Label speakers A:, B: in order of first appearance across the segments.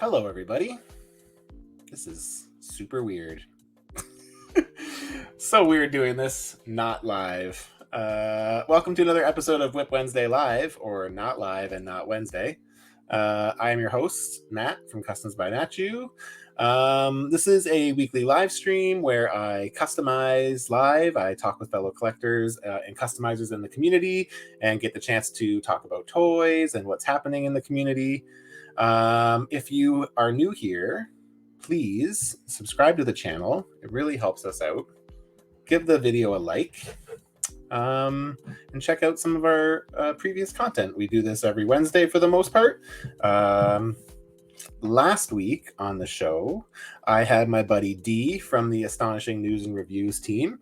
A: Hello, everybody. This is super weird. So weird doing this not live. Welcome to another episode of WIP Wednesday Live, or not live and not Wednesday. I am your host, Matt from customsbymatchu. This is a weekly live stream where I customize live. I talk with fellow collectors and customizers in the community and get the chance to talk about toys and what's happening in the community. If you are new here, please subscribe to the channel. It really helps us out. Give the video a like, and check out some of our previous content. We do this every Wednesday for the most part. Last week on the show, I had my buddy D from the Astonishing News and Reviews team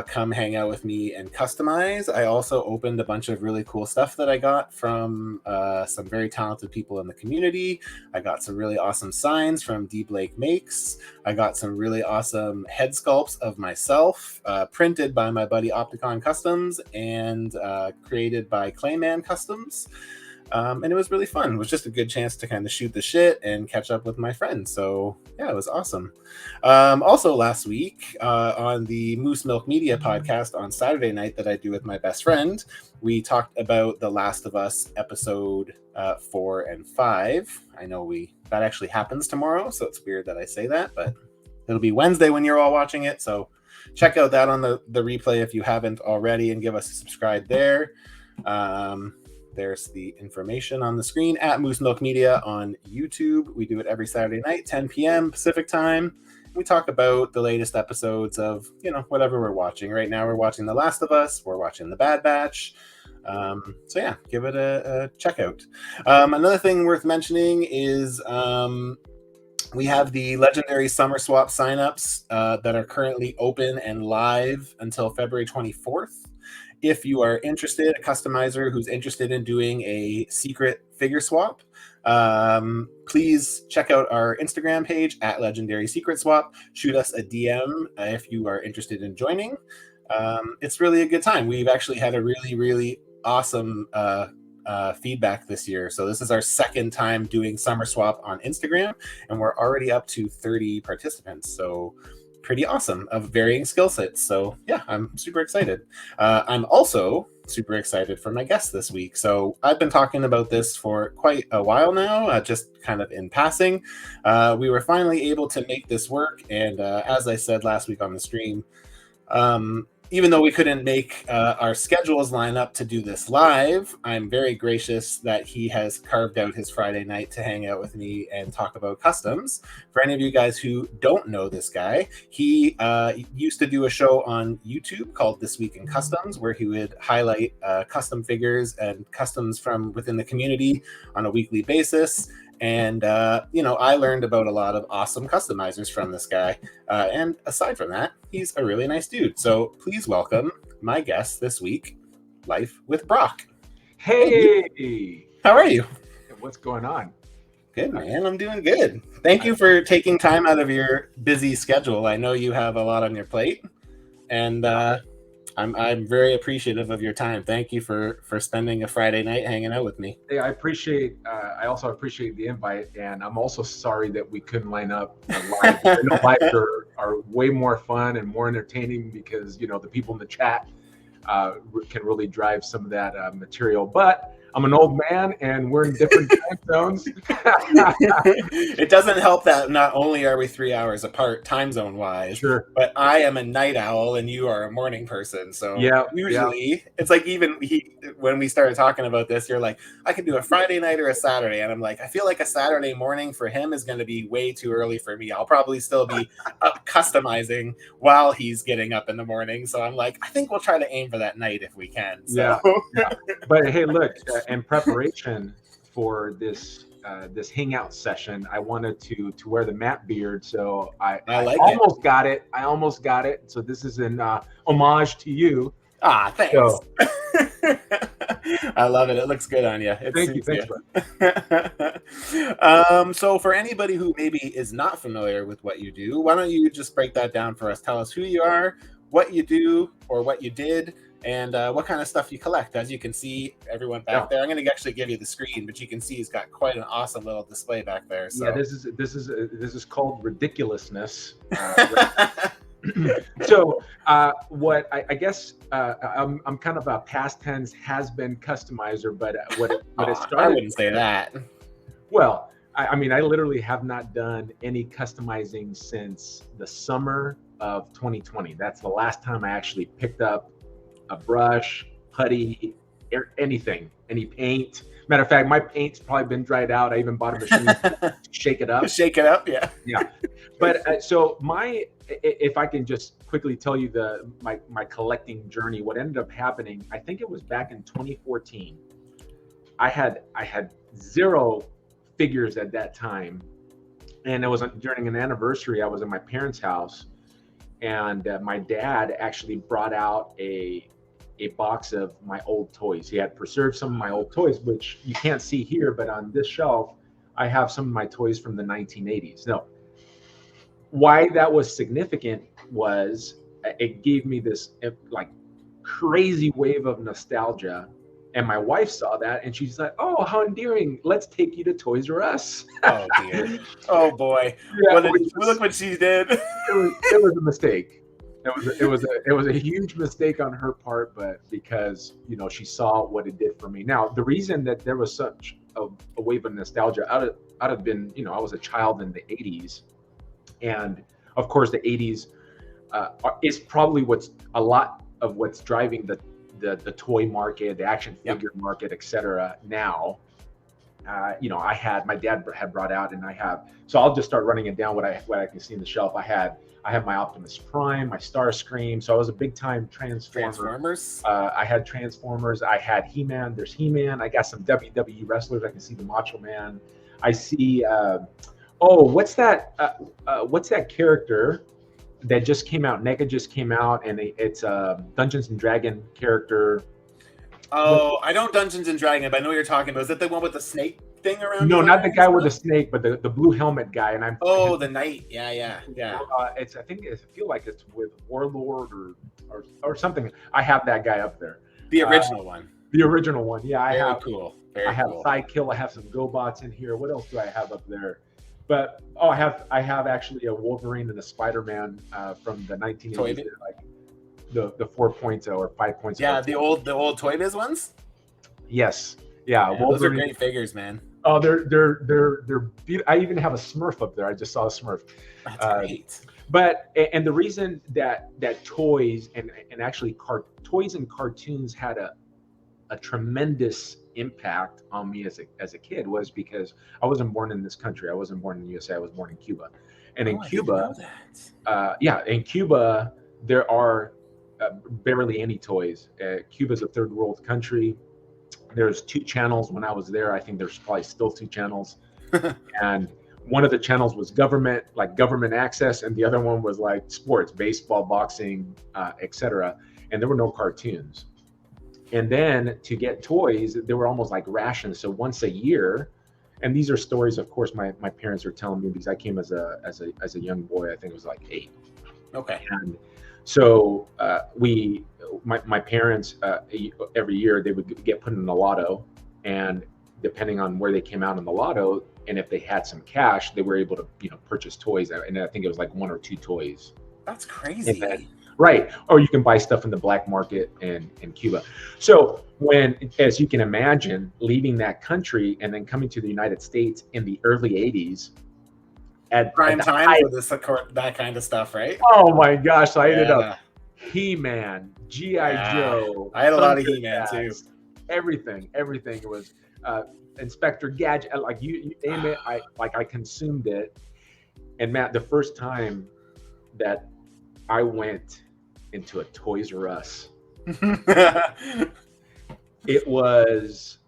A: come hang out with me and customize. I also opened a bunch of really cool stuff that I got from some very talented people in the community. I got some really awesome signs from D Blake Makes. I got some really awesome head sculpts of myself printed by my buddy Opticon Customs and created by Clayman Customs. And it was really fun. It was just a good chance to kind of shoot the shit and catch up with my friends. So yeah, it was awesome. Also last week on the Moose Milk Media podcast on Saturday night that I do with my best friend, we talked about The Last of Us episode 4 and 5. I know that actually happens tomorrow, so it's weird that I say that, but it'll be Wednesday when you're all watching it. So check out that on the replay if you haven't already, and give us a subscribe there. There's the information on the screen at Moose Milk Media on YouTube. We do it every Saturday night, 10 p.m. Pacific time. We talk about the latest episodes of, whatever we're watching. Right now we're watching The Last of Us. We're watching The Bad Batch. So yeah, give it a check out. Another thing worth mentioning is we have the legendary Summer Swap signups that are currently open and live until February 24th. If you are interested, a customizer who's interested in doing a secret figure swap, please check out our Instagram page at Legendary Secret Swap. Shoot us a DM if you are interested in joining. It's really a good time. We've actually had a really, really awesome feedback this year. So this is our second time doing Summer Swap on Instagram, and we're already up to 30 participants. So pretty awesome, of varying skill sets. So yeah, I'm super excited. I'm also super excited for my guest this week. So I've been talking about this for quite a while now, just kind of in passing. We were finally able to make this work, and as I said last week on the stream, even though we couldn't make our schedules line up to do this live, I'm very gracious that he has carved out his Friday night to hang out with me and talk about customs. For any of you guys who don't know this guy, he used to do a show on YouTube called This Week in Customs, where he would highlight custom figures and customs from within the community on a weekly basis. And, I learned about a lot of awesome customizers from this guy. And aside from that, he's a really nice dude. So please welcome my guest this week, Life with Brock.
B: Hey!
A: How are you?
B: What's going on?
A: Good, man. I'm doing good. Thank you for taking time out of your busy schedule. I know you have a lot on your plate, and I'm very appreciative of your time. Thank you for spending a Friday night hanging out with me.
B: Hey, I also appreciate the invite, and I'm also sorry that we couldn't line up live. I know lives are way more fun and more entertaining because, the people in the chat can really drive some of that material. But I'm an old man, and we're in different time zones.
A: It doesn't help that not only are we 3 hours apart time zone wise,
B: sure,
A: but I am a night owl and you are a morning person. So usually it's like, even when we started talking about this, you're like, I could do a Friday night or a Saturday. And I'm like, I feel like a Saturday morning for him is going to be way too early for me. I'll probably still be up customizing while he's getting up in the morning. So I'm like, I think we'll try to aim for that night if we can. So.
B: Yeah. But hey, look, in preparation for this hangout session, I wanted to wear the Matt beard, so I almost got it. I almost got it. So this is an homage to you.
A: Ah, thanks. So. I love it. It looks good on you.
B: Thank you. Thanks,
A: so for anybody who maybe is not familiar with what you do, why don't you just break that down for us? Tell us who you are, what you do, or what you did, and what kind of stuff you collect. As you can see, everyone back
B: Yeah.
A: there, I'm going to actually give you the screen, but you can see he's got quite an awesome little display back there. So.
B: Yeah, this is called ridiculousness. So what I guess I'm kind of a past tense has been customizer, but what it started.
A: I wouldn't say that.
B: Well, I mean, I literally have not done any customizing since the summer of 2020. That's the last time I actually picked up a brush, putty, anything, any paint. Matter of fact, my paint's probably been dried out. I even bought a machine to shake it up.
A: Shake it up, yeah.
B: Yeah. But so if I can just quickly tell you my collecting journey, what ended up happening, I think it was back in 2014. I had 0 figures at that time, and it was during an anniversary. I was at my parents' house, and my dad actually brought out a box of my old toys. He had preserved some of my old toys, which you can't see here, but on this shelf, I have some of my toys from the 1980s. Now, why that was significant was it gave me this like crazy wave of nostalgia. And my wife saw that and she's like, "Oh, how endearing. Let's take you to Toys R Us."
A: Oh, dear. Oh, boy.
B: Yeah,
A: Look what she did.
B: It was a mistake. It was a huge mistake on her part, but because, you know, she saw what it did for me. Now, the reason that there was such a wave of nostalgia out of been, you know, I was a child in the 80s. And of course, the 80s is probably a lot of what's driving the toy market, the action figure market, etc. Now, you know, my dad had brought out, and so I'll just start running it down what I can see in the shelf. I had my Optimus Prime, my Starscream. So I was a big time
A: Transformers.
B: I had Transformers. I had He-Man. There's He-Man. I got some WWE wrestlers. I can see the Macho Man. I see. What's that character that just came out? NECA just came out, and it's a Dungeons and Dragon character.
A: Oh, I know Dungeons and Dragon, but I know what you're talking about. Is that the one with the snake thing around?
B: No, not the guy with the snake, but the blue helmet guy. And
A: the knight. Yeah.
B: I feel like it's with Warlord or something. I have that guy up there.
A: The original one.
B: The original one. Yeah,
A: Very
B: I have.
A: Cool.
B: I have Sidekill. I have some GoBots in here. What else do I have up there? But I have actually a Wolverine and a Spider-Man from the 1980s, like the 4.0 or 5.0.
A: Yeah, the old Toy Biz ones.
B: Yes, yeah.
A: Those are great figures, man.
B: Oh, they're beautiful. I even have a Smurf up there. I just saw a Smurf.
A: That's great.
B: But the reason that toys and actually toys and cartoons had a tremendous impact on me as a kid was because I wasn't born in this country. I wasn't born in the USA. I was born in Cuba, and in Cuba, in Cuba there are barely any toys. Cuba's a third world country. There's 2 channels. When I was there, I think there's probably still 2 channels, and one of the channels was government access, and the other one was like sports, baseball, boxing, etc. And there were no cartoons. And then to get toys, they were almost like rations. So once a year, and these are stories, of course, my parents are telling me because I came as a young boy. I think it was like 8.
A: Okay.
B: And so my parents every year they would get put in the lotto, and depending on where they came out in the lotto, and if they had some cash, they were able to purchase toys. And I think it was like 1 or 2 toys.
A: That's crazy.
B: Right. Or you can buy stuff in the black market in Cuba. So as you can imagine, leaving that country and then coming to the United States in the early 80s at
A: prime time for that kind of stuff, right?
B: Oh my gosh. So I ended up He-Man, G.I. Joe.
A: I had a lot of He-Man too.
B: Everything. It was Inspector Gadget. Like you name it, I consumed it. And Matt, the first time that I went into a Toys R Us, it was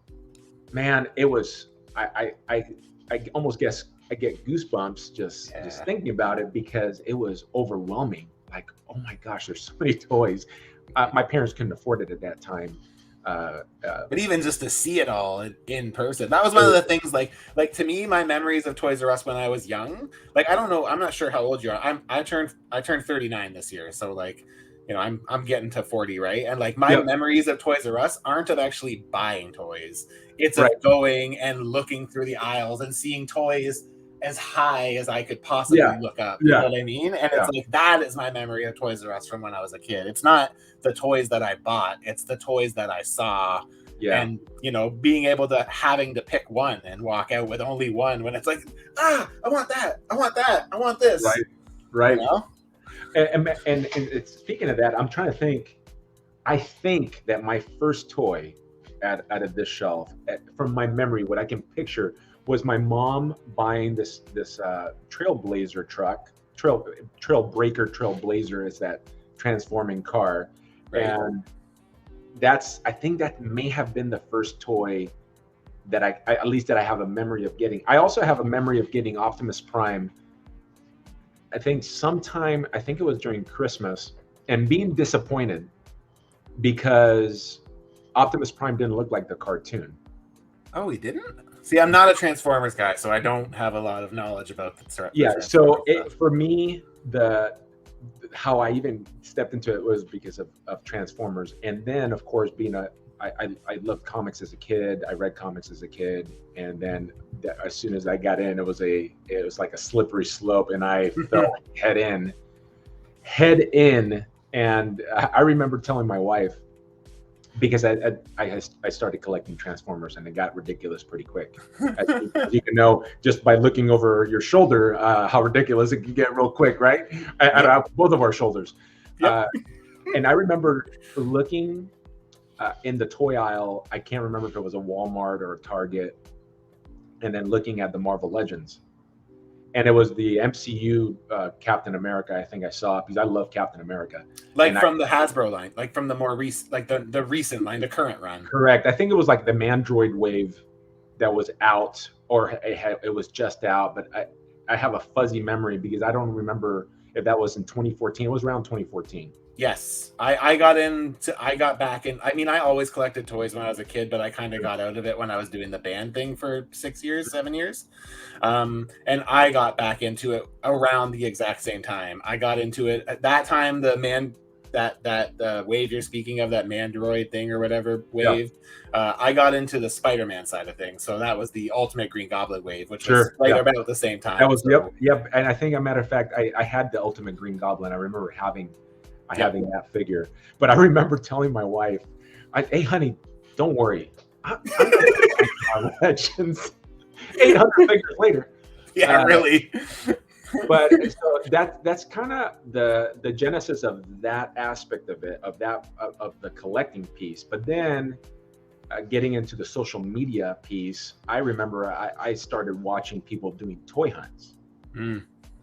B: I almost guess I get goosebumps just thinking about it because it was overwhelming. Like, oh my gosh, there's so many toys. My parents couldn't afford it at that time.
A: But even just to see it all in person, that was one of the things. Like to me, my memories of Toys R Us when I was young. Like I don't know, I'm not sure how old you are. I turned 39 this year, so like you know, I'm getting to 40, right? And like my
B: Yep.
A: memories of Toys R Us aren't of actually buying toys. It's of
B: Right.
A: going and looking through the aisles and seeing toys as high as I could
B: Yeah.
A: possibly look up. You know
B: Yeah.
A: what I mean? And
B: Yeah.
A: it's like that is my memory of Toys R Us from when I was a kid. It's not the toys that I bought, it's the toys that I saw.
B: Yeah.
A: And you know, being able to having to pick one and walk out with only one when it's like, I want that, I want that, I want this.
B: Right.
A: You
B: Right.
A: know?
B: And it's, speaking of that, I'm trying to think. I think that my first toy out of this shelf, from my memory, what I can picture was my mom buying this Trailblazer truck. Trailblazer is that transforming car,
A: Right.
B: and I think that may have been the first toy that I at least that I have a memory of getting. I also have a memory of getting Optimus Prime. I think it was during Christmas, and being disappointed because Optimus Prime didn't look like the cartoon.
A: Oh, he didn't? See, I'm not a Transformers guy, so I don't have a lot of knowledge about the
B: Yeah,
A: Transformers
B: so
A: stuff.
B: for me, how I even stepped into it was because of Transformers, and then of course I loved comics as a kid. I read comics as a kid, and then as soon as I got in, it was like a slippery slope, and I fell head in. And I remember telling my wife, because I started collecting Transformers, and it got ridiculous pretty quick. As you can know, just by looking over your shoulder, how ridiculous it can get real quick, right? At both of our shoulders.
A: Yep.
B: And I remember looking in the toy aisle. I can't remember if it was a Walmart or a Target, and then looking at the Marvel Legends. And it was the MCU Captain America. I think I saw it because I love Captain America.
A: Like from the Hasbro line, like from the more recent, like the recent line, the current run.
B: Correct. I think it was like the Mandroid wave that was out, or it was just out. But I have a fuzzy memory because I don't remember if that was in 2014. It was around 2014.
A: Yes, I got back in. I mean, I always collected toys when I was a kid, but I kind of got out of it when I was doing the band thing for 7 years. And I got back into it around the exact same time. I got into it at that time. That wave you're speaking of, that Mandroid thing or whatever wave, I got into the Spider-Man side of things. So that was the Ultimate Green Goblin wave, which was right about the same time.
B: That was yep. And I think, as a matter of fact, I had the Ultimate Green Goblin. I remember having that figure. But I remember telling my wife, "Hey, honey, don't worry. I'm not Legends." 800 figures later.
A: Yeah, really.
B: But so that's kind of the genesis of that aspect of it, of the collecting piece. But then getting into the social media piece, I remember I started watching people doing toy hunts,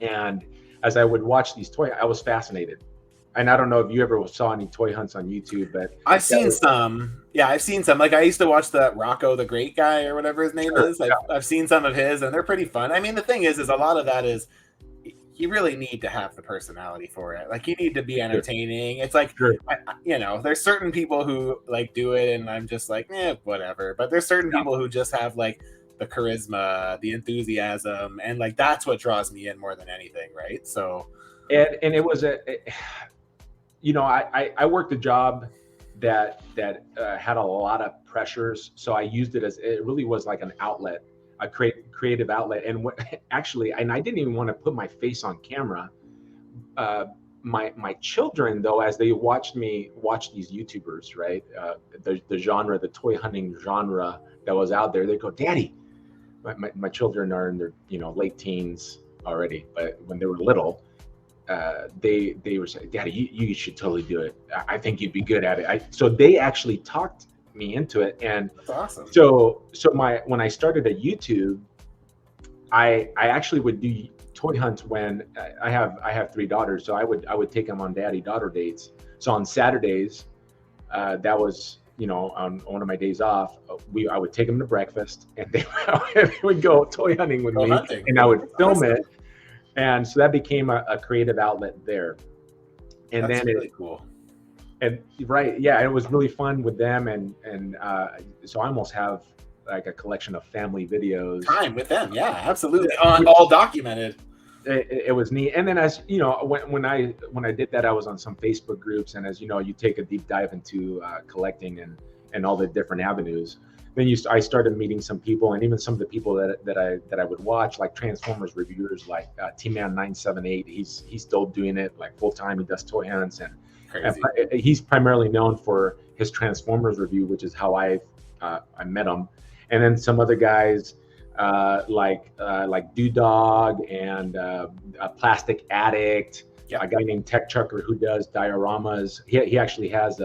B: and as I would watch these I was fascinated. And I don't know if you ever saw any toy hunts on YouTube, but
A: I've seen some. Yeah, I've seen some. Like I used to watch the Rocco the Great guy or whatever his name is. I've seen some of his, and they're pretty fun. I mean, the thing is a lot of that is you really need to have the personality for it. Like you need to be entertaining. It's like, there's certain people who like do it, and I'm just like, whatever. But there's certain people who just have like the charisma, the enthusiasm, and like that's what draws me in more than anything, right? So,
B: and it was I worked a job that had a lot of pressures, so I used it it really was like an outlet, a creative outlet. And I didn't even want to put my face on camera. My children, though, as they watched me watch these YouTubers, right, the toy hunting genre that was out there, they go, "Daddy," my children are in their late teens already, but when they were little, they were saying, "Daddy, you should totally do it. I think you'd be good at it." So they actually talked me into it, and
A: that's awesome.
B: So when I started at YouTube, I actually would do toy hunts when I have 3 daughters, so I would take them on daddy-daughter dates. So on Saturdays, that was on one of my days off, I would take them to breakfast, and they would go toy hunting with me, and I would film it. And so that became a creative outlet there. And
A: that's
B: then
A: really cool.
B: And it was really fun with them, and so I almost have like a collection of family videos.
A: Time with them, yeah, absolutely, all documented.
B: it was neat. And then, as you know, when I did that, I was on some Facebook groups, and as you know, you take a deep dive into collecting and all the different avenues. Then I started meeting some people, and even some of the people that I would watch, like Transformers reviewers, like T-Man 978. He's still doing it like full time. He does toy hunts, and he's primarily known for his Transformers review, which is how I met him. And then some other guys like Dog and a Plastic Addict, a guy named Tech Chucker who does dioramas. He actually has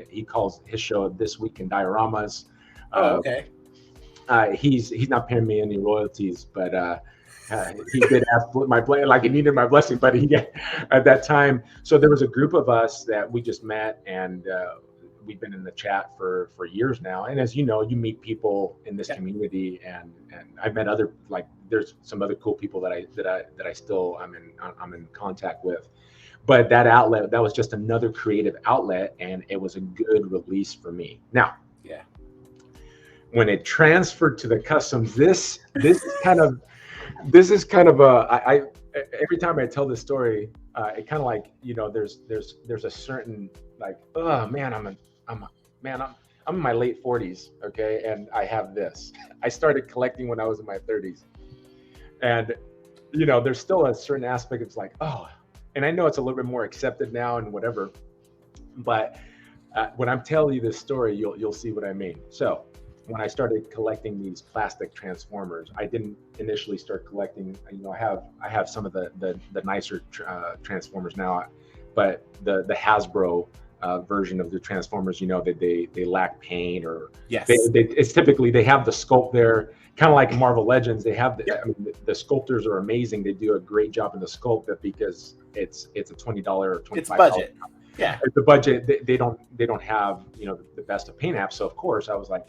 B: he calls his show This Week in Dioramas.
A: Okay.
B: He's not paying me any royalties, but he did ask my like he needed my blessing, but he at that time. So there was a group of us that we just met, and we've been in the chat for years now. And as you know, you meet people in this community, and I've met other, like, there's some other cool people that I still I'm in contact with. But that outlet, that was just another creative outlet, and it was a good release for me. Now, when it transferred to the customs, this is kind of a every time I tell this story, it kind of like, you know, there's a certain like, oh man, I'm in my late 40s, okay, and I have this. I started collecting when I was in my 30s, and you know, there's still a certain aspect. It's like, oh, and I know it's a little bit more accepted now and whatever, but when I'm telling you this story, you'll see what I mean. So when I started collecting these plastic Transformers, I didn't initially start collecting. You know, I have some of the nicer Transformers now, but the Hasbro version of the Transformers, you know, that they lack paint, or it's typically they have the sculpt there, kind of like Marvel Legends. They have I mean, the sculptors are amazing. They do a great job in the sculpt, but because it's a $20 or $25
A: it's budget.
B: It's the budget. They don't have, you know, the best of paint apps. So of course I was like,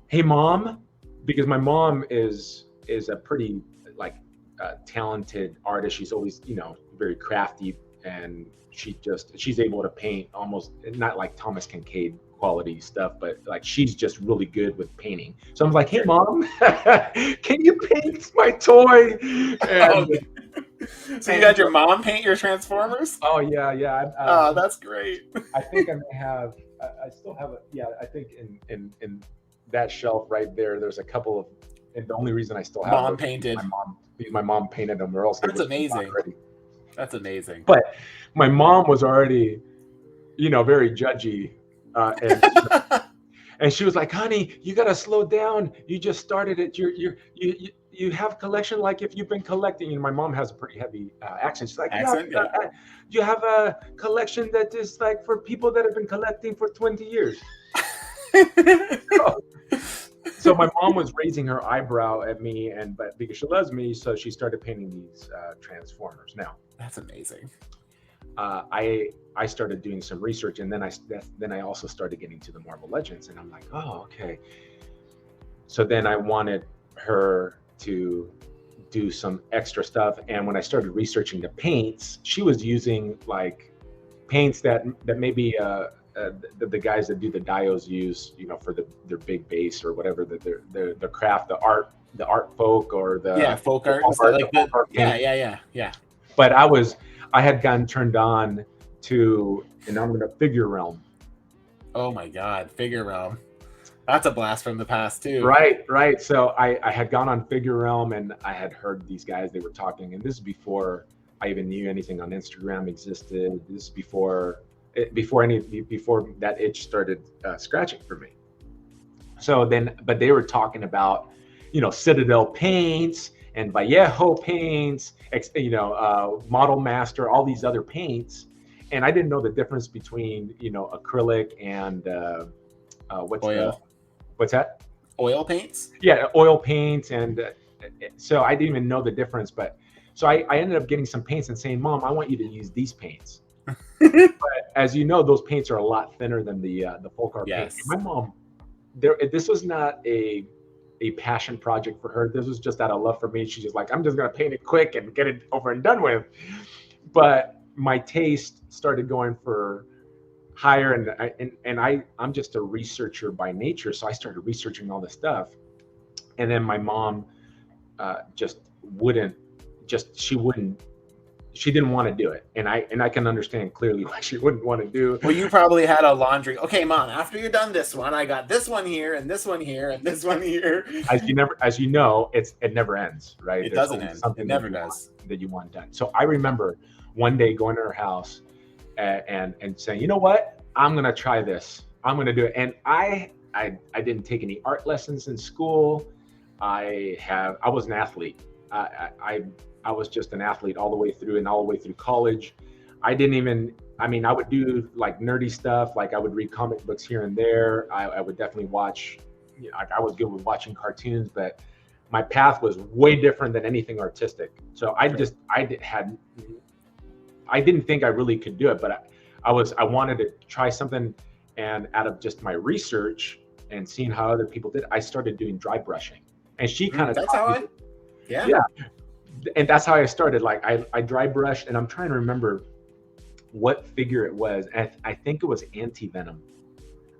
B: hey mom, because my mom is a pretty like talented artist. She's always, you know, very crafty, and she's able to paint almost not like Thomas Kincaid quality stuff, but like she's just really good with painting. So I'm like, hey mom, can you paint my toy? And,
A: so you got your mom paint your Transformers?
B: Oh yeah.
A: Oh, that's great.
B: I think I may have. I still have it. Yeah, I think in that shelf right there, there's a couple of, and the only reason I still have
A: mom painted.
B: My mom painted them, or else
A: that's amazing. That's amazing.
B: But my mom was already, you know, very judgy, and she was like, honey, you gotta slow down. You just started it. You have collection like if you've been collecting. And my mom has a pretty heavy accent. She's like, you have a collection that is like for people that have been collecting for 20 years. So my mom was raising her eyebrow at me, but because she loves me, so she started painting these Transformers. Now
A: that's amazing.
B: I started doing some research, and then I also started getting to the Marvel Legends, and I'm like, oh, okay. So then I wanted her to do some extra stuff, and when I started researching the paints, she was using like paints that maybe the guys that do the dios use, you know, for their big base or whatever, the craft, the art folk, or the
A: folk art, yeah.
B: But I had gotten turned on to, and I'm gonna Figure Realm.
A: Oh my God, Figure Realm. That's a blast from the past too.
B: Right. So I had gone on Figure Realm, and I had heard these guys, they were talking, and this is before I even knew anything on Instagram existed. This is before that itch started scratching for me. So then, but they were talking about, you know, Citadel paints and Vallejo paints, you know, Model Master, all these other paints, and I didn't know the difference between, you know, acrylic and
A: oil.
B: What's that?
A: Oil paints?
B: Yeah, oil paints, and so I didn't even know the difference. But so I ended up getting some paints and saying, Mom, I want you to use these paints. But as you know, those paints are a lot thinner than the folk art paint. My mom, this was not a passion project for her. This was just out of love for me. She's just like, I'm just gonna paint it quick and get it over and done with. But my taste started going for higher, and I'm just a researcher by nature, so I started researching all this stuff, and then my mom just wouldn't just she didn't want to do it, and I can understand clearly why she wouldn't want to do it.
A: Well, you probably had a laundry. Okay, Mom, after you're done this one, I got this one here and this one here and this one here.
B: As you know, it never ends, right?
A: It doesn't end. It never does.
B: That you want done. So I remember one day going to her house and saying, you know what, I'm gonna try this. I'm gonna do it. And I didn't take any art lessons in school. I was an athlete. I was just an athlete all the way through college. I would do like nerdy stuff. Like I would read comic books here and there. I would definitely watch, I was good with watching cartoons, but my path was way different than anything artistic. So I didn't think I really could do it, but I wanted to try something. And out of just my research and seeing how other people did, I started doing dry brushing. And she kind of yeah. And that's how I started. Like I dry brushed, and I'm trying to remember what figure it was. And I think it was Anti-Venom.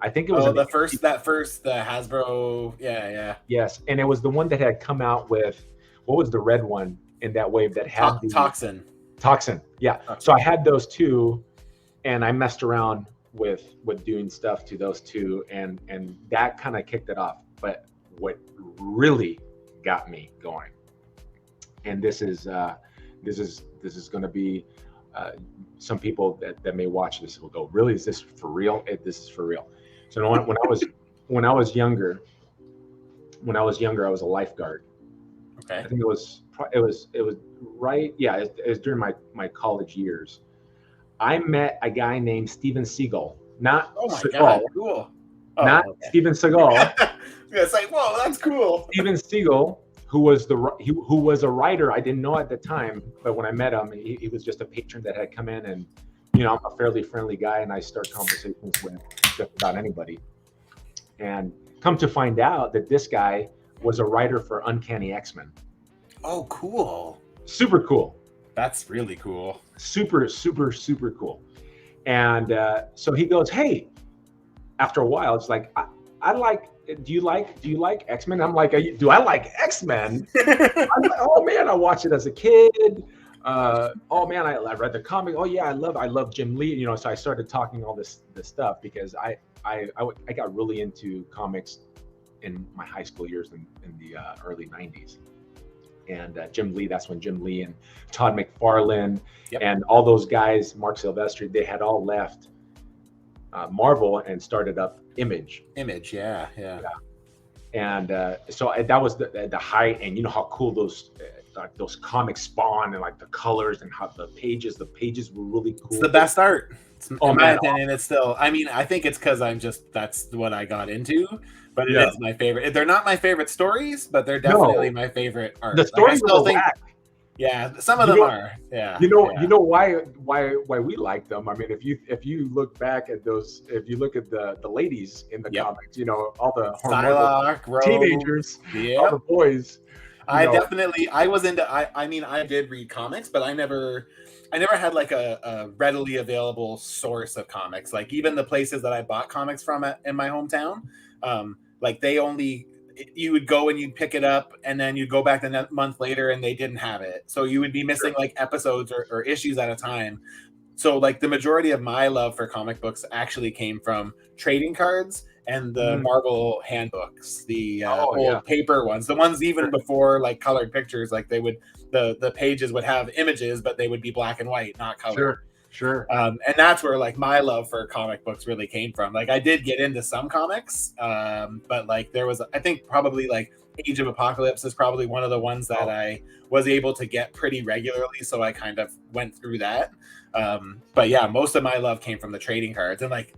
B: I think it was
A: the Hasbro. Yeah.
B: Yes, and it was the one that had come out with, what was the red one in that wave that had the
A: Toxin.
B: Yeah.
A: Toxin.
B: So I had those two, and I messed around with doing stuff to those two, and that kind of kicked it off. But what really got me going, and this is going to be some people that may watch this will go, really, is this for real? This is for real. So when I was younger, I was a lifeguard.
A: Okay.
B: I think it was right. Yeah, it was during my college years. I met a guy named Steven Seagal. Not Seagal,
A: God, cool.
B: Not okay. Steven Seagal.
A: It's like, whoa, that's cool.
B: Steven Seagal, who was a writer I didn't know at the time, but when I met him, he was just a patron that had come in, and I'm a fairly friendly guy, and I start conversations with just about anybody. And come to find out that this guy was a writer for Uncanny X-Men.
A: Oh, cool.
B: Super cool.
A: That's really cool.
B: Super, super, super cool. And so he goes, hey, after a while, it's like, do you like X-Men? I'm like, do I like X-Men? I'm like, oh man, I watched it as a kid. Oh man, I read the comic. Oh yeah, I love Jim Lee. So I started talking all this stuff because I got really into comics in my high school years in the early 90s. And Jim Lee, that's when Jim Lee and Todd McFarlane and all those guys, Mark Silvestri, they had all left Marvel and started up Image.
A: Yeah.
B: And so that was the height, and how cool those comics spawned, and like the colors and how the pages were really cool.
A: It's the best art. In my opinion, it's still. I mean, I think it's because that's what I got into. But it is my favorite. They're not my favorite stories, but they're definitely my favorite art.
B: The stories are whack.
A: Yeah, some of them are. Yeah.
B: You know why we like them. I mean, if you look back at those, if you look at the ladies in the comics, all the
A: Psylocke,
B: teenagers, all the boys.
A: I was into. I did read comics, but I never had like a readily available source of comics. Like even the places that I bought comics from in my hometown, like you would go and you'd pick it up, and then you'd go back the month later and they didn't have it. So you would be missing like episodes or issues at a time. So like the majority of my love for comic books actually came from trading cards and the Marvel handbooks, the old paper ones, the ones even before like colored pictures. Like they would, the pages would have images, but they would be black and white, not colored.
B: Sure.
A: And that's where like my love for comic books really came from. Like I did get into some comics, but like there was, I think probably like Age of Apocalypse is probably one of the ones that I was able to get pretty regularly. So I kind of went through that. But yeah, most of my love came from the trading cards. And like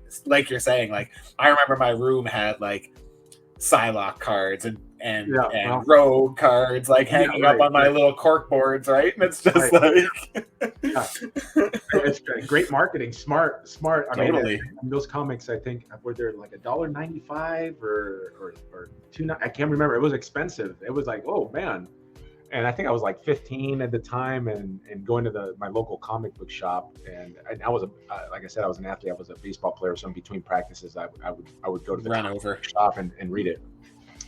A: you're saying, like I remember my room had like Psylocke cards and Rogue cards like hanging up on my little cork boards, right? And it's just
B: it's great marketing, smart.
A: Totally.
B: I mean, those comics, I think, were there like $1.95 or $2? I can't remember. It was expensive. It was like, oh man. And I think I was like 15 at the time, and going to my local comic book shop. And I was like I said, I was an athlete. I was a baseball player. So in between practices, I would go to the comic book shop and read it.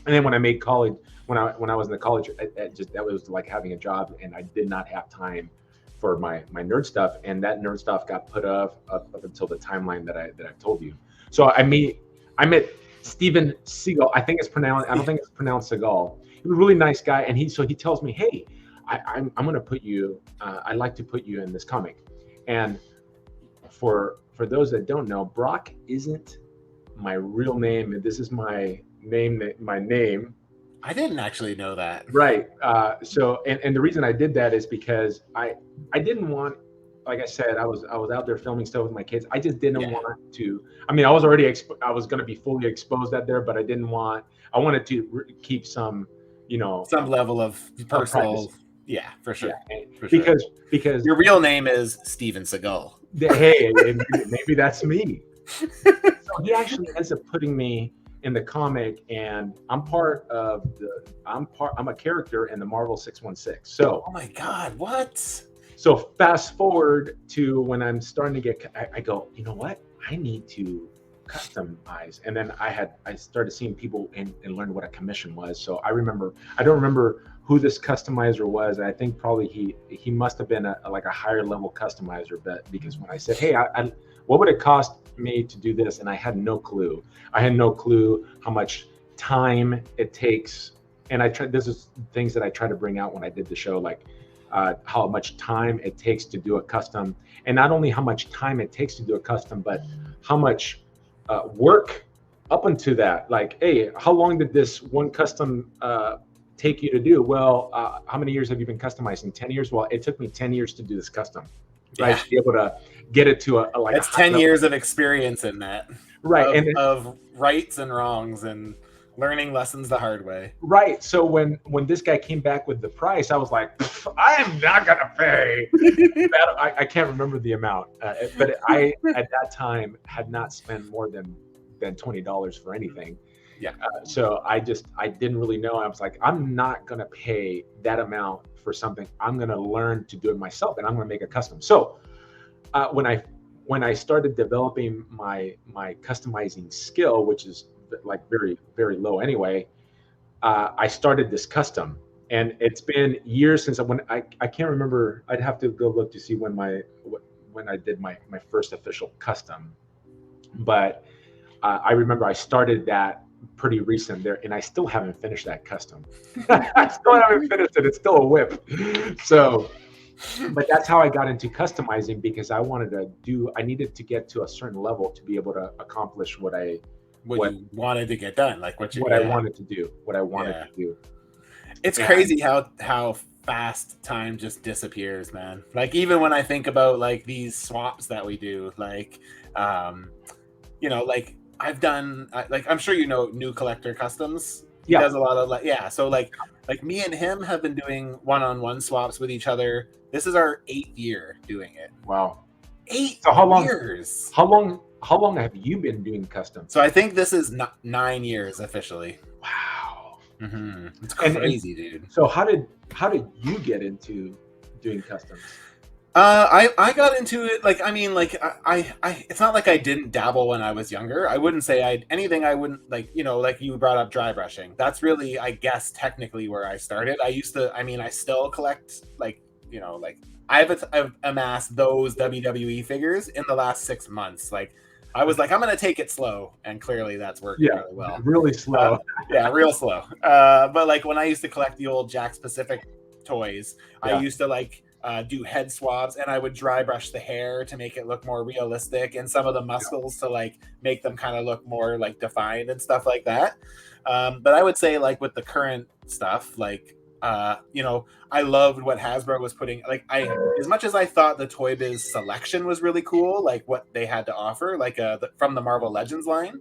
B: And then when I made college, when I was in the college, that was like having a job, and I did not have time for my nerd stuff, and that nerd stuff got put up until the timeline that I told you. So I met Steven Seagal. I think it's pronounced. I don't think it's pronounced Seagal. He was a really nice guy, and he tells me, hey, I'm going to put you. I'd like to put you in this comic, and for those that don't know, Brock isn't my real name. This is my name. My name.
A: I didn't actually know that.
B: Right. So, and the reason I did that is because I didn't want, like I said, I was out there filming stuff with my kids. I just didn't want to. I mean, I was already I was going to be fully exposed out there, but I didn't want. I wanted to keep some,
A: some level of personal.
B: Privacy.
A: Yeah, for sure.
B: Yeah.
A: For sure.
B: Because
A: your real name is Steven Seagal.
B: Hey, maybe that's me. So he actually ends up putting me in the comic, and I'm a character in the Marvel 616. So,
A: oh my God, what?
B: So fast forward to when I'm starting to get, I go, you know what? I need to customize. And then I started seeing people and learned what a commission was. So I don't remember who this customizer was. I think probably he must have been a higher level customizer, but because when I said, hey, what would it cost me to do this? And I had no clue. I had no clue how much time it takes. And this is things that I try to bring out when I did the show, like how much time it takes to do a custom, and not only how much time it takes to do a custom, but how much work up into that. Like, hey, how long did this one custom take you to do? Well, how many years have you been customizing? 10 years? Well, it took me 10 years to do this custom, right? To be able to get it to
A: that's 10 years of experience in that,
B: right?
A: Of rights and wrongs and learning lessons the hard way.
B: Right. So when this guy came back with the price, I was like, I am not gonna pay that. I can't remember the amount, but I at that time had not spent more than $20 for anything.
A: Yeah.
B: So I didn't really know. I was like, I'm not gonna pay that amount for something. I'm gonna learn to do it myself, and I'm gonna make a custom. So when I started developing my customizing skill, which is like very, very low anyway, I started this custom, and it's been years since I can't remember. I'd have to go look to see when I did my first official custom, but I remember I started that pretty recent there, and I still haven't finished that custom. I still haven't finished it. It's still a whip. So, but that's how I got into customizing, because I needed to get to a certain level to be able to accomplish what
A: you wanted to get done, like what
B: I wanted to do, to do.
A: It's crazy how fast time just disappears, man. Like, even when I think about like these swaps that we do, like, like I've done, like, I'm sure New Collector Customs. He does a lot of so like me and him have been doing one-on-one swaps with each other. This is our 8th year doing it.
B: Wow.
A: 8 years.
B: How long have you been doing custom?
A: So I think this is 9 years officially.
B: Wow.
A: Mm-hmm. It's crazy, dude.
B: So how did you get into doing customs?
A: I got into it, like, I mean, like, I it's not like I didn't dabble when I was younger. I wouldn't say I wouldn't, like, like you brought up dry brushing. That's really, I guess, technically where I started. I still collect, like, like, I've amassed those WWE figures in the last 6 months. Like, I was like, I'm going to take it slow. And clearly that's working really well.
B: Really slow.
A: Real slow. But like when I used to collect the old Jakks Pacific toys, I used to like do head swabs, and I would dry brush the hair to make it look more realistic, and some of the muscles to like make them kind of look more like defined and stuff like that. But I would say, like, with the current stuff, like, I loved what Hasbro was putting. Like, as much as I thought the Toy Biz selection was really cool, like what they had to offer, like from the Marvel Legends line,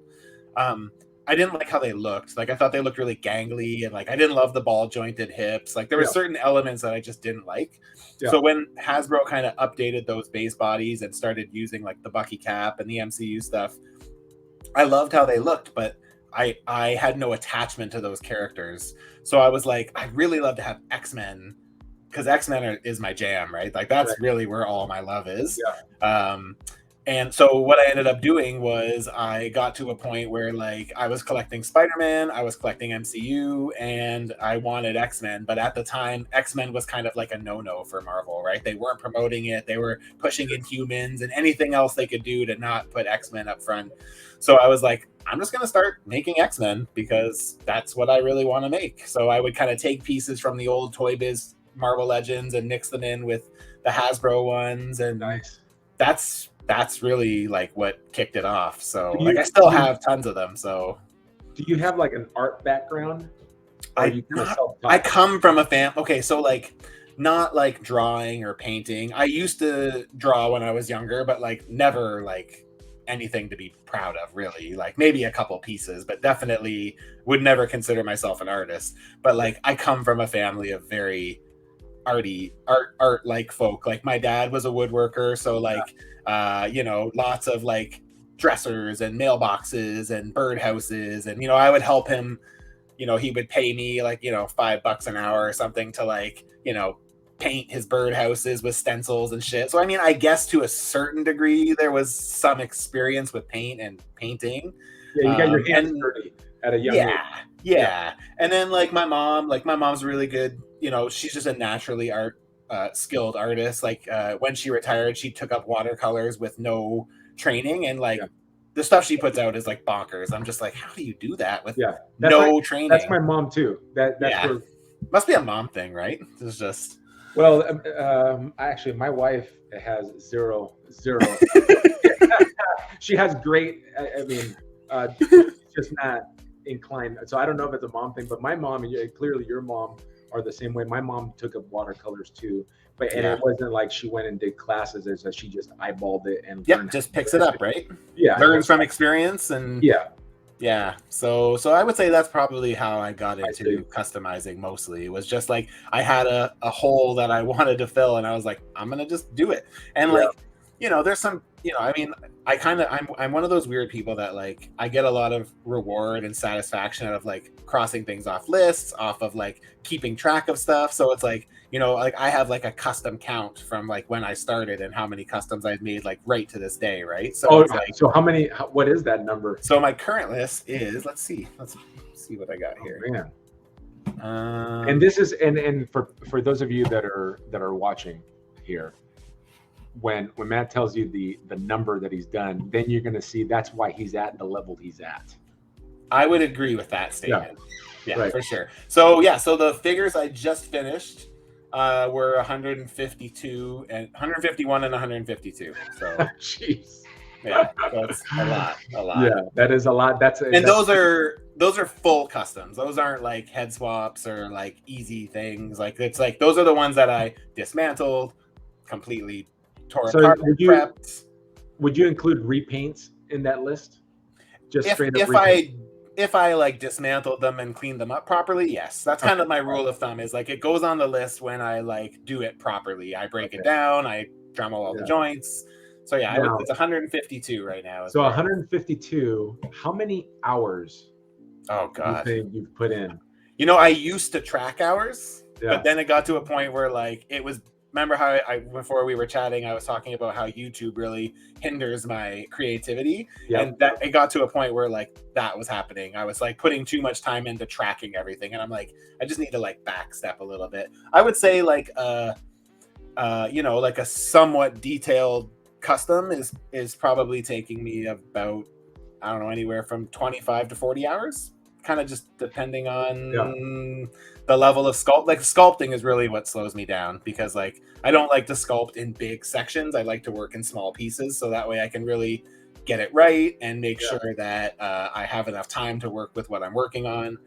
A: I didn't like how they looked. Like, I thought they looked really gangly, and like I didn't love the ball jointed hips. Like, there were certain elements that I just didn't like. So when Hasbro kind of updated those base bodies and started using like the Bucky cap and the MCU stuff, I loved how they looked, but I had no attachment to those characters. So I was like, I'd really love to have X-Men, because X-Men is my jam, right? Like, that's really where all my love is. And so what I ended up doing was I got to a point where like I was collecting Spider-Man, I was collecting MCU, and I wanted X-Men. But at the time, X-Men was kind of like a no-no for Marvel, right? They weren't promoting it. They were pushing Inhumans and anything else they could do to not put X-Men up front. So I was like, I'm just going to start making X-Men because that's what I really want to make. So I would kind of take pieces from the old Toy Biz Marvel Legends and mix them in with the Hasbro ones. And
B: Nice.
A: that's really like what kicked it off. So
B: Do
A: like
B: you-
A: I still
B: do you-
A: have tons of them. So
B: Do you have like an art background? Or are you kind of self-taught?
A: I come from a okay, so like not like drawing or painting. I used to draw when I was younger, but like never like anything to be proud of, really. Like maybe a couple pieces, but definitely would never consider myself an artist. But like I come from a family of very art like folk. Like my dad was a woodworker, so like you know, lots of like dressers and mailboxes and birdhouses, and you know, I would help him. You know, he would pay me like, you know, $5 an hour or something to like, you know, paint his birdhouses with stencils and shit. So I mean, I guess to a certain degree there was some experience with paint and painting.
B: Yeah, you got your hands dirty at a young age.
A: Yeah. And then like my mom's really good. You know, she's just a naturally skilled artist. Like when she retired, she took up watercolors with no training, and like the stuff she puts out is like bonkers. I'm just like, how do you do that with no training?
B: That's my mom too. That's where,
A: must be a mom thing, right? It's just
B: actually my wife has zero. She has great. I mean, just not inclined. So I don't know if it's a mom thing, but my mom, and clearly your mom, are the same way. My mom took up watercolors too, but and it wasn't like she went and did classes. It's that she just eyeballed it and
A: just picks it up, right?
B: Yeah,
A: learns from experience, and
B: yeah.
A: So I would say that's probably how I got into customizing. Mostly it was just like I had a hole that I wanted to fill, and I was like, I'm gonna just do it. And like, you know, there's some, you know, I mean, I'm one of those weird people that like I get a lot of reward and satisfaction out of like crossing things off lists, off of like keeping track of stuff. So it's like, you know, like I have like a custom count from like when I started and how many customs I've made like right to this day, right? So it's like,
B: so what is that number?
A: So my current list is, let's see what I got here.
B: Man. And this is and for those of you that are watching here, when Matt tells you the number that he's done, then you're going to see that's why he's at the level he's at.
A: I would agree with that statement. Yeah, for sure. So so the figures I just finished were 152 and 151 and 152. So
B: jeez.
A: Yeah, that's a lot.
B: Yeah, that is a lot.
A: Those are full customs. Those aren't like head swaps or like easy things. Like it's like those are the ones that I dismantled, completely tore apart, prepped.
B: Would you include repaints in that list? Just straight up
A: if I like dismantled them and cleaned them up properly, yes. That's kind of my rule of thumb, is like it goes on the list when I like do it properly. I break it down, I Dremel all the joints. So it's 152 right now.
B: So 152. How many hours?
A: Oh God,
B: do you think you've put in?
A: You know, I used to track hours, but then it got to a point where like it was. Remember how before we were chatting, I was talking about how YouTube really hinders my creativity, and that it got to a point where like that was happening. I was like putting too much time into tracking everything, and I'm like, I just need to like backstep a little bit. I would say like you know, like a somewhat detailed custom is probably taking me about, I don't know, anywhere from 25 to 40 hours, kind of just depending on the level of sculpt. Like sculpting is really what slows me down, because like I don't like to sculpt in big sections. I like to work in small pieces, so that way I can really get it right and make sure that I have enough time to work with what I'm working on.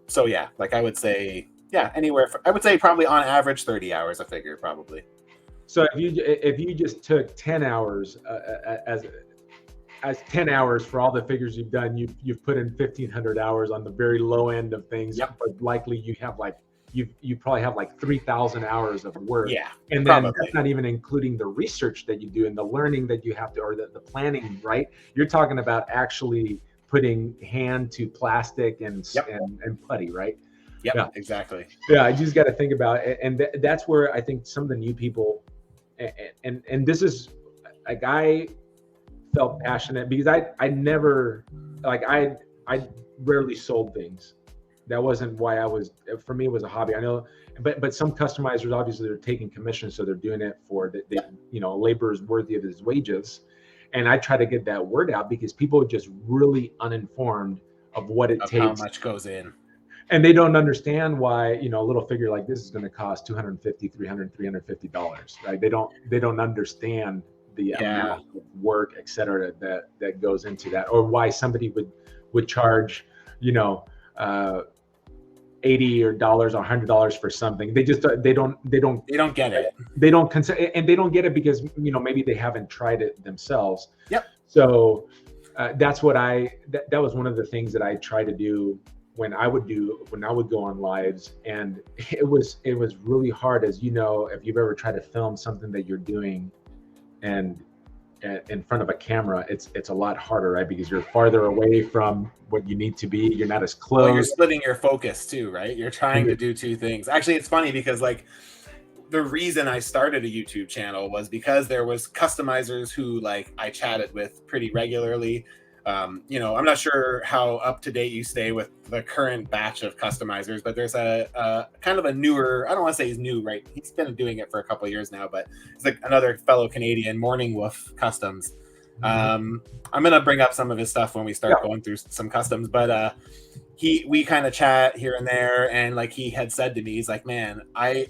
A: So like I would say I would say probably on average 30 hours a figure, probably.
B: So if you just took 10 hours as 10 hours for all the figures you've done, you've put in 1,500 hours on the very low end of things. But likely you have like you probably have like 3,000 hours of work.
A: Yeah,
B: and then that's not even including the research that you do and the learning that you have to, or the planning. Right? You're talking about actually putting hand to plastic and putty, right?
A: Yeah, exactly.
B: Yeah, I just got to think about it, and that's where I think some of the new people, and this is, like I felt passionate because I never, like I rarely sold things. That wasn't why I was, for me, it was a hobby. I know, but some customizers, obviously they're taking commission, so they're doing it for labor is worthy of his wages. And I try to get that word out because people are just really uninformed of what it
A: Of how
B: takes,
A: much goes in.
B: and they don't understand why, a little figure like this is going to cost 250, 300, $350, right? They don't understand the amount
A: Yeah.
B: of work, et cetera, that goes into that, or why somebody would charge, uh, 80 or dollars or $100 for something. They just they don't
A: get it.
B: They don't consider, and they don't get it because maybe they haven't tried it themselves.
A: Yep.
B: So that's what that was one of the things that I try to do when I would go on lives. And it was really hard, as if you've ever tried to film something that you're doing and in front of a camera, it's a lot harder, right? Because you're farther away from what you need to be. You're not as close.
A: Well, you're splitting your focus too, right? You're trying to do two things. Actually, it's funny because like the reason I started a YouTube channel was because there was customizers who like I chatted with pretty regularly. I'm not sure how up to date you stay with the current batch of customizers, but there's a kind of a newer, I don't want to say he's new, right? He's been doing it for a couple of years now, but it's like another fellow Canadian, Morning Wolf Customs. I'm going to bring up some of his stuff when we start going through some customs, but we kind of chat here and there, and like he had said to me, he's like, man,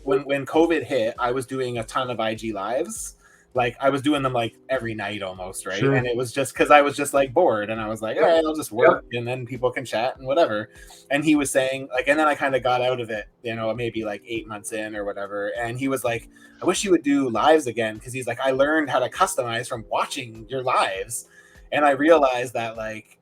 A: when COVID hit, I was doing a ton of IG lives. Like I was doing them like every night almost, right? Sure. And it was just because I was just like bored, and I was like, all right, I'll just work, and then people can chat and whatever. And he was saying like, and then I kind of got out of it, maybe like 8 months in or whatever. And he was like, I wish you would do lives again, because he's like, I learned how to customize from watching your lives, and I realized that like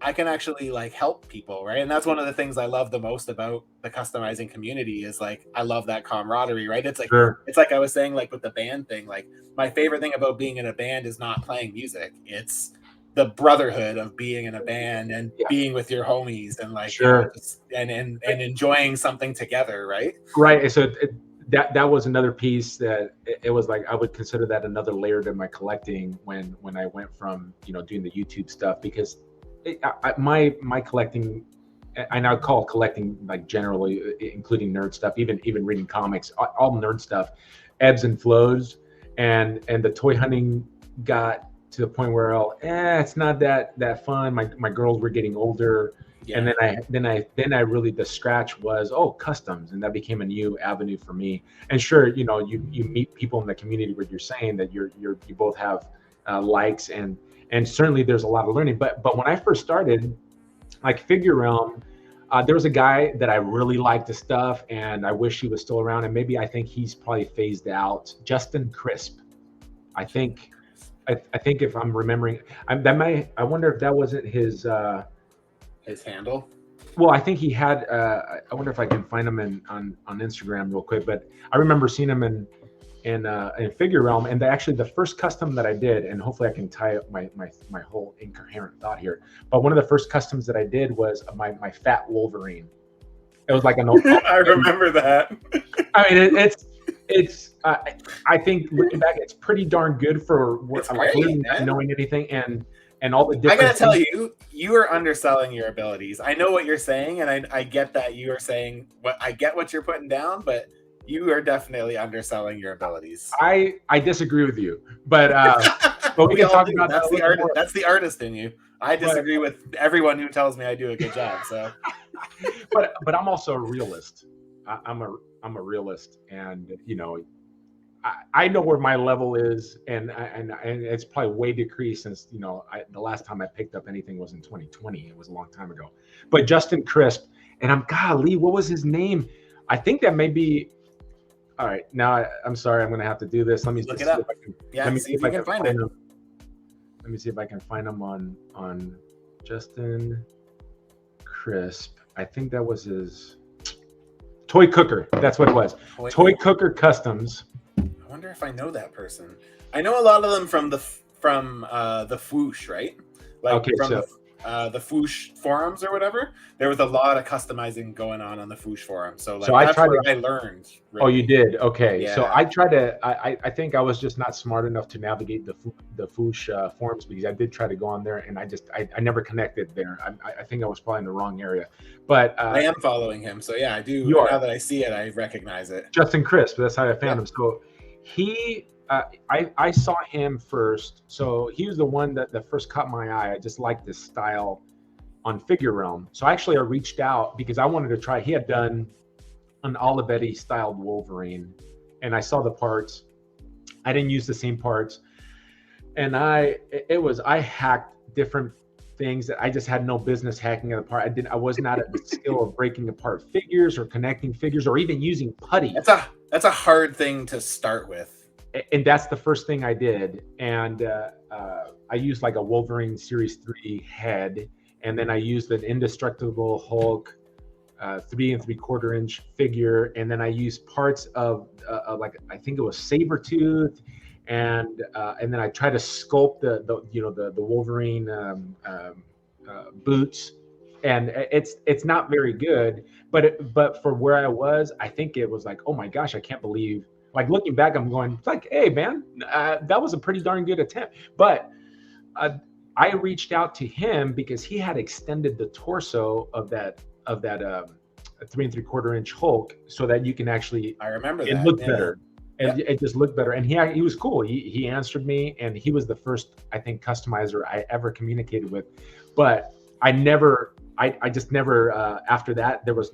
A: I can actually like help people, right? And that's one of the things I love the most about the customizing community is like I love that camaraderie, right? It's like It's like I was saying, like with the band thing, like my favorite thing about being in a band is not playing music. It's the brotherhood of being in a band and being with your homies and like and enjoying something together, right?
B: Right. So that was another piece that it was like I would consider that another layer to my collecting when I went from doing the YouTube stuff, because my collecting, I now call collecting like generally including nerd stuff, even reading comics, all nerd stuff, ebbs and flows, and the toy hunting got to the point where it's not that fun. My girls were getting older, and then I really, the scratch was customs, and that became a new avenue for me. And sure, you meet people in the community where you're saying that you both have likes, and certainly there's a lot of learning. But when I first started, like Figure Realm, there was a guy that I really liked the stuff, and I wish he was still around. And maybe I think he's probably phased out. Justin Crisp, I think if I'm remembering, I wonder if that wasn't his
A: handle.
B: Well, I think he had. I wonder if I can find him on Instagram real quick. But I remember seeing him in Figure Realm, and actually the first custom that I did, and hopefully I can tie up my whole incoherent thought here, but one of the first customs that I did was my fat Wolverine. It was like an
A: I remember that.
B: I mean, it's I think looking back, it's pretty darn good for like really not knowing anything and all the different.
A: I gotta tell you, you are underselling your abilities. I know what you're saying, and I get that you are saying I get what you're putting down, but you are definitely underselling your abilities.
B: I disagree with you, but we can talk about
A: that's the artist. That's the artist in you. I disagree with everyone who tells me I do a good job. So,
B: but I'm also a realist. I'm a realist, and I know where my level is, and it's probably way decreased since the last time I picked up anything was in 2020. It was a long time ago. But Justin Crisp, and golly, what was his name? I think that may be. All right, now I'm sorry, I'm going to have to do this. Let me
A: look it up.
B: Let me see if I can find him. Let me see if I can find him on Justin Crisp. I think that was his Toy Cooker. That's what it was. Toy Cooker Customs.
A: I wonder if I know that person. I know a lot of them from the Fwoosh, right? Like the Foosh forums or whatever, there was a lot of customizing going on the Foosh forum. So like
B: So I
A: that's
B: tried
A: where
B: to.
A: I learned.
B: Oh,
A: Really.
B: you did? Okay. So
A: Yeah.
B: I tried to. I think I was just not smart enough to navigate the Foosh forums, because I did try to go on there, and I never connected there. I think I was probably in the wrong area. But
A: I am following him, so yeah, I do.
B: you
A: Now
B: are
A: that I see it, I recognize it.
B: Justin Crisp. That's how I found
A: Yep.
B: him. So he. I saw him first. So he was the one that first caught my eye. I just liked this style on Figure Realm. So actually, I reached out because I wanted to try. He had done an Olivetti styled Wolverine, and I saw the parts. I didn't use the same parts, and I hacked different things that I just had no business hacking it apart. I was not at the skill of breaking apart figures or connecting figures or even using putty.
A: That's a hard thing to start with.
B: And that's the first thing I did. And I used like a Wolverine Series 3 head, and then I used an Indestructible Hulk 3 3/4 inch figure, and then I used parts of like I think it was Sabretooth, and then I tried to sculpt the Wolverine boots, and it's not very good, but for where I was, I think it was like, oh my gosh, I can't believe. Like looking back, I'm going, it's like, hey man, that was a pretty darn good attempt. But I reached out to him because he had extended the torso of that 3 3/4 inch Hulk, so that you can actually.
A: I remember
B: it
A: that.
B: looked
A: Yeah.
B: better, and it just looked better. And he was cool. He answered me, and he was the first, I think, customizer I ever communicated with. But I just never after that there was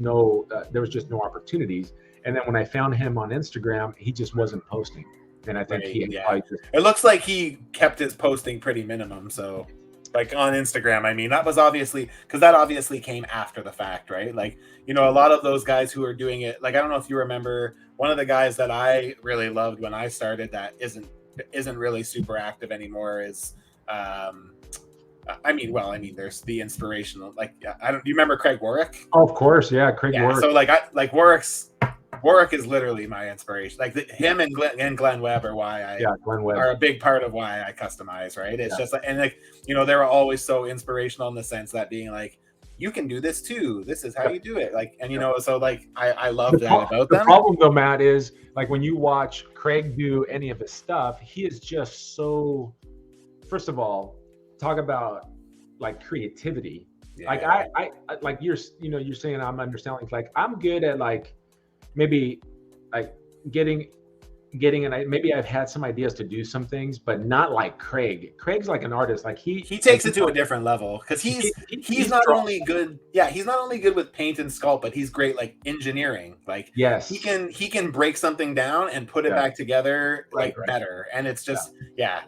B: just no opportunities. And then when I found him on Instagram, he just wasn't posting. And I think
A: Right,
B: he had
A: yeah.
B: probably just.
A: It looks like he kept his posting pretty minimum. So, like on Instagram, I mean, that obviously came after the fact, right? Like, you know, a lot of those guys who are doing it, like, I don't know if you remember one of the guys that I really loved when I started that isn't really super active anymore is, I mean, there's the inspirational, like, I don't. Do you remember Craig Warwick?
B: Oh, of course, yeah, Craig Warwick.
A: So Warwick is literally my inspiration. Like him and Glenn Webb are why
B: Glenn Webb
A: are a big part of why I customize. Right? It's just like, and like, you know, they were always so inspirational in the sense that being like, you can do this too. This is how you do it. Like, and you know, so like I love that about them.
B: The problem though, Matt, is like when you watch Craig do any of his stuff, he is just so. First of all, talk about like creativity.
A: Yeah.
B: Like I like you're saying I'm understanding. Like I'm good at like maybe like getting and maybe I've had some ideas to do some things, but not like Craig. Craig's like an artist. Like he
A: takes it to a different level because he's not only good. Yeah, he's not only good with paint and sculpt, but he's great like engineering. Like
B: yes,
A: he can break something down and put it back together like better. And it's just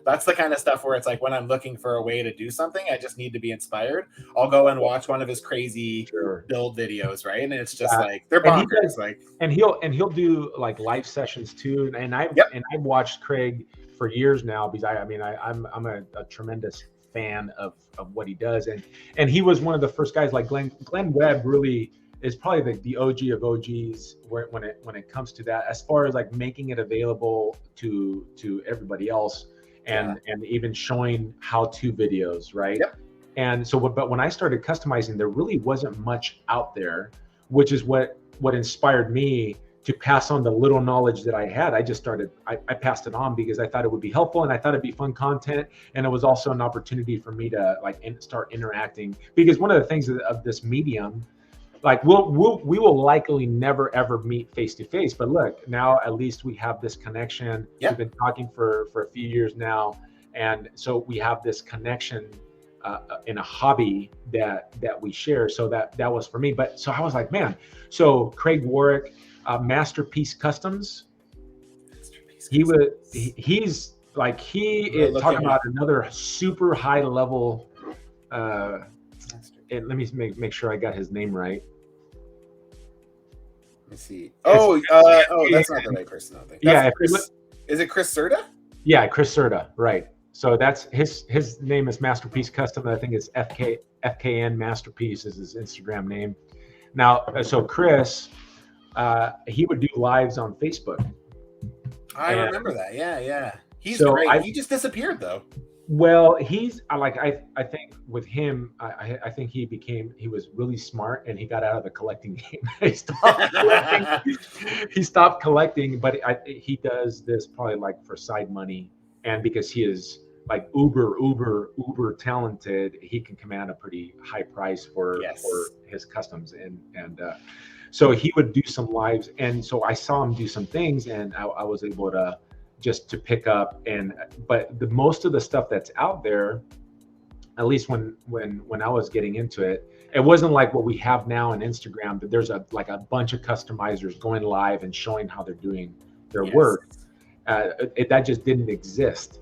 A: that's the kind of stuff where it's like when I'm looking for a way to do something, I just need to be inspired. I'll go and watch one of his crazy build videos, right? And it's just like they're bonkers.
B: And he'll do like live sessions too. And I've watched Craig for years now because I'm a tremendous fan of what he does, and he was one of the first guys. Like Glenn Webb really is probably the OG of OGs when it comes to that, as far as like making it available to everybody else, and even showing how-to videos, right?
A: Yep.
B: And so, but when I started customizing, there really wasn't much out there, which is what inspired me to pass on the little knowledge that I had. I passed it on because I thought it would be helpful, and I thought it'd be fun content. And it was also an opportunity for me to like start interacting, because one of the things of this medium, like we will likely never ever meet face to face, but look, now at least we have this connection. We've been talking for a few years now. And so we have this connection in a hobby that we share. So that was for me. But so I was like, man, so Craig Warwick, Masterpiece Customs. He's like, he is talking about another super high level. And let me make sure I got his name right.
A: Let me see. That's not the right person. I think. Is it Chris Serta?
B: Yeah, Chris Serta, right. So that's his name is Masterpiece Custom. I think it's FKN Masterpiece is his Instagram name. Now, so Chris, he would do lives on Facebook.
A: I remember that. Yeah. He's great. He just disappeared though.
B: Well, I think with him, I think he was really smart and he got out of the collecting game. He stopped collecting. He stopped collecting, but he does this probably like for side money, and because he is like uber talented, he can command a pretty high price for
A: Yes.
B: his customs, and so he would do some lives, and so I saw him do some things, and I was able to just to pick up. And but the most of the stuff that's out there, at least when I was getting into it, it wasn't like what we have now on Instagram, that there's a bunch of customizers going live and showing how they're doing their
A: Yes.
B: work. That just didn't exist.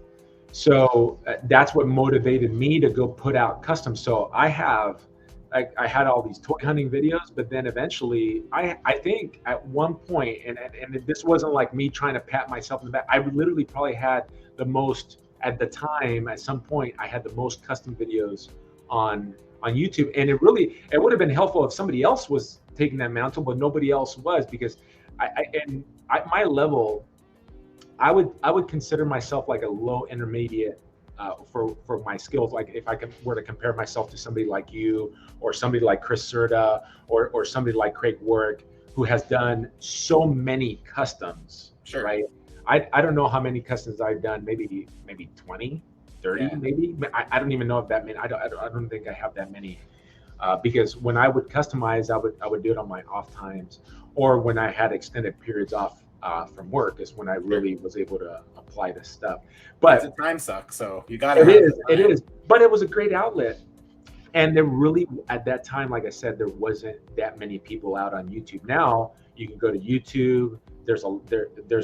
B: So that's what motivated me to go put out customs. So I had all these toy hunting videos, but then eventually, I think at one point, and this wasn't like me trying to pat myself in the back. I literally probably had the most at the time. At some point, I had the most custom videos on YouTube, and it would have been helpful if somebody else was taking that mantle, but nobody else was, because my level, I would consider myself like a low intermediate for my skills. Like if were to compare myself to somebody like you, or somebody like Chris Serta, or somebody like Craig Warwick, who has done so many customs,
A: Sure.
B: right? I don't know how many customs I've done, maybe 20, 30,
A: Yeah.
B: maybe. I don't even know if that many. I don't think I have that many. Because when I would customize, I would do it on my off times, or when I had extended periods off from work, is when I really was able to apply this stuff.
A: It's a
B: But
A: time suck, so you got to have the
B: it
A: time.
B: is. But it was a great outlet, and there really, at that time, like I said, there wasn't that many people out on YouTube. Now you can go to YouTube. There's a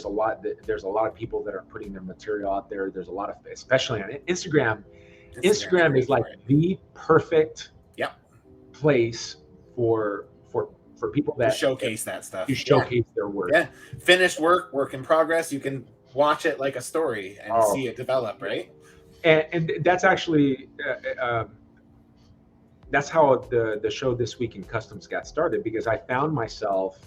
B: lot of people that are putting their material out there. There's a lot of, especially on Instagram.
A: Instagram's
B: Instagram
A: great
B: is like
A: for it.
B: the perfect
A: Yep.
B: place for people
A: To
B: that
A: showcase that
B: to
A: stuff. Yeah.
B: showcase their work.
A: Yeah. Finished work in progress. You can watch it like a story and
B: Oh,
A: see it develop, right?
B: and that's actually that's how the show This Week in Customs got started, because I found myself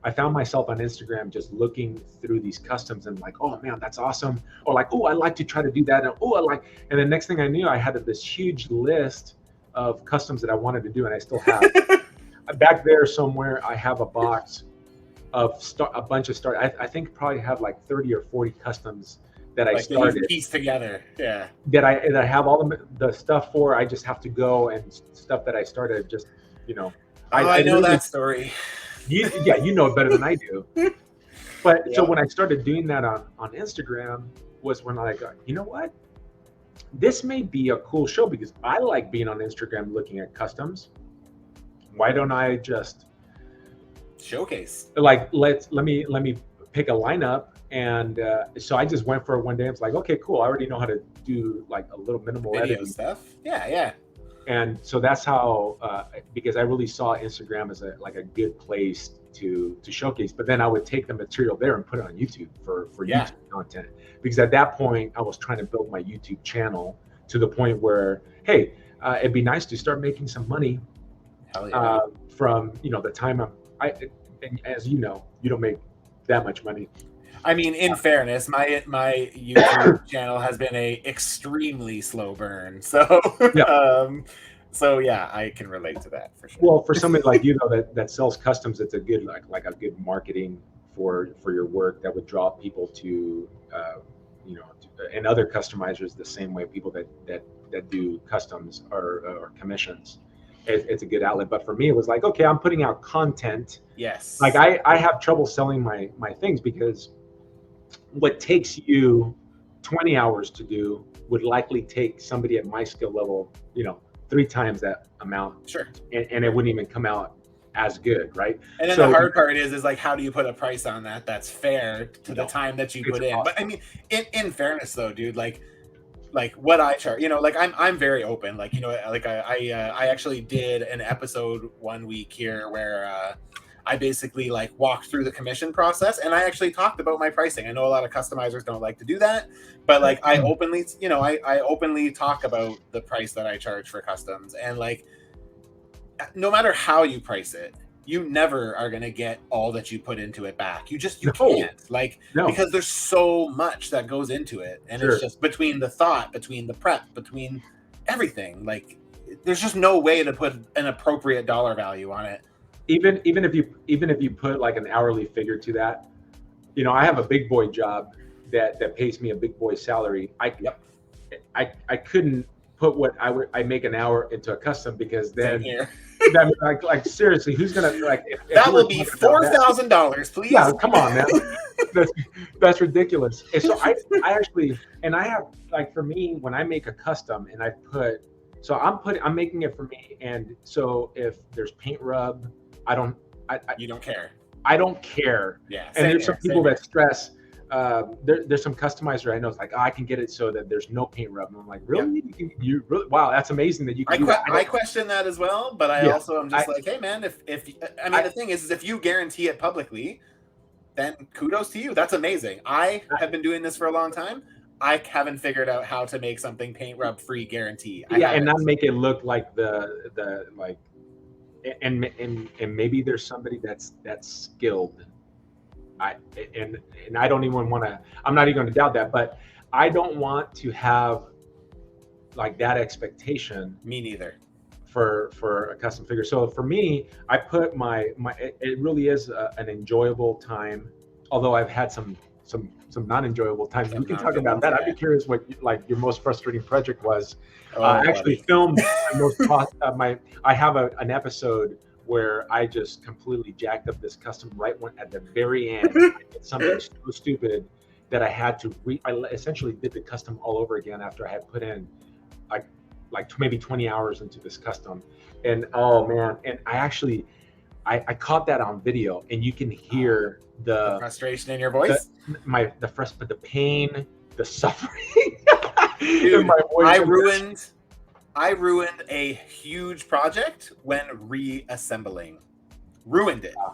B: on Instagram just looking through these customs and like, oh man, that's awesome, or like, oh, I like to try to do that, and oh, I like, and the next thing I knew, I had this huge list of customs that I wanted to do, and I still have. Back there somewhere, I have a box of a bunch of I think probably have like 30 or 40 customs that I
A: Like that you've
B: started,
A: pieced together. Yeah.
B: that I have all the stuff for. I just have to go, and stuff that I started, just, you know,
A: Oh,
B: I
A: I know
B: literally,
A: that story.
B: yeah, you know it better than I do. But so
A: Yeah.
B: when I started doing that on Instagram, was when I got, you know what? This may be a cool show, because I like being on Instagram looking at customs. Why don't I just
A: Showcase.
B: like let me pick a lineup? And so I just went for it one day. I was like, okay, cool. I already know how to do like a little minimal
A: Video
B: editing.
A: stuff. Yeah, yeah.
B: And so that's how, because I really saw Instagram as a good place to showcase. But then I would take the material there and put it on YouTube for
A: Yeah.
B: YouTube content, because at that point I was trying to build my YouTube channel to the point where, hey, it'd be nice to start making some money
A: Hell yeah.
B: from, the time and as you know, you don't make that much money.
A: I mean, in fairness, my YouTube channel has been a extremely slow burn. So
B: Yeah.
A: so yeah, I can relate to that for sure.
B: Well, for somebody like you, though, that sells customs, it's a good like a good marketing for your work that would draw people to, and other customizers the same way. People that do customs or commissions, it's a good outlet. But for me, it was like, okay, I'm putting out content.
A: Yes.
B: Like I have trouble selling my things, because what takes you 20 hours to do would likely take somebody at my skill level, 3 times that amount.
A: Sure.
B: And it wouldn't even come out as good, right?
A: And then the hard part is like, how do you put a price on that that's fair to the time that you put in?
B: Awesome.
A: But I mean, in fairness though, dude, like what I charge, like I'm very open. Like, like I actually did an episode one week here where I basically like walked through the commission process, and I actually talked about my pricing. I know a lot of customizers don't like to do that, but like I openly, I openly talk about the price that I charge for customs, and like no matter how you price it, you never are going to get all that you put into it back. You
B: No,
A: can't, like,
B: no,
A: because there's so much that goes into it. And it's
B: sure.
A: just between the thought, between the prep, between everything, like there's just no way to put an appropriate dollar value on it.
B: Even if you put like an hourly figure to that, you know, I have a big boy job that pays me a big boy salary.
A: Yep.
B: I couldn't put what I make an hour into a custom, because
A: Same
B: then
A: here.
B: that, like seriously, who's gonna like if
A: That
B: we
A: will
B: were
A: be
B: talking about that-
A: $4,000, please.
B: Yeah, come on, man. That's ridiculous. And so I actually, and I have, like, for me, when I make a custom and I'm making it for me. And so if there's paint rub,
A: You don't care.
B: I don't care.
A: Yeah.
B: And there's some people that stress. There's some customizer I know. It's like, oh, I can get it so that there's no paint rub. And I'm like, really?
A: Yep.
B: You really? Wow, that's amazing that you can do that.
A: I question that as well, but I also am just like, hey man, if I mean, the thing is if you guarantee it publicly, then kudos to you. That's amazing. I have been doing this for a long time. I haven't figured out how to make something paint rub free guarantee.
B: And not make it look like the like, and maybe there's somebody that's skilled. And I don't even want to. I'm not even going to doubt that, but I don't want to have like that expectation.
A: Me neither.
B: For a custom figure. So for me, I put my it really is an enjoyable time. Although I've had some not enjoyable times. We can talk about that. I'd be curious what like your most frustrating project was. I actually filmed I have an episode where I just completely jacked up this custom right at the very end. I did something so stupid that I had to I essentially did the custom all over again after I had put in like maybe 20 hours into this custom. And oh man, and I caught that on video, and you can hear the
A: frustration in your voice,
B: the pain, the suffering.
A: Dude,
B: in my voice.
A: I ruined a huge project when reassembling.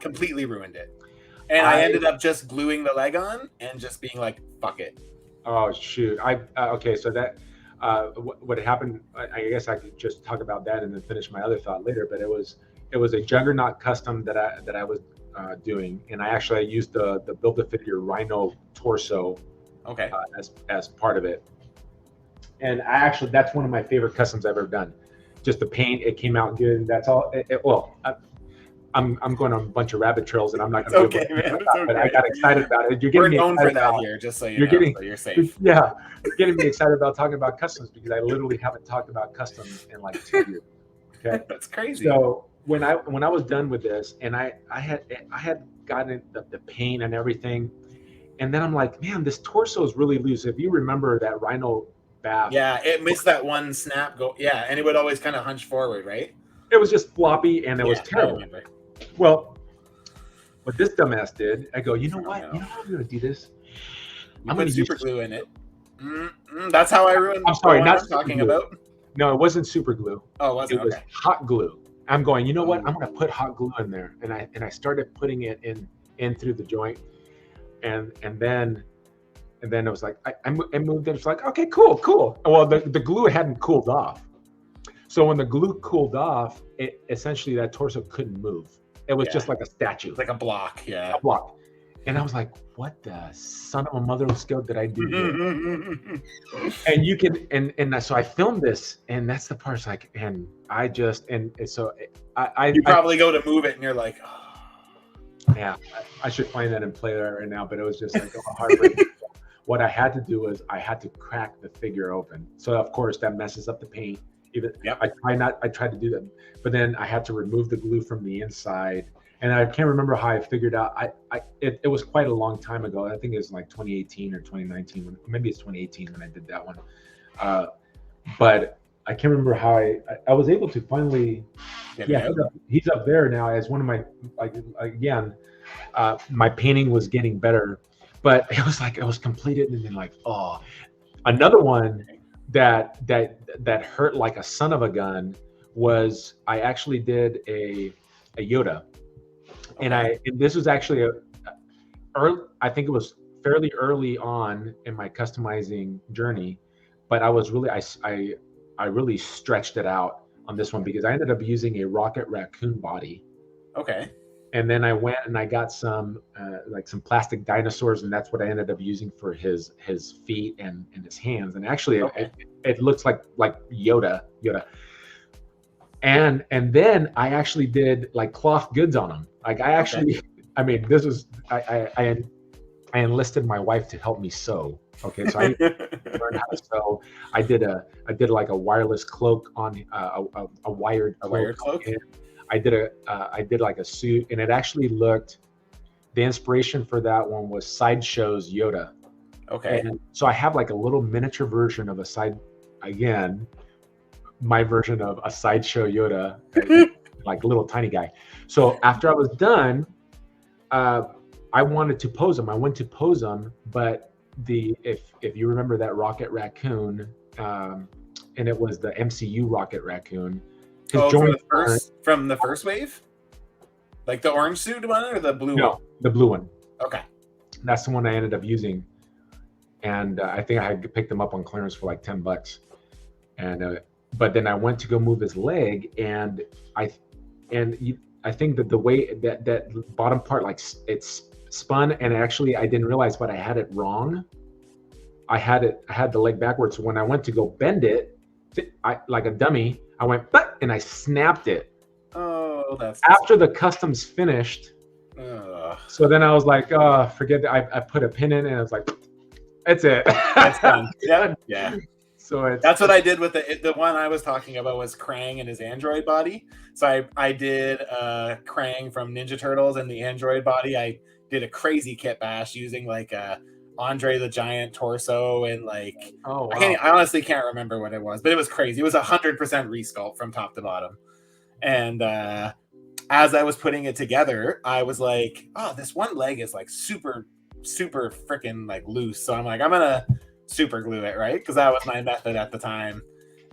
A: Completely ruined it. And I ended up just gluing the leg on and just being like, fuck it.
B: Oh shoot. Okay, so that what happened, I guess I could just talk about that and then finish my other thought later, but it was a Juggernaut custom that I was doing, and I used the Build-A-Figure Rhino torso as part of it. And that's one of my favorite customs I've ever done. Just the paint, it came out good. That's all. I'm going on a bunch of rabbit trails, and I'm not going to be able to do that, but I got excited about it.
A: We're known for that here, just so you know, so you're safe.
B: Yeah, you're getting me excited about talking about customs, because I literally haven't talked about customs in like 2 years. Okay,
A: that's crazy.
B: So when I was done with this, and I had gotten the paint and everything, and then I'm like, man, this torso is really loose. If you remember that Rhino bath,
A: yeah, it missed that one snap. And it would always kind of hunch forward, right?
B: It was just floppy, and it was terrible. Well, what this dumbass did, I go, you know what? You know how I'm going to do this?
A: I'm going to super glue in it. That's how I ruined.
B: I'm sorry, not
A: talking about.
B: No, it wasn't super glue.
A: Oh, it
B: was hot glue. I'm going, you know what? I'm going to put hot glue in there, and I started putting it in through the joint, and then it was like I moved it. It's like, okay, cool. Well, the glue hadn't cooled off. So when the glue cooled off, essentially that torso couldn't move. It was just like a statue.
A: Like a block,
B: A block. And I was like, what the son of a motherless goat did I do here? And you can, and so I filmed this, and that's the part, it's like, and I just, and so
A: you probably go to move it, and you're like, oh.
B: Yeah, I should find that and play that right now, but it was just like heartbreaking. What I had to do was I had to crack the figure open. So of course that messes up the paint. I tried to do that, but then I had to remove the glue from the inside, and I can't remember how I figured out. It was quite a long time ago. I think it was like 2018 or 2019, maybe it's 2018 when I did that one. But I can't remember how I was able to finally. He's up there now as one of my, like, again, my painting was getting better, but it was completed, and then like, oh, another one that hurt like a son of a gun was I actually did a Yoda, and this was actually I think it was fairly early on in my customizing journey, but I was really I really stretched it out on this one, because I ended up using a Rocket Raccoon body.
A: Okay.
B: And then I went and I got some like some plastic dinosaurs, and that's what I ended up using for his feet and his hands. And actually,
A: Okay.
B: it looks like Yoda. And then I actually did like cloth goods on them. Like I actually, I mean, this was I enlisted my wife to help me sew. Okay, so I learned how to sew. I did like a wireless cloak on a wired
A: A
B: cloak.
A: wired cloak?
B: And I did like a suit, and it actually looked. The inspiration for that one was Sideshow's Yoda.
A: Okay.
B: And so I have like a little miniature version of again, my version of a Sideshow Yoda, like a little tiny guy. So after I was done, I wanted to pose him. I went to pose him, but if you remember that Rocket Raccoon, and it was the MCU Rocket Raccoon.
A: From the first wave? Like the orange suit one or the blue one?
B: No, the blue one.
A: Okay.
B: That's the one I ended up using. And I think I had picked them up on clearance for like $10. And but then I went to go move his leg, and I think that the way that bottom part, like it's spun, and actually I didn't realize, but I had it wrong. I had the leg backwards. So when I went to go bend it, I like a dummy, I went but and I snapped it.
A: Oh, that's
B: after the customs finished. So then I was like, oh, forget that. I put a pin in, and I was like, that's it.
A: That's done. Yeah.
B: So
A: that's what I did with the one I was talking about was Krang and his android body. So I did Krang from Ninja Turtles and the android body. I did a crazy kit bash using like Andre the Giant torso and like
B: wow.
A: I honestly can't remember what it was, but it was crazy. It was 100% resculpt from top to bottom. And as I was putting it together, I was like, oh, this one leg is like super freaking like loose. So I'm like, I'm gonna super glue it, right? Because that was my method at the time.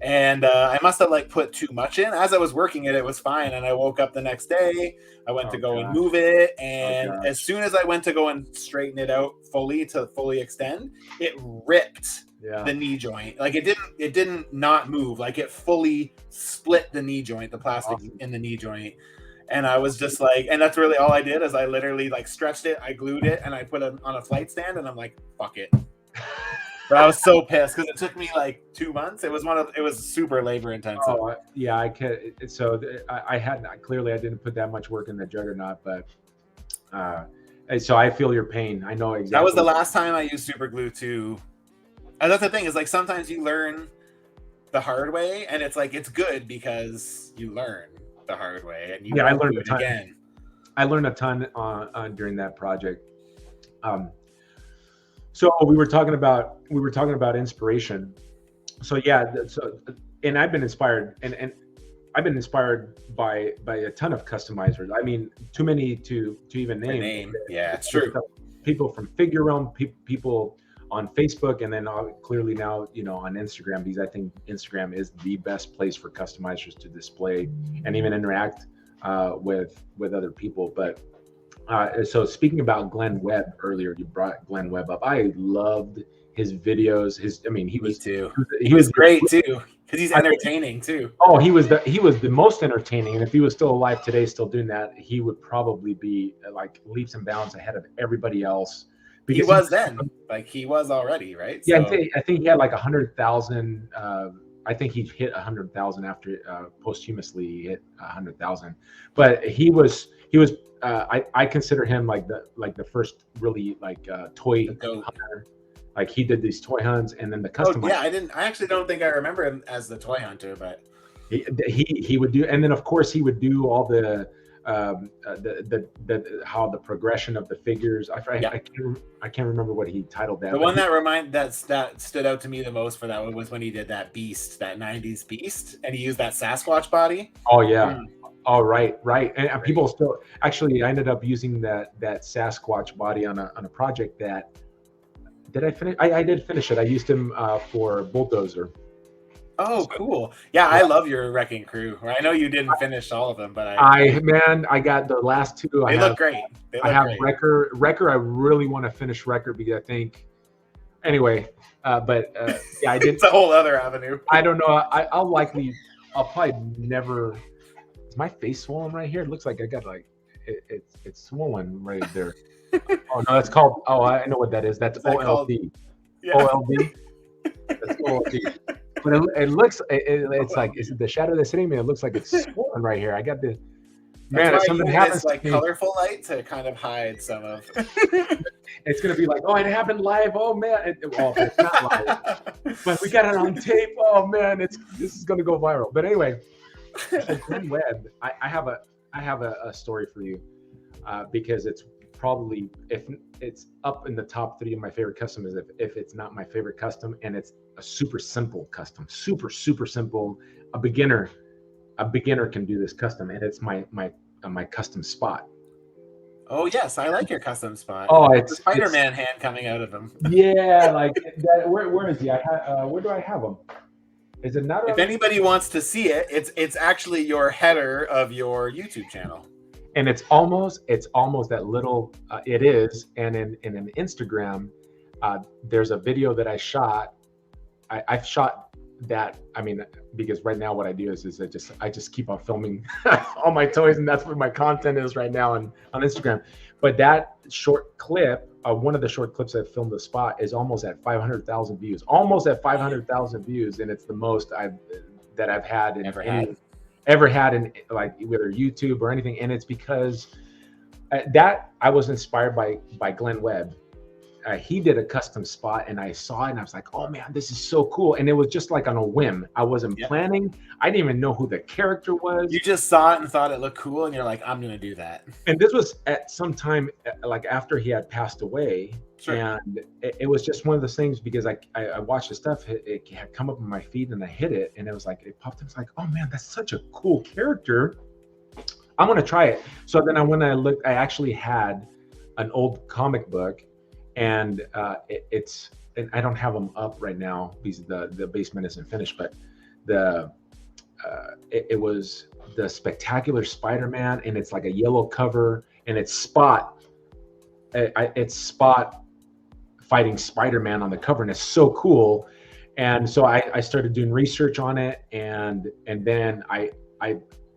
A: And I must have like put too much in. As I was working it, it was fine. And I woke up the next day. I went to go and move it. And as soon as I went to go and straighten it out fully to fully extend, it ripped the knee joint. Like it didn't not move. Like it fully split the knee joint, the plastic in the knee joint. And I was just like, and that's really all I did is I literally like stretched it, I glued it, and I put it on a flight stand, and I'm like, fuck it. But I was so pissed because it took me like 2 months. It was super labor intensive.
B: Oh, yeah, I can. So I didn't put that much work in the Juggernaut, but so I feel your pain. I know exactly.
A: That was the last time I used super glue too. And that's the thing is like sometimes you learn the hard way, and it's like it's good because you learn the hard way, and
B: I learned a ton. Again. I learned a ton during that project. So we were talking about inspiration. So yeah, and I've been inspired, and I've been inspired by a ton of customizers. I mean, too many to even name.
A: Yeah, it's true.
B: People from Figure Realm, people on Facebook, and then clearly now on Instagram, because I think Instagram is the best place for customizers to display and even interact with other people. But so speaking about Glenn Webb earlier, you brought Glenn Webb up. I loved his videos. He was
A: great too because he's entertaining too.
B: Oh, he was the most entertaining, and if he was still alive today, still doing that, he would probably be like leaps and bounds ahead of everybody else.
A: He was then, like he was already, right?
B: Yeah, so. I think he had like 100,000. I think he hit 100,000 after posthumously he hit 100,000. But he was. I consider him like the first really like toy hunter. Like he did these toy hunts, and then the custom.
A: Oh yeah, I actually don't think I remember him as the toy hunter, but
B: he would do, and then of course he would do all the how the progression of the figures. I can't remember what he titled that.
A: The one that stood out to me the most for that one was when he did that Beast, that 90s Beast, and he used that Sasquatch body.
B: Oh yeah. Oh right. And people still actually I ended up using that Sasquatch body on a project that did I finish? I did finish it. I used him for Bulldozer.
A: Oh, cool. Yeah, I love your Wrecking Crew. I know you didn't finish all of them, but
B: I got the last two.
A: They look great.
B: I have Wrecker. I really want to finish Wrecker because I think. Anyway, but yeah, I did.
A: It's a whole other avenue.
B: I don't know. I'll probably never. Is my face swollen right here? It looks like I got like it's swollen right there. Oh no, that's called. Oh, I know what that is. That's
A: Is that called?
B: OLD.
A: Yeah.
B: OLD. That's OLD. But it looks. It's like it's the shadow that's hitting me. It looks like it's swollen right here. I got the.
A: That's
B: Man,
A: why
B: if something
A: you
B: happens
A: use like
B: to me,
A: colorful light to kind of hide some of.
B: it's gonna be like, oh, it happened live. Oh man, well, it's not live, but we got it on tape. Oh man, this is gonna go viral. But anyway, so Glenn Webb, I have a story for you, because it's probably, if it's up in the top 3 of my favorite customs, if it's not my favorite custom, and it's a super simple custom, super simple. A beginner can do this custom, and it's my custom spot.
A: Oh yes, I like your custom spot.
B: Oh,
A: it's the Spider-Man hand coming out of him.
B: Yeah, like that. Where is he? Where do I have him? Is it not?
A: If anybody wants to see it, it's actually your header of your YouTube channel.
B: And it's almost that little. It is, and in an Instagram, there's a video that I shot. I've shot that. I mean, because right now what I do is I just keep on filming all my toys, and that's what my content is right now on Instagram. But that short clip, one of the short clips I filmed the spot, is almost at 500,000 views. Almost at 500,000 views, and it's the most I've had in ever had in like whether YouTube or anything. And it's because that I was inspired by Glenn Webb. He did a custom spot, and I saw it, and I was like, oh man, this is so cool. And it was just like on a whim. I wasn't planning. I didn't even know who the character was.
A: You just saw it and thought it looked cool, and you're like, I'm gonna do that.
B: And this was at some time like after he had passed away. Sure. And it was just one of those things, because I watched the stuff, it had come up in my feed, and I hit it, and it was like, it popped up. It's like, oh man, that's such a cool character. I'm gonna try it. So then when I looked, I actually had an old comic book, and and I don't have them up right now because the basement isn't finished, but it was the Spectacular Spider-Man, and it's like a yellow cover, and it's Spot fighting Spider-Man on the cover, and it's so cool. And so I started doing research on it, and then I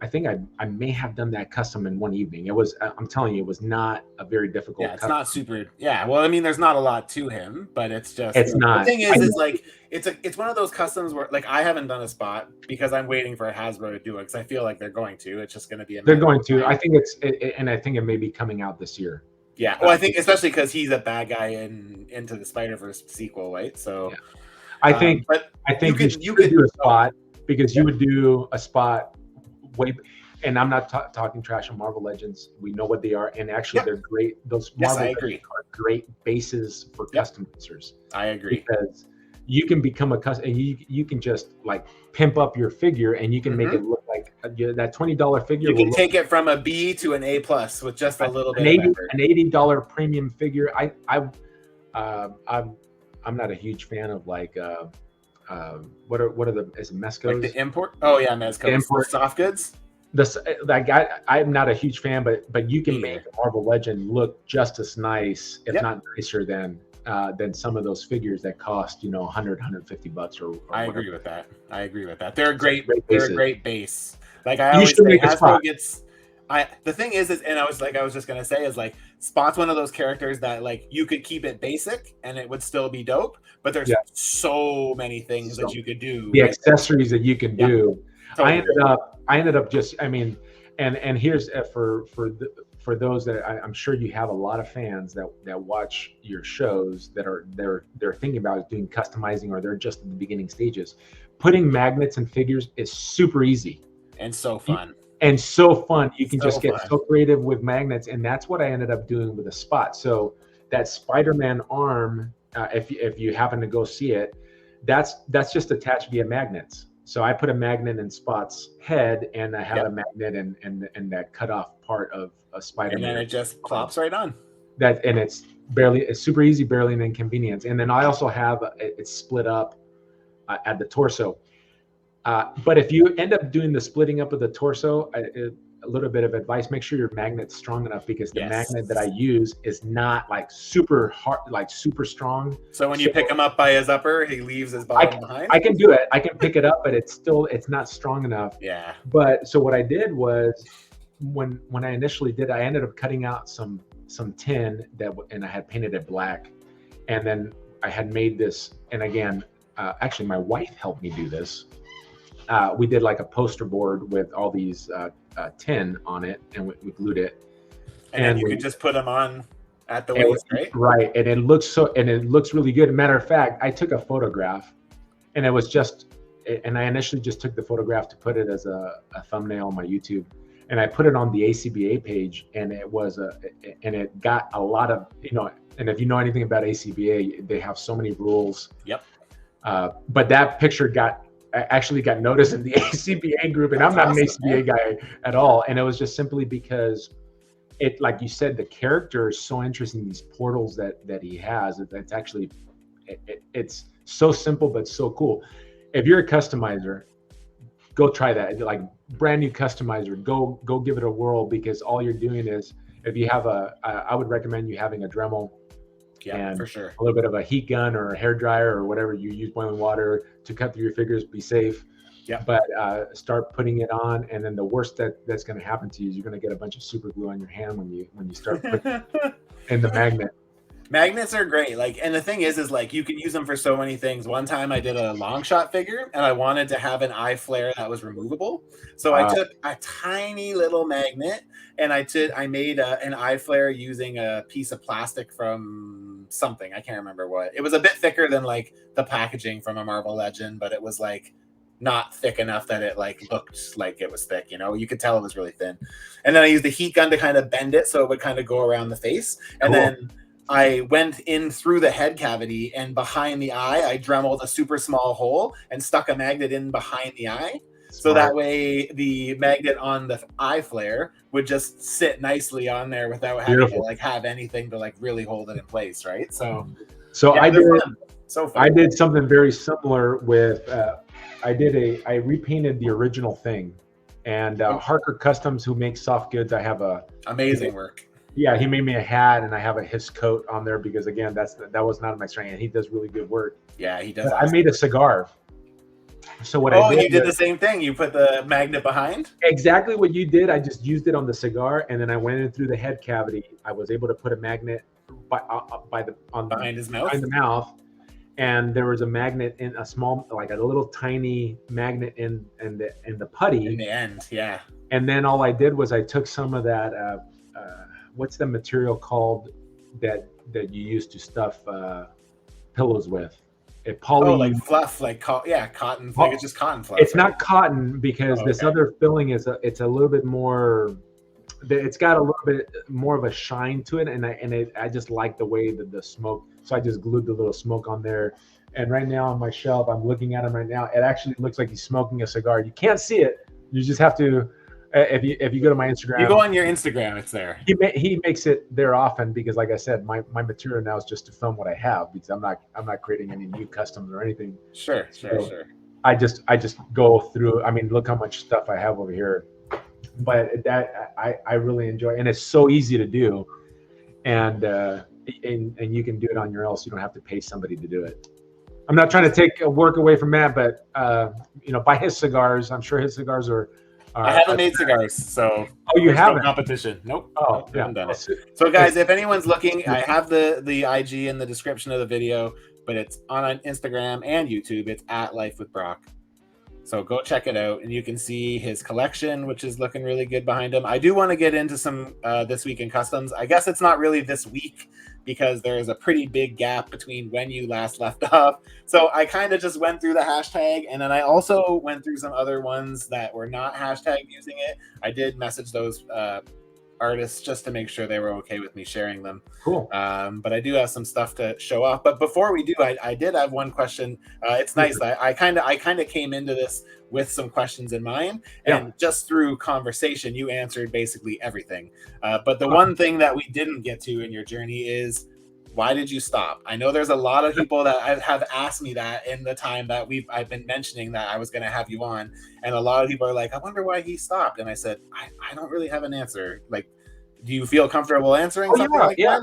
B: think I may have done that custom in one evening. It was, I'm telling you, it was not a very difficult.
A: Yeah, it's not super. Yeah, well, I mean, there's not a lot to him, but it's just.
B: It's not.
A: The thing is like it's one of those customs where like I haven't done a spot because I'm waiting for Hasbro to do it, because I feel like they're going to. It's just going to be.
B: They're going to. I think and I think it may be coming out this year.
A: Yeah, well, I think especially because he's a bad guy in Into the Spider-Verse sequel, right? So.
B: Yeah. I think you could do a spot, because you would do a spot. And I'm not talking trash on Marvel Legends. We know what they are, and actually they're great. Those Marvel Legends are great bases for customizers.
A: I agree,
B: because you can become a custom, and you can just like pimp up your figure, and you can make it look like that $20 figure.
A: You can take it from a B to an A+ with just a little bit of effort.
B: An $80 premium figure. I'm not a huge fan of like. What are is it Mezcos?
A: Like the import? Oh yeah, Mezcos. Import soft goods.
B: I'm not a huge fan, but you can make a Marvel Legend look just as nice, if not nicer than some of those figures that cost $100, $150 or
A: I agree with that. They're a great base. Like I always
B: say,
A: Hasbro gets. The thing is, and I was just gonna say is like Spot's one of those characters that like you could keep it basic and it would still be dope, but there's so many things that you could do.
B: The accessories that you can do. Totally. I ended up just, I mean, and here's for those that I'm sure you have a lot of fans that watch your shows that they're thinking about doing customizing, or they're just in the beginning stages. Putting magnets and figures is super easy
A: and so fun.
B: You can just get so creative with magnets, and that's what I ended up doing with a spot. So that Spider-Man arm, if you happen to go see it, that's just attached via magnets. So I put a magnet in Spot's head, and I have a magnet and that cut off part of a Spider-Man.
A: And then it just plops right on.
B: It's super easy, barely an inconvenience. And then I also have it's split up at the torso. But if you end up doing the splitting up of the torso, a little bit of advice: make sure your magnet's strong enough, because the magnet that I use is not like super hard, like super strong.
A: So when you pick him up by his upper, he leaves his bottom behind.
B: I can do it. I can pick it up, but it's not strong enough.
A: Yeah.
B: But so what I did was, when I initially did, I ended up cutting out some tin and I had painted it black, and then I had made this. And again, actually, my wife helped me do this. We did like a poster board with all these tin on it, and we glued it.
A: And then you could just put them on at the
B: And
A: waist, right?
B: Right, and it looks really good. Matter of fact, I took a photograph, and it was just, and I initially just took the photograph to put it as a thumbnail on my YouTube, and I put it on the ACBA page, and it got a lot of, and if you know anything about ACBA, they have so many rules.
A: Yep.
B: But that picture actually got noticed in the ACBA group, and I'm not an ACBA guy at all, and it was just simply because it, like you said, the character is so interesting. These portals that he has, it's actually, it's so simple but so cool. If you're a customizer, go try that. Like brand new customizer, go give it a whirl, because all you're doing is, if you have I would recommend you having a Dremel, and
A: for sure,
B: a little bit of a heat gun or a hair dryer or whatever you use, boiling water to cut through your figures. Be safe.
A: Yeah.
B: But start putting it on, and then the worst that's going to happen to you is you're going to get a bunch of super glue on your hand when you start putting in the magnet.
A: Magnets are great. Like, and the thing is like, you can use them for so many things. One time I did a long shot figure, and I wanted to have an eye flare that was removable. So I took a tiny little magnet, and I made an eye flare using a piece of plastic from something. I can't remember what. It was a bit thicker than like the packaging from a Marvel Legend, but it was like not thick enough that it like looked like it was thick. You could tell it was really thin. And then I used the heat gun to kind of bend it so it would kind of go around the face. And then I went in through the head cavity, and behind the eye, I dremeled a super small hole and stuck a magnet in behind the eye. So that way the magnet on the eye flare would just sit nicely on there without having to like have anything to like really hold it in place, right? So
B: yeah,
A: fun.
B: I did something very similar with I repainted the original thing, and Harker Customs, who makes soft goods, I have
A: amazing work.
B: Yeah, he made me a hat, and I have his coat on there because, again, that was not my strength, and he does really good work.
A: Yeah, he does.
B: I made a cigar. So what
A: you did the same thing. You put the magnet behind?
B: Exactly what you did. I just used it on the cigar, and then I went in through the head cavity. I was able to put a magnet
A: behind his mouth.
B: Behind the mouth. And there was a magnet in a small, like a little tiny magnet in the putty.
A: In the end, yeah.
B: And then all I did was I took some of that, what's the material called that you use to stuff pillows with?
A: Like fluff, like cotton. Like it's just cotton fluff.
B: It's not cotton, because this other filling it's a little bit more. It's got a little bit more of a shine to it, and I just like the way that the smoke. So I just glued the little smoke on there. And right now on my shelf, I'm looking at him right now. It actually looks like he's smoking a cigar. You can't see it. You just have to. If you go to my Instagram,
A: you go on your Instagram, it's there.
B: He makes it there often, because, like I said, my material now is just to film what I have, because I'm not creating any new customs or anything.
A: Sure.
B: I just go through. I mean, look how much stuff I have over here. But that I really enjoy, and it's so easy to do, and you can do it on your own, so you don't have to pay somebody to do it. I'm not trying to take work away from Matt, but buy his cigars. I'm sure his cigars are.
A: I haven't made cigars, so
B: you haven't?
A: No competition. Nope.
B: Oh,
A: I haven't done it. So, guys, if anyone's looking, I have the IG in the description of the video, but it's on Instagram and YouTube. It's at Life with Brock. So go check it out, and you can see his collection, which is looking really good behind him. I do want to get into some This Week in Customs. I guess it's not really this week, because there is a pretty big gap between when you last left off. So I kind of just went through the hashtag, and then I also went through some other ones that were not hashtag using it. I did message those artists just to make sure they were okay with me sharing them.
B: Cool.
A: But I do have some stuff to show off. But before we do, I did have one question. It's nice that I kind of came into this with some questions in mind, and just through conversation, you answered basically everything. But the one thing that we didn't get to in your journey is, why did you stop? I know there's a lot of people that have asked me that in the time that I've been mentioning that I was going to have you on, and a lot of people are like, I wonder why he stopped. And I said, I don't really have an answer. Like, do you feel comfortable answering something like that?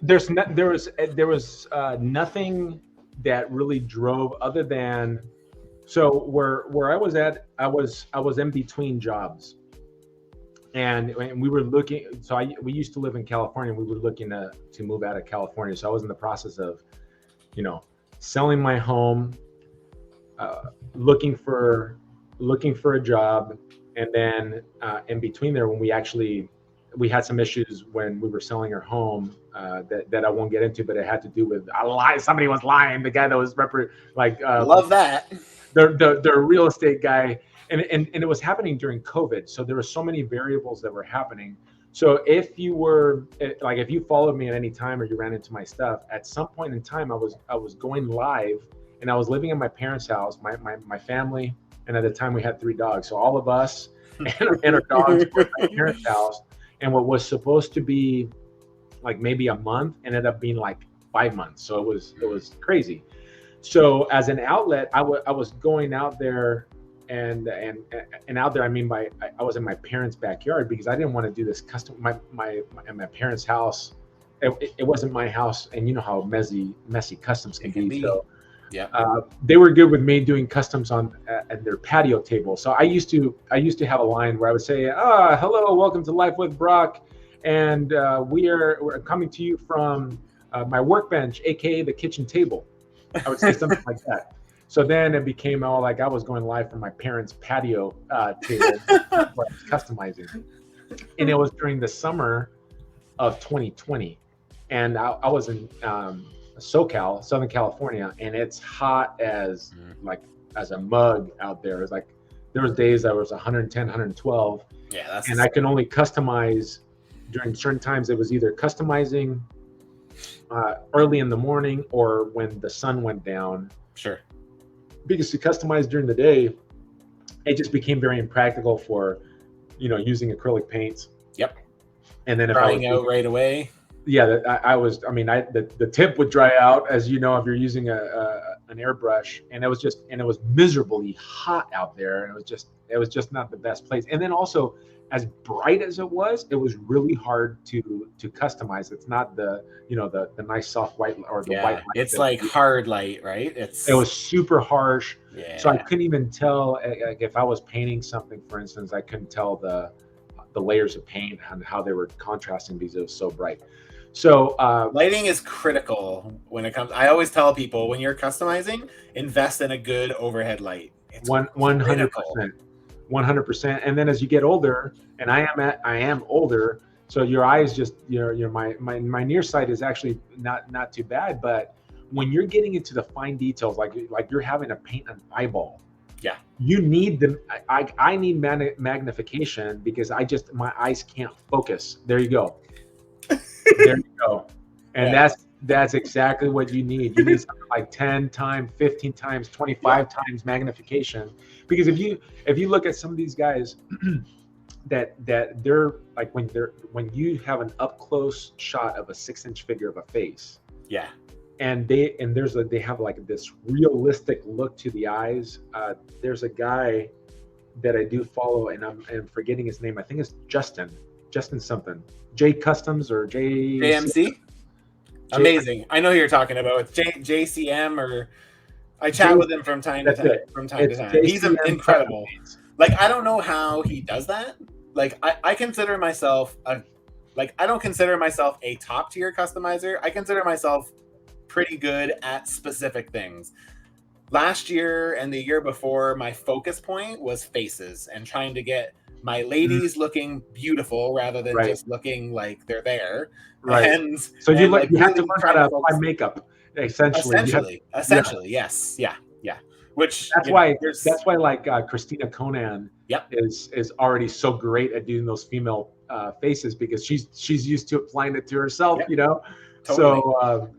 B: There was nothing that really drove, other than, so where I was at, I was in between jobs. and we were looking. So we used to live in California. We were looking to move out of California. So I was in the process of, selling my home, looking for a job, and then in between there, when we had some issues when we were selling our home that I won't get into, but it had to do with a lie. Somebody was lying. The guy that was
A: Love that.
B: the real estate guy, and it was happening during COVID. So there were so many variables that were happening. So if you followed me at any time or you ran into my stuff, at some point in time, I was going live, and I was living in my parents' house, my family, and at the time we had 3 dogs. So all of us and our dogs were at my parents' house, and what was supposed to be like maybe a month ended up being like 5 months. So it was crazy. So as an outlet, I was going out there, and out there, I mean, I was in my parents' backyard because I didn't want to do this custom. My parents' house, it wasn't my house, and you know how messy customs can be. So
A: yeah,
B: they were good with me doing customs on at their patio table. So I used to have a line where I would say, hello, welcome to Life with Brock, and we're coming to you from my workbench, aka the kitchen table. I would say something like that. So then it became all like I was going live from my parents' patio table where I was customizing. And it was during the summer of 2020. And I was in SoCal, Southern California, and it's hot as a mug out there. It's like there was days that was 110, 112.
A: Yeah,
B: and I can only customize during certain times. It was either customizing early in the morning or when the sun went down.
A: Sure.
B: Because to customize during the day, it just became very impractical for, using acrylic paints.
A: Yep.
B: And then
A: drying out right away.
B: Yeah, the tip would dry out, as you know, if you're using an airbrush, and it was miserably hot out there, and it was just not the best place. And then also, as bright as it was really hard to customize. It's not the nice soft white or the white light.
A: It's like hard light, right?
B: It was super harsh.
A: Yeah.
B: So I couldn't even tell, like, if I was painting something, for instance, I couldn't tell the layers of paint and how they were contrasting because it was so bright. So
A: lighting is critical when it comes. I always tell people, when you're customizing, invest in a good overhead light. It's
B: 100%. 100%. And then as you get older, and I am older, so your eyes just my near sight is actually not too bad, but when you're getting into the fine details, like you're having to paint an eyeball, you need I need magnification because my eyes can't focus. There you go. There you go. And that's exactly what you need. You need something like 10 times, 15 times, 25 times magnification. Because if you look at some of these guys that they're like, when you have an up close shot of a 6-inch figure of a face.
A: Yeah.
B: And they have like this realistic look to the eyes. There's a guy that I do follow, and I'm forgetting his name. I think it's Justin something. J Customs or
A: JMC. Amazing. I know who you're talking about. It's JCM, or I chat with him from time to time. He's incredible. Like, I don't know how he does that. Like, I consider myself I don't consider myself a top tier customizer. I consider myself pretty good at specific things. Last year and the year before, my focus point was faces and trying to get my ladies looking beautiful rather than just looking like they're there.
B: Right.
A: And
B: so you have to learn how to apply makeup. Essentially,
A: yes. Yeah. Which
B: that's why like Christina Conan is already so great at doing those female faces, because she's used to applying it to herself, Totally. So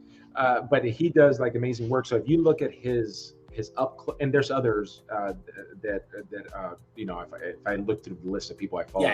B: but he does like amazing work. So if you look at his up and there's others that if I look through the list of people I follow,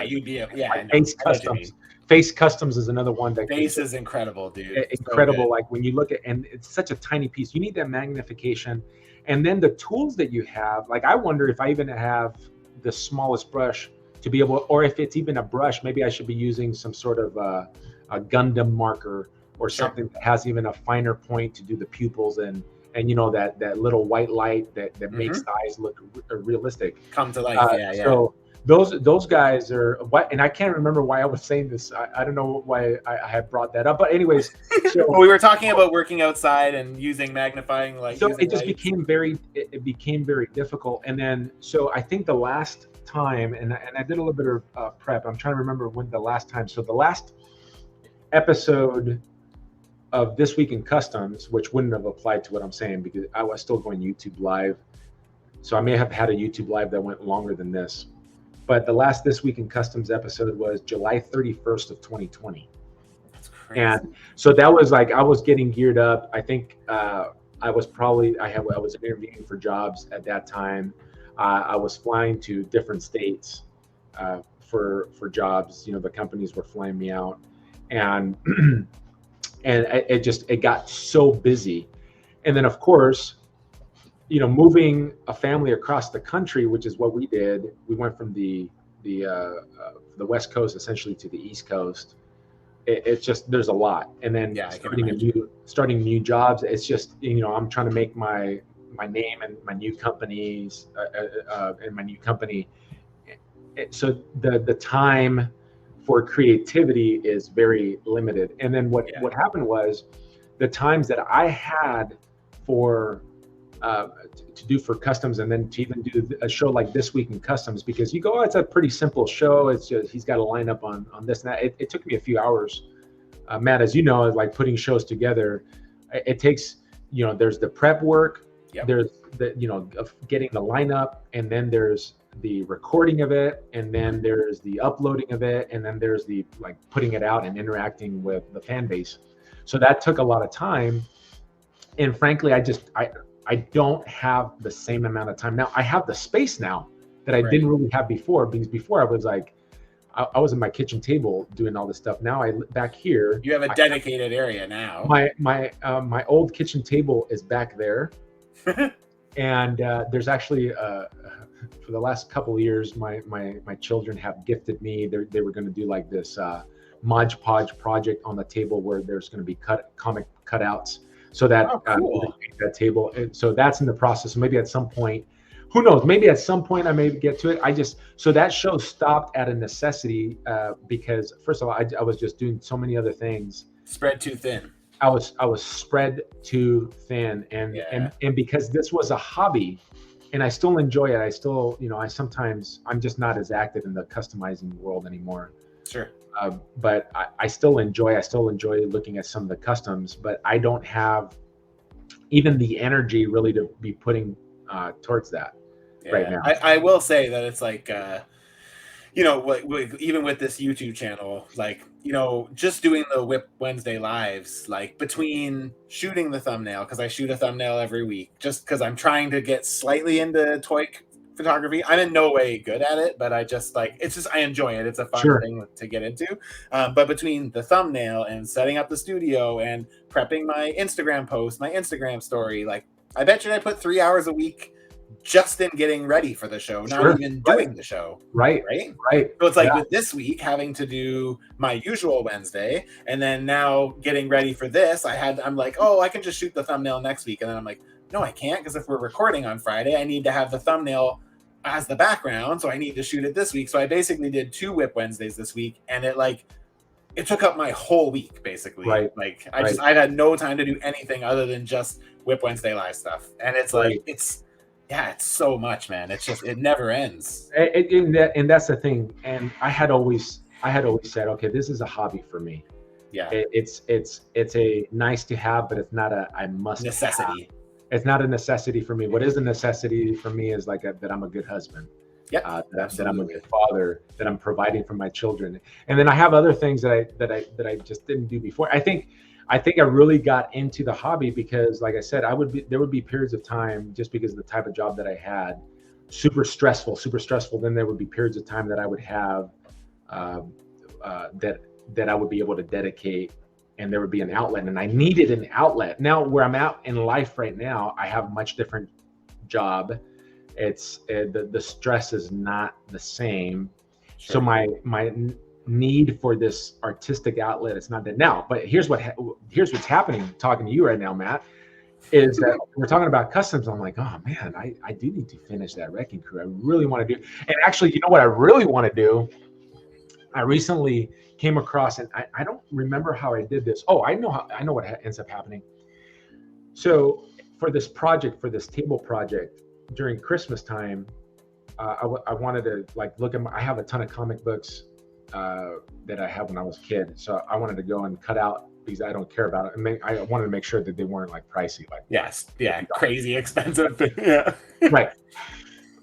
B: Face Customs is another one that
A: Face is incredible, dude.
B: Incredible. So like when you look at, and it's such a tiny piece, you need that magnification. And then the tools that you have, like I wonder if I even have the smallest brush to be able, or if it's even a brush, maybe I should be using some sort of a Gundam marker or something that has even a finer point to do the pupils and that little white light that makes the eyes look realistic.
A: Come to life,
B: So those guys are what, and I can't remember why I was saying this. I don't know why I had brought that up, but anyways, so
A: well, we were talking about working outside and using magnifying, like
B: so
A: using
B: it just
A: lights.
B: it became very difficult. And then so I think the last time, and I did a little bit of prep. I'm trying to remember when the last time. So the last episode of This Week in Customs, which wouldn't have applied to what I'm saying because I was still going YouTube live. So I may have had a YouTube live that went longer than this. But the last This Week in Customs episode was July 31st of 2020.
A: That's crazy.
B: And so that was like, I was getting geared up. I think I was interviewing for jobs at that time. I was flying to different states for jobs. You know, the companies were flying me out, and and it got so busy. And then of course, you know, moving a family across the country, which is what we did. We went from the West Coast essentially to the East Coast. It's just, there's a lot. And then starting new jobs, it's just, you know, I'm trying to make my name and my new companies and my new company. So the time for creativity is very limited. And then what happened was the times that I had for to do for customs, and then to even do a show like This Week in Customs, because you go, oh, it's a pretty simple show. It's just, he's got a lineup on this and that. It took me a few hours. Matt, as you know, like putting shows together, it takes, you know, there's the prep work, there's the, you know, of getting the lineup, and then there's the recording of it, and then there's the uploading of it, and then there's the like putting it out and interacting with the fan base. So that took a lot of time. And frankly, I don't have the same amount of time now. I have the space now that I didn't really have before, because before I was like, I was in my kitchen table doing all this stuff. Now back here.
A: You have a dedicated area now.
B: My old kitchen table is back there, and there's actually for the last couple of years, my children have gifted me. They were going to do like this Mod Podge project on the table where there's going to be comic cutouts. So that that table, so that's in the process. Maybe at some point, who knows? Maybe at some point I may get to it. So that show stopped at a necessity because first of all, I was just doing so many other things.
A: Spread too thin.
B: I was spread too thin, and because this was a hobby, and I still enjoy it. I still, you know, I'm just not as active in the customizing world anymore.
A: Sure.
B: But I still enjoy looking at some of the customs, but I don't have even the energy really to be putting towards that right now.
A: I will say that it's like, you know, even with this YouTube channel, like, you know, just doing the WIP Wednesday lives, like between shooting the thumbnail, because I shoot a thumbnail every week, just because I'm trying to get slightly into toy photography. I'm in no way good at it, but I just like, it's just, I enjoy it. It's a fun thing to get into. But between the thumbnail and setting up the studio and prepping my Instagram post, my Instagram story, like I bet you I put 3 hours a week just in getting ready for the show, not even doing the show.
B: Right.
A: So it's like with this week having to do my usual Wednesday, and then now getting ready for this, I'm like, oh, I can just shoot the thumbnail next week. And then I'm like, no, I can't, because if we're recording on Friday, I need to have the thumbnail as the background, so I need to shoot it this week. So I basically did 2 WIP Wednesdays this week, and it took up my whole week basically. I've had no time to do anything other than just WIP Wednesday live stuff, and it's like it's so much, man. It's just, it never ends.
B: And that's the thing. And I had always said, okay, this is a hobby for me.
A: Yeah,
B: it's a nice to have, but it's not a I must necessity. Have. It's not a necessity for me. What is a necessity for me is like that I'm a good husband.
A: Yeah,
B: that I'm a good father, that I'm providing for my children. And then I have other things that I just didn't do before. I think I really got into the hobby because, like I said, there would be periods of time, just because of the type of job that I had, super stressful. Then there would be periods of time that I would have that I would be able to dedicate, and there would be an outlet, and I needed an outlet. Now, where I'm at in life right now, I have a much different job. It's the stress is not the same. Sure. So my need for this artistic outlet is not that now. But here's what's happening. Talking to you right now, Matt, is that we're talking about customs. I'm like, oh man, I do need to finish that Wrecking Crew. I really want to do. And actually, you know what I really want to do? I recently came across, and I don't remember how I did this. Oh, I know what ends up happening. So for this project, for this table project during Christmas time, I wanted to like look at I have a ton of comic books that I had when I was a kid. So I wanted to go and cut out because I don't care about it. And I wanted to make sure that they weren't like pricey. Like
A: crazy expensive. Yeah.
B: Right.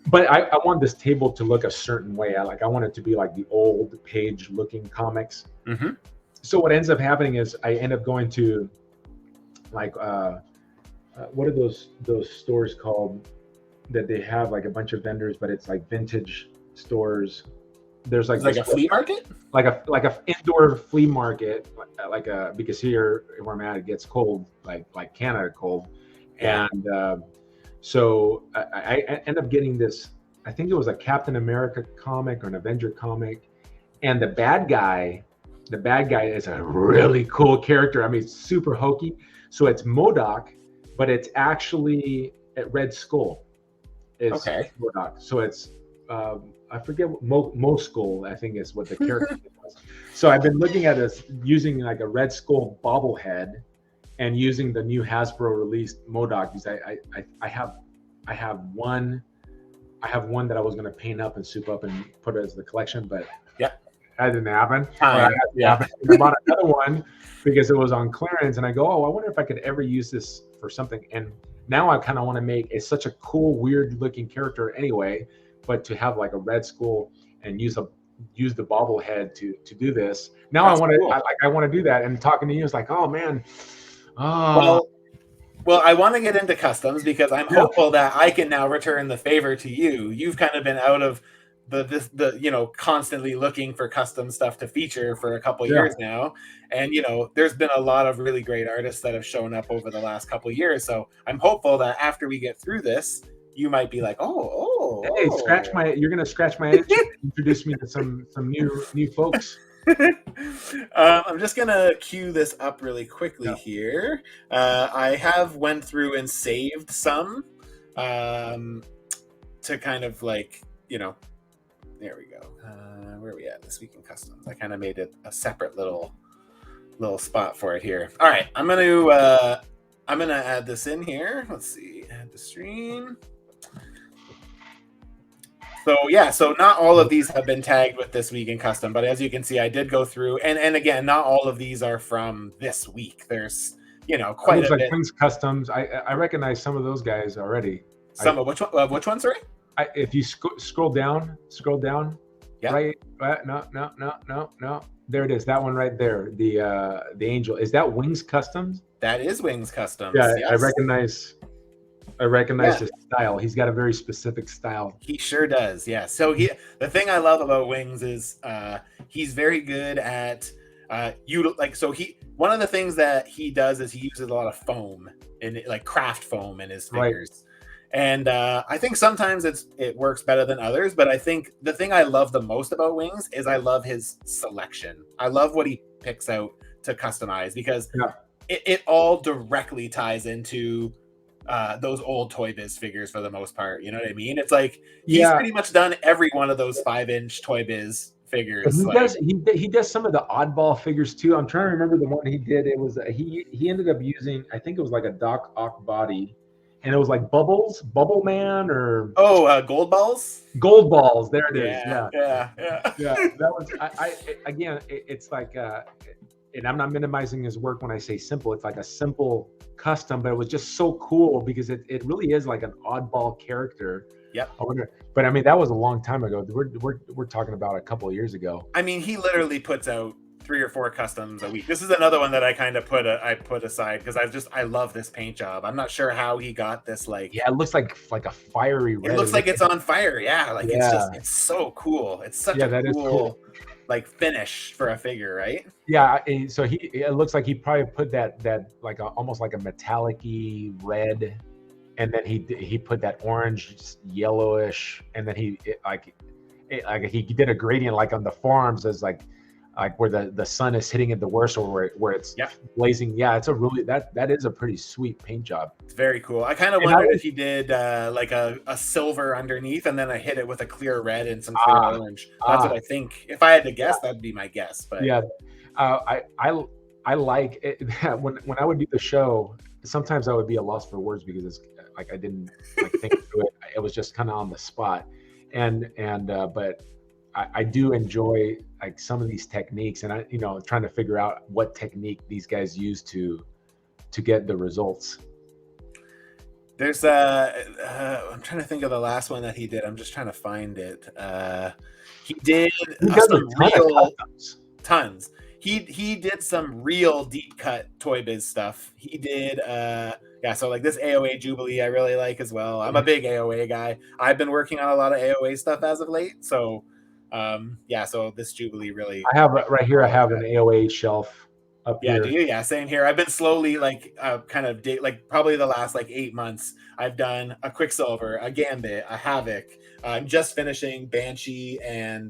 B: But I want this table to look a certain way. I want it to be like the old page looking comics.
A: Mm-hmm.
B: So what ends up happening is I end up going to like what are those stores called that they have like a bunch of vendors, but it's like vintage stores. There's like
A: a flea market,
B: like a indoor flea market, because here where I'm at it gets cold, like Canada cold,
A: yeah.
B: And so I end up getting this. I think it was a Captain America comic or an Avenger comic, and the bad guy is a really cool character. I mean, it's super hokey. So it's MODOK, but it's actually at Red Skull.
A: Okay.
B: MODOK. So it's I forget what Moskull, I think is what the character was. So I've been looking at this using like a Red Skull bobblehead and using the new Hasbro released MODOK because I have one that I was going to paint up and soup up and put as the collection, but
A: that
B: didn't happen.
A: I
B: bought another one because it was on clearance, and I go, oh, I wonder if I could ever use this for something. And now I kind of want to make it's such a cool, weird looking character anyway, but to have like a Red Skull and use the bobblehead to do this. Now I want to cool. I want to do that. And talking to you is like, oh man.
A: Well, I want to get into customs because I'm hopeful that I can now return the favor to you. You've kind of been out of the constantly looking for custom stuff to feature for a couple years now, and there's been a lot of really great artists that have shown up over the last couple years. So I'm hopeful that after we get through this, you might be like, hey,
B: you're gonna scratch my itch, introduce me to some new folks.
A: I'm just gonna cue this up really quickly here. I have went through and saved some to kind of like there we go. Where are we at this week in customs? I kind of made it a separate little spot for it here. All right, I'm gonna add this in here. Let's see, add to stream. So not all of these have been tagged with this week in custom, but as you can see, I did go through, and again, not all of these are from this week. There's quite a bit.
B: Wings Customs. I recognize some of those guys already.
A: Some of which one? Sorry.
B: If you scroll down.
A: Yeah.
B: Right. No. There it is. That one right there. The angel. Is that Wings Customs?
A: That is Wings Customs.
B: Yeah, yes. I recognize his style. He's got a very specific style.
A: He sure does. Yeah. So the thing I love about Wings is he's very good at one of the things that he does is he uses a lot of foam and like craft foam in his figures. Right. And I think sometimes it works better than others, but I think the thing I love the most about Wings is I love his selection. I love what he picks out to customize because it all directly ties into those old Toy Biz figures for the most part. You know what I mean? It's like he's pretty much done every one of those 5-inch Toy Biz figures.
B: He does some of the oddball figures too. I'm trying to remember the one he did. It was he ended up using, I think it was like a Doc Ock body. And it was like Bubble Man or
A: Gold Balls.
B: Gold Balls. There it is.
A: Yeah.
B: That was again. It's like, and I'm not minimizing his work when I say simple. It's like a simple custom, but it was just so cool because it really is like an oddball character.
A: Yep.
B: I wonder, but I mean that was a long time ago. We're talking about a couple of years ago.
A: I mean, he literally puts out 3 or 4 customs a week. This is another one that I kind of put aside because I love this paint job. I'm not sure how he got this
B: it looks like a fiery red.
A: It looks like it's on fire. It's so cool. It's such a cool like finish for a figure, right?
B: Yeah, so it looks like he probably put that like almost like a metallic-y red, and then he put that orange yellowish, and then he did a gradient like on the forearms as like like where the sun is hitting it the worst, or where it's
A: Yeah,
B: blazing. Yeah, it's a really that is a pretty sweet paint job.
A: it's very cool. I kind of
B: And I
A: wondered
B: was
A: if he did like a silver underneath, and then I hit it with a clear red and some clear orange. That's what I think. If I had to guess, that'd be my guess. But
B: yeah. I like it, when I would do the show. Sometimes I would be a loss for words because it's like I didn't like think through it. It was just kind of on the spot, and but I do enjoy like some of these techniques, and I trying to figure out what technique these guys use to get the results.
A: there's I'm trying to think of the last one that he did. I'm just trying to find it. He did
B: He does a
A: some
B: ton of
A: real
B: customs.
A: tons. He did some real deep cut Toy Biz stuff. He did yeah, so like this AOA Jubilee I really like as well. I'm a big AOA guy. I've been working on a lot of AOA stuff as of late. So yeah, so this Jubilee really
B: I have right here. I
A: like
B: have
A: that.
B: an AOA shelf up
A: Yeah, do
B: here.
A: you? Yeah, same here. I've been slowly like kind of like probably the last like 8 months. I've done a Quicksilver, a Gambit, a Havoc. I'm just finishing Banshee and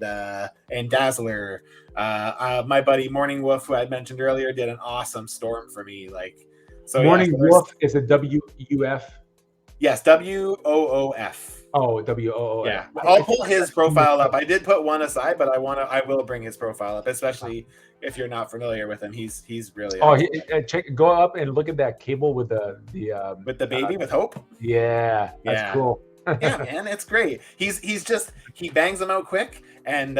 A: Dazzler. My buddy Morning Wolf, who I mentioned earlier, did an awesome Storm for me. Like, so yeah.
B: Morning
A: So there's
B: Wolf is a WUF.
A: yes, WOOF.
B: Oh, WOO.
A: Yeah,
B: I
A: I'll
B: feel
A: pull
B: like
A: his
B: I've seen this
A: profile up.
B: stuff.
A: I did put one aside, but I will bring his profile up, especially if you're not familiar with him. He's really
B: Oh,
A: awesome.
B: check. Go up and look at that cable with the
A: With the baby with Hope.
B: yeah, that's
A: Yeah,
B: cool.
A: yeah, man, it's great. He's just he bangs them out quick, and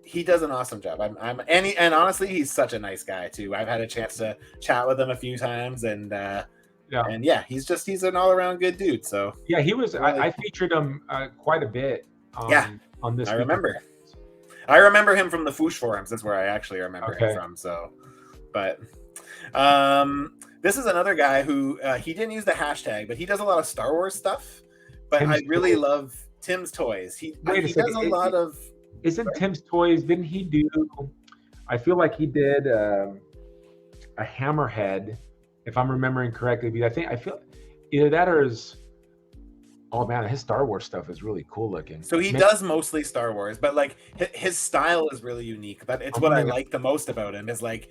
A: he does an awesome job. And honestly, he's such a nice guy too. I've had a chance to chat with him a few times, and
B: Yeah,
A: yeah, he's an all around good dude. So
B: yeah. He was.
A: really,
B: I featured him quite a bit
A: yeah,
B: on this
A: I
B: weekend.
A: remember. I remember him from the Foosh forums. That's where I actually remember him
B: Okay.
A: from. So, but this is another guy who he didn't use the hashtag, but he does a lot of Star Wars stuff. But
B: Tim's
A: I really
B: Toys.
A: love Tim's Toys.
B: Wait a
A: He does
B: second.
A: a lot of.
B: Isn't Tim's Toys? Didn't he do? I feel like he did a Hammerhead, if I'm remembering correctly. I feel either that or his. Oh man, his Star Wars stuff is really cool looking.
A: So he does mostly Star Wars, but like his style is really unique. But it's what I like the most about him is like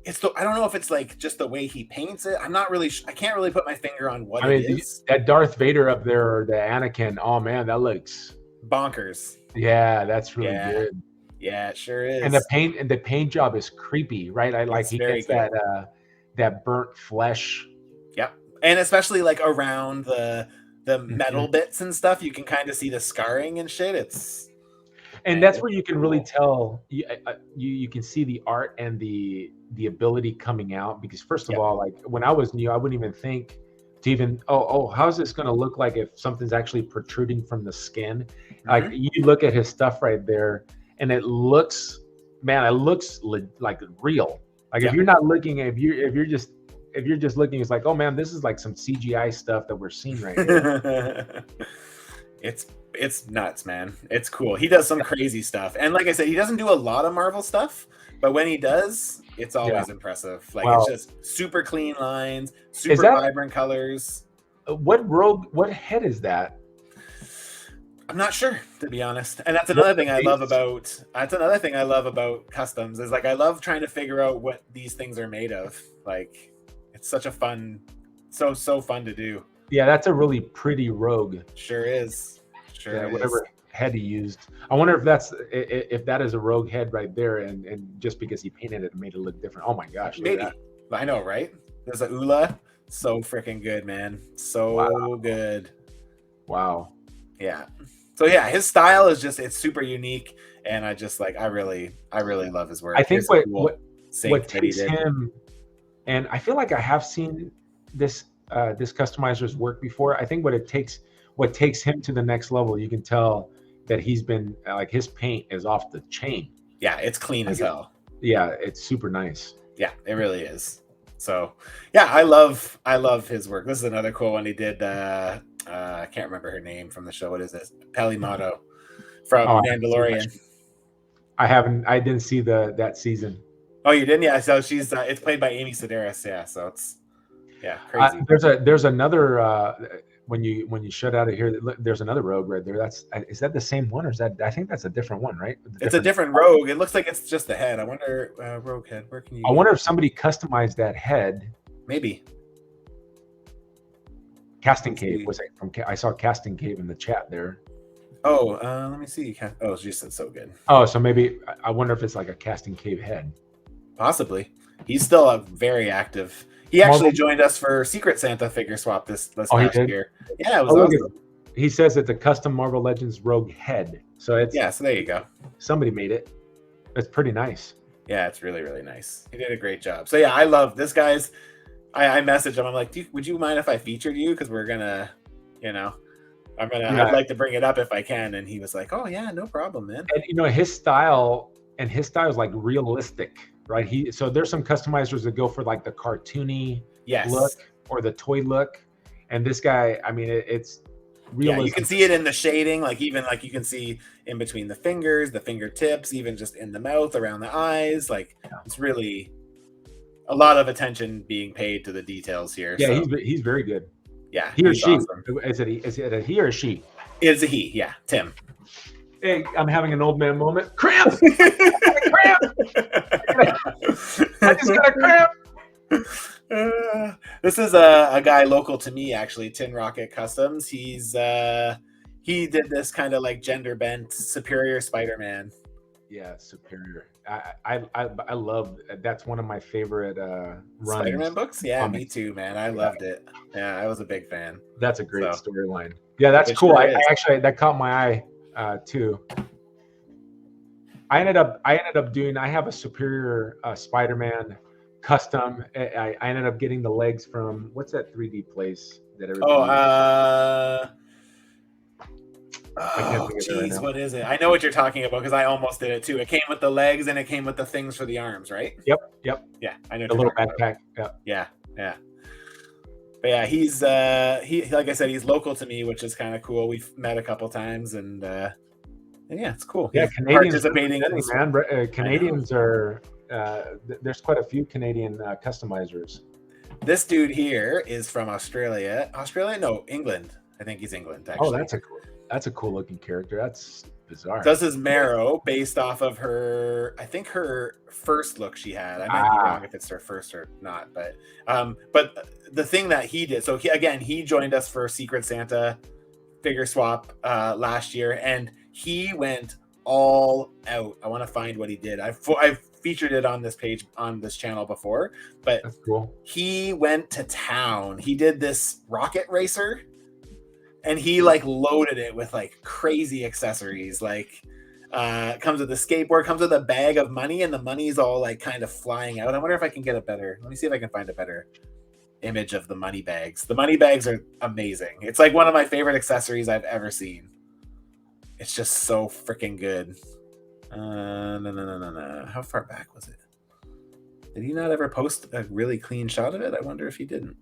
A: I don't know if it's like just the way he paints it. I'm not really. I can't really put my finger on what it is.
B: That Darth Vader up there, or the Anakin. Oh man, that looks
A: Bonkers.
B: yeah, that's really good.
A: Yeah, it sure is.
B: And the paint job is creepy, right? He gets
A: cool.
B: that burnt flesh.
A: Yep, and especially like around the metal bits and stuff, you can kind of see the scarring and shit.
B: And that's where you can really tell you can see the art and the ability coming out, because first of all, like when I was new, I wouldn't even think to even how's this going to look like if something's actually protruding from the skin. Like you look at his stuff right there and it looks like real. Like if you're not looking, if you're just looking, it's like, oh man, this is like some CGI stuff that we're seeing right here.
A: It's nuts, man. It's cool. He does some crazy stuff, and like I said, he doesn't do a lot of Marvel stuff, but when he does, it's always impressive. Like it's just super clean lines, super vibrant colors.
B: What head is that?
A: I'm not sure, to be honest. And that's another thing I love about customs is like I love trying to figure out what these things are made of. Like it's such a fun, so fun to do.
B: Yeah, that's a really pretty rogue.
A: Sure is. Sure is.
B: Whatever head he used. I wonder if that is a rogue head right there, and just because he painted it made it look different. Oh my gosh.
A: Maybe. I know, right? There's a Ula. So freaking good, man. So good.
B: Wow.
A: Yeah. So yeah, his style is just it's super unique, and I just like I really love his work.
B: I think what takes him, and I feel like I have seen this customizer's work before. I think what takes him to the next level, you can tell that he's been like his paint is off the chain.
A: Yeah, it's clean as hell.
B: Yeah, it's super nice.
A: Yeah, it really is. So yeah, I love his work. This is another cool one he did. I can't remember her name from the show. What is this? Pelimato from Mandalorian.
B: I didn't see that season.
A: Oh, you didn't? Yeah. So she's it's played by Amy Sedaris. Yeah. So it's crazy.
B: There's another when you shut out of here, look, there's another rogue right there. Is that the same one, or is that? I think that's a different one, right?
A: It's a different rogue. It looks like it's just the head. I wonder, rogue head. Where can you?
B: I wonder if somebody customized that head.
A: Maybe.
B: Casting Cave was it from? I saw Casting Cave in the chat there.
A: Oh, let me see. Oh, she said so good.
B: Oh, so maybe I wonder if it's like a Casting Cave head.
A: Possibly. He's still very active. He actually joined us for Secret Santa figure swap this past year. Yeah, it was awesome.
B: He says it's a custom Marvel Legends Rogue head. So it's
A: so there you go.
B: Somebody made it. It's pretty nice.
A: Yeah, it's really, really nice. He did a great job. So yeah, I love this guy's. I messaged him. I'm like, would you mind if I featured you? Because we're gonna, I'd like to bring it up if I can. And he was like, oh yeah, no problem, man.
B: And his style is like realistic, right? So there's some customizers that go for like the cartoony look or the toy look, and this guy, I mean, it's realistic.
A: Yeah, you can see it in the shading, like even like you can see in between the fingers, the fingertips, even just in the mouth, around the eyes. Like it's really a lot of attention being paid to the details here.
B: Yeah, so. He's very good.
A: Yeah,
B: he or she. Awesome. Is it a he or a she?
A: It's a he. Yeah, Tim.
B: Hey, I'm having an old man moment. Cramp! Cramp! I just got a cramp.
A: This is a guy local to me, actually, Tin Rocket Customs. He did this kind of like gender bent Superior Spider-Man.
B: Yeah, Superior. I love. That's one of my favorite runs.
A: Spider-Man books. Yeah, me too, man. I loved it. Yeah, I was a big fan.
B: That's a great storyline. Yeah, that's cool. Sure I actually that caught my eye too. I ended up doing. I have a Superior Spider-Man custom. I ended up getting the legs from what's that 3D place that everybody.
A: Oh, geez, what is it? I know what you're talking about because I almost did it too. It came with the legs and it came with the things for the arms, right?
B: Yep.
A: Yeah, I know.
B: The little backpack.
A: Yeah. But yeah, he's like I said, he's local to me, which is kind of cool. We've met a couple times, and yeah, it's cool.
B: Yeah, Canadians participating. Canadians are. There's quite a few Canadian customizers.
A: This dude here is from Australia. No, England. I think he's England. Actually.
B: Oh, that's a cool looking character. That's bizarre.
A: Does his Marrow based off of her? I think her first look she had. I might be wrong if it's her first or not, but the thing that he did. So he joined us for Secret Santa figure swap last year, and he went all out. I want to find what he did. I've featured it on this page on this channel before, but
B: that's cool.
A: He went to town. He did this rocket racer. And he like loaded it with like crazy accessories, like comes with a skateboard, comes with a bag of money, and the money's all like kind of flying out. I wonder if I can get let me see if I can find a better image of the money bags. The money bags are amazing. It's like one of my favorite accessories I've ever seen. It's just so freaking good. No. How far back was it? Did he not ever post a really clean shot of it? I wonder if he didn't.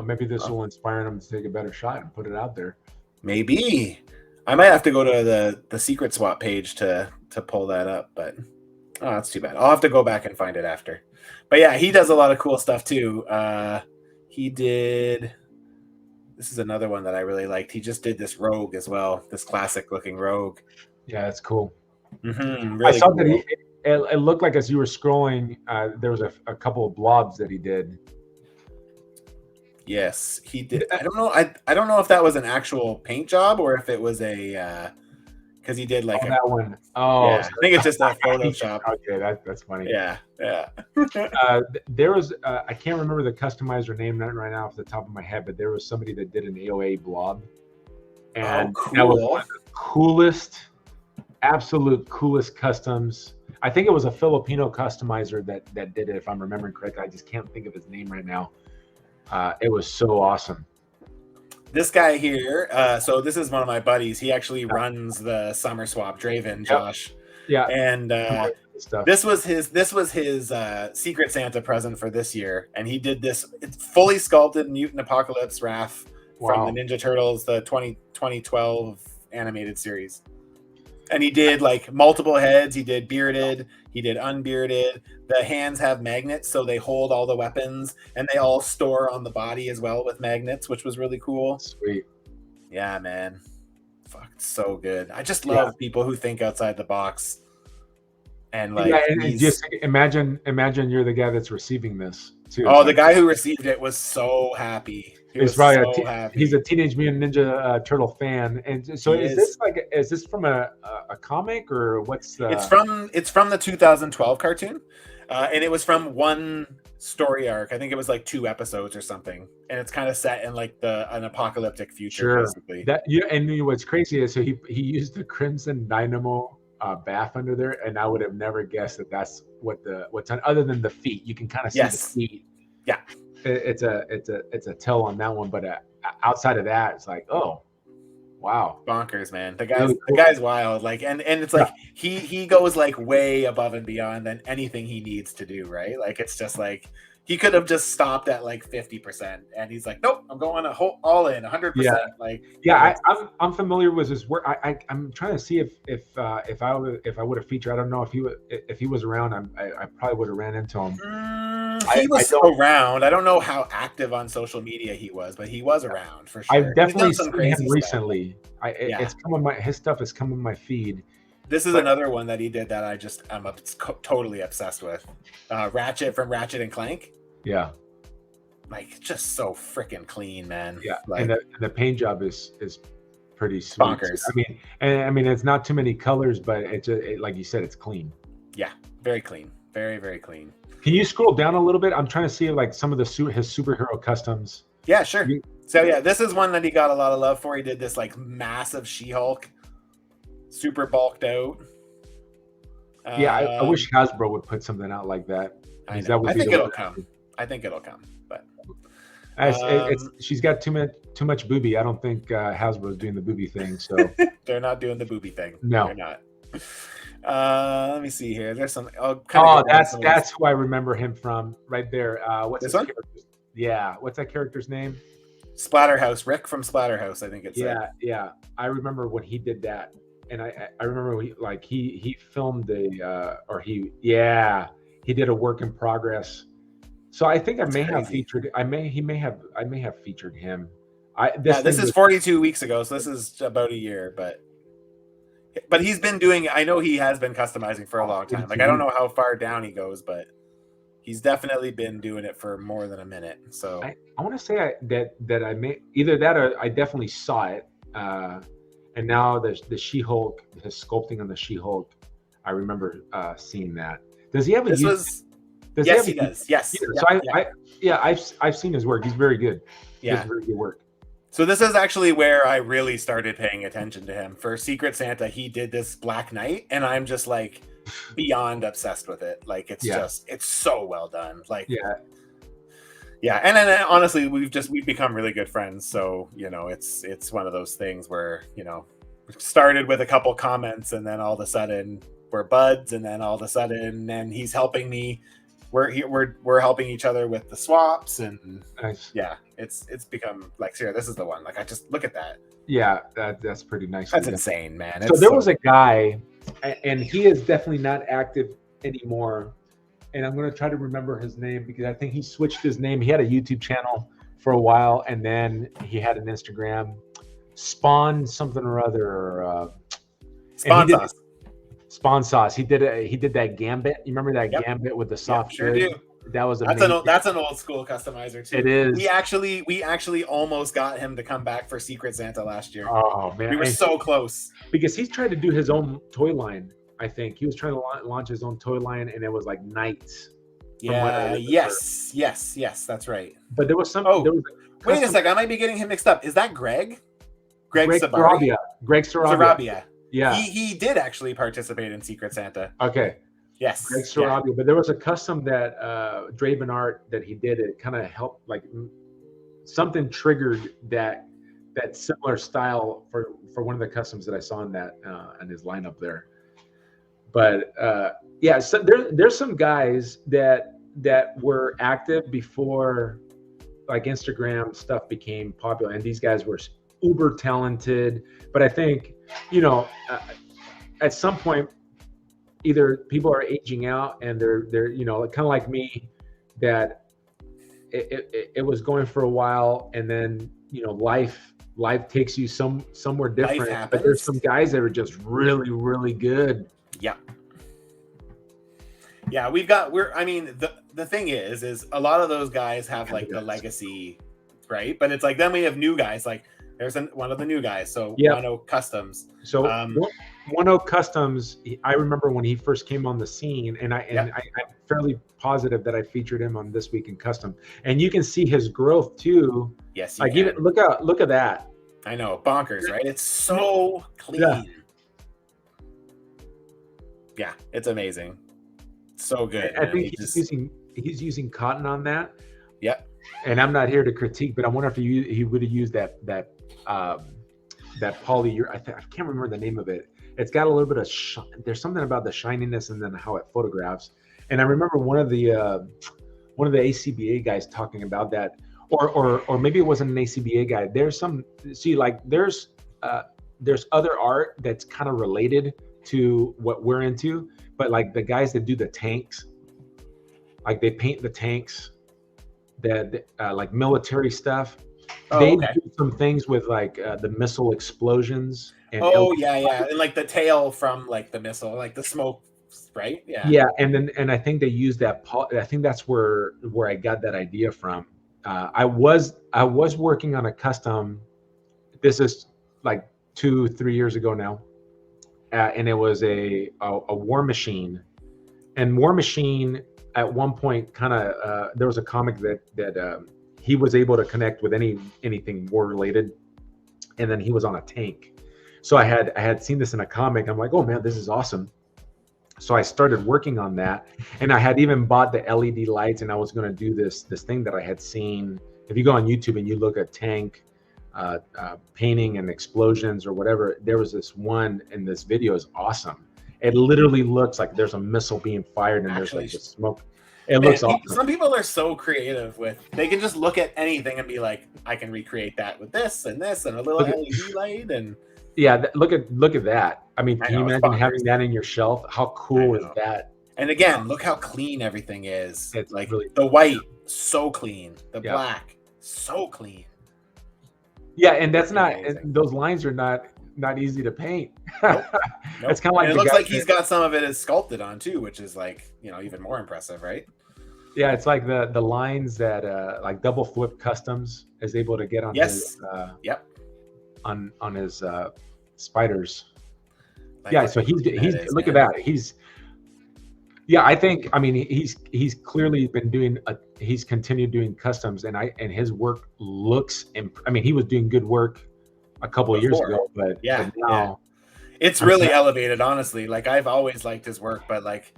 B: Maybe this will inspire them to take a better shot and put it out there.
A: Maybe. I might have to go to the secret swap page to pull that up, but that's too bad. I'll have to go back and find it after. But yeah, he does a lot of cool stuff too. He did. This is another one that I really liked. He just did this rogue as well. This classic looking rogue.
B: Yeah, it's cool.
A: Mm-hmm,
B: really I saw cool. That it looked like as you were scrolling, there was a couple of blobs that he did.
A: Yes, he did. I don't know. I don't know if that was an actual paint job or if it was a because he did like
B: that one. Oh,
A: yeah, I think it's just a Photoshop.
B: Okay, that's funny.
A: Yeah.
B: There was I can't remember the customizer name right now off the top of my head, but there was somebody that did an AOA blob, and
A: cool.
B: That was one of the absolute coolest customs. I think it was a Filipino customizer that did it, if I'm remembering correctly. I just can't think of his name right now. It was so awesome.
A: This guy here, so this is one of my buddies. He actually runs the Summer Swap, Draven, Josh.
B: Yeah.
A: And this was his Secret Santa present for this year, and he did this. It's fully sculpted Mutant Apocalypse Raph from the Ninja Turtles, the 2012 animated series. And he did like multiple heads. He did bearded. He did unbearded. The hands have magnets, so they hold all the weapons, and they all store on the body as well with magnets, which was really cool.
B: Sweet.
A: Yeah, man. Fuck, so good. I just love people who think outside the box. And like,
B: and just imagine you're the guy that's receiving this too.
A: Oh, the guy who received it was so happy.
B: He's probably happy. He's a Teenage Mutant Ninja Turtle fan, and so is this from a comic or what's?
A: It's from the 2012 cartoon, and it was from one story arc. I think it was like 2 episodes or something, and it's kind of set in like an apocalyptic future, basically.
B: And what's crazy is so he used the Crimson Dynamo bath under there, and I would have never guessed that that's what's on, other than the feet. You can kind of see the feet.
A: Yeah.
B: It's a tell on that one, but outside of that, it's like, oh, wow,
A: bonkers, man. The guy's wild. Like, and it's like he goes like way above and beyond than anything he needs to do, right? Like, it's just like he could have just stopped at like 50%, and he's like, nope, I'm going all in 100%.
B: Yeah.
A: Like,
B: I'm familiar with his work. I'm trying to see if I would have featured. I don't know if he was around. I probably would have ran into him.
A: He was around. I don't know how active on social media he was, but he was around for sure.
B: I've definitely seen him recently. It's come on his stuff has come on my feed.
A: This is another one that he did that I'm totally obsessed with. Ratchet from Ratchet and Clank.
B: Yeah.
A: Like, just so freaking clean, man.
B: Yeah.
A: Like,
B: and the paint job is pretty sweet.
A: Bonkers.
B: I mean, it's not too many colors, but it's like you said, it's clean.
A: Yeah. Very clean. Very, very clean.
B: Can you scroll down a little bit? I'm trying to see like some of his superhero customs.
A: Yeah, sure. So yeah, this is one that he got a lot of love for. He did this like massive She-Hulk, super bulked out.
B: Yeah, I wish Hasbro would put something out like that.
A: I think it'll come. I think it'll come, but
B: she's got too much booby. I don't think Hasbro's doing the booby thing. So
A: they're not doing the booby thing.
B: No,
A: they're not. Let me see here. There's some.
B: That's who I remember him from right there. What's
A: this one?
B: Yeah, what's that character's name?
A: Splatterhouse. Rick from Splatterhouse, I think it's.
B: Yeah. I remember when he did that, and I remember he filmed he did a work in progress. So I think I may have featured him. This is 42
A: weeks ago, so this is about a year, but he's been doing. I know he has been customizing for a long time. Like, I don't know how far down he goes, but he's definitely been doing it for more than a minute. So
B: I want to say that I may either that or I definitely saw it. And now the She-Hulk, his sculpting on the She-Hulk, I remember seeing that. Does he have a?
A: Yes, he does. Yes.
B: I've seen his work. He's very good.
A: Yeah,
B: he does very good work.
A: So this is actually where I really started paying attention to him. For Secret Santa, he did this Black Knight, and I'm just like beyond obsessed with it. Like, it's it's so well done. Like, yeah. And then honestly, we've become really good friends. So, it's one of those things where, we started with a couple comments, and then all of a sudden we're buds, and then all of a sudden, and he's helping me. We're helping each other with the swaps, and
B: nice.
A: Yeah, it's become like, Sarah, this is the one. Like, I just look at that.
B: Yeah, that's pretty nice.
A: That's insane, man.
B: So there was a guy, and he is definitely not active anymore. And I'm going to try to remember his name because I think he switched his name. He had a YouTube channel for a while, and then he had an Instagram. Spawn something or other.
A: Spawn Sauce.
B: Spawn Sauce. He did that Gambit. You remember that Gambit with the soft?
A: Sure do.
B: That was
A: that's an old school customizer too.
B: It is.
A: We actually almost got him to come back for Secret Santa last year.
B: Oh man,
A: we were so close
B: because he's tried to do his own toy line. I think he was trying to launch his own toy line, and it was like Knights.
A: Yeah. Yes. That's right.
B: But there was some.
A: Wait a sec. I might be getting him mixed up. Is that Greg? Greg
B: Sarabia. Greg Sarabia. Yeah.
A: He did actually participate in Secret Santa.
B: Okay.
A: Yes.
B: Greg Sarabia. Yeah. But there was a custom that Draven Art that he did. It kind of helped, like something triggered that similar style for one of the customs that I saw in that in his lineup there. But so there's some guys that were active before like Instagram stuff became popular, and these guys were uber talented. But I think at some point, either people are aging out and they're you know, kind of like me, that it was going for a while, and then you know life takes you somewhere different.
A: Life
B: But there's
A: happens.
B: some guys that are just really good.
A: Yeah. Yeah, I mean, the thing is a lot of those guys have like the legacy, right? But it's like then we have new guys. Like there's one of the new guys. So
B: Yeah.
A: Wano Customs.
B: So Wano Customs, I remember when he first came on the scene, and I'm fairly positive that I featured him on This Week in Custom, and you can see his growth too.
A: Yes,
B: like even look at that.
A: I know, bonkers, right? It's so clean. Yeah, it's amazing. So good.
B: I think he's using cotton on that.
A: Yep.
B: And I'm not here to critique, but I wonder if he would have used that poly. I can't remember the name of it. It's got a little bit of there's something about the shininess and then how it photographs. And I remember one of the ACBA guys talking about that, or maybe it wasn't an ACBA guy. There's there's other art that's kind of related to what we're into, but like the guys that do the tanks, like they paint the tanks, that like military stuff. They do some things with like the missile explosions. And
A: and like the tail from like the missile, like the smoke, right?
B: Yeah, and I think they use that. I think that's where I got that idea from. I was working on a custom. This is like 2-3 years ago now, and it was a War Machine, and War Machine at one point kind of there was a comic that he was able to connect with anything war related, and then he was on a tank. So I had seen this in a comic. I'm like, oh man, this is awesome. So I started working on that, and I had even bought the LED lights, and I was going to do this thing that I had seen. If you go on YouTube and you look at tank painting and explosions or whatever, there was this one, and this video is awesome. It literally looks like there's a missile being fired, and there's like the smoke. It looks awesome.
A: Some people are so creative they can just look at anything and be like, I can recreate that with this and this and a little LED light and.
B: Yeah, look at that. I mean, can you imagine having that in your shelf? How cool is that?
A: And again, look how clean everything is.
B: It's
A: like
B: really
A: the white, so clean. The black, so clean.
B: Yeah, and that's those lines are not easy to paint. Nope. It's kind of like
A: it looks like he's got some of it is sculpted on too, which is like, even more impressive, right?
B: Yeah, it's like the lines that like Double Flip Customs is able to get on his on his spiders. Like, so he's look at that. I mean he's clearly been doing he's continued doing customs, and his work looks I mean, he was doing good work a couple of years ago, but now
A: it's really elevated, honestly. Like I've always liked his work, but like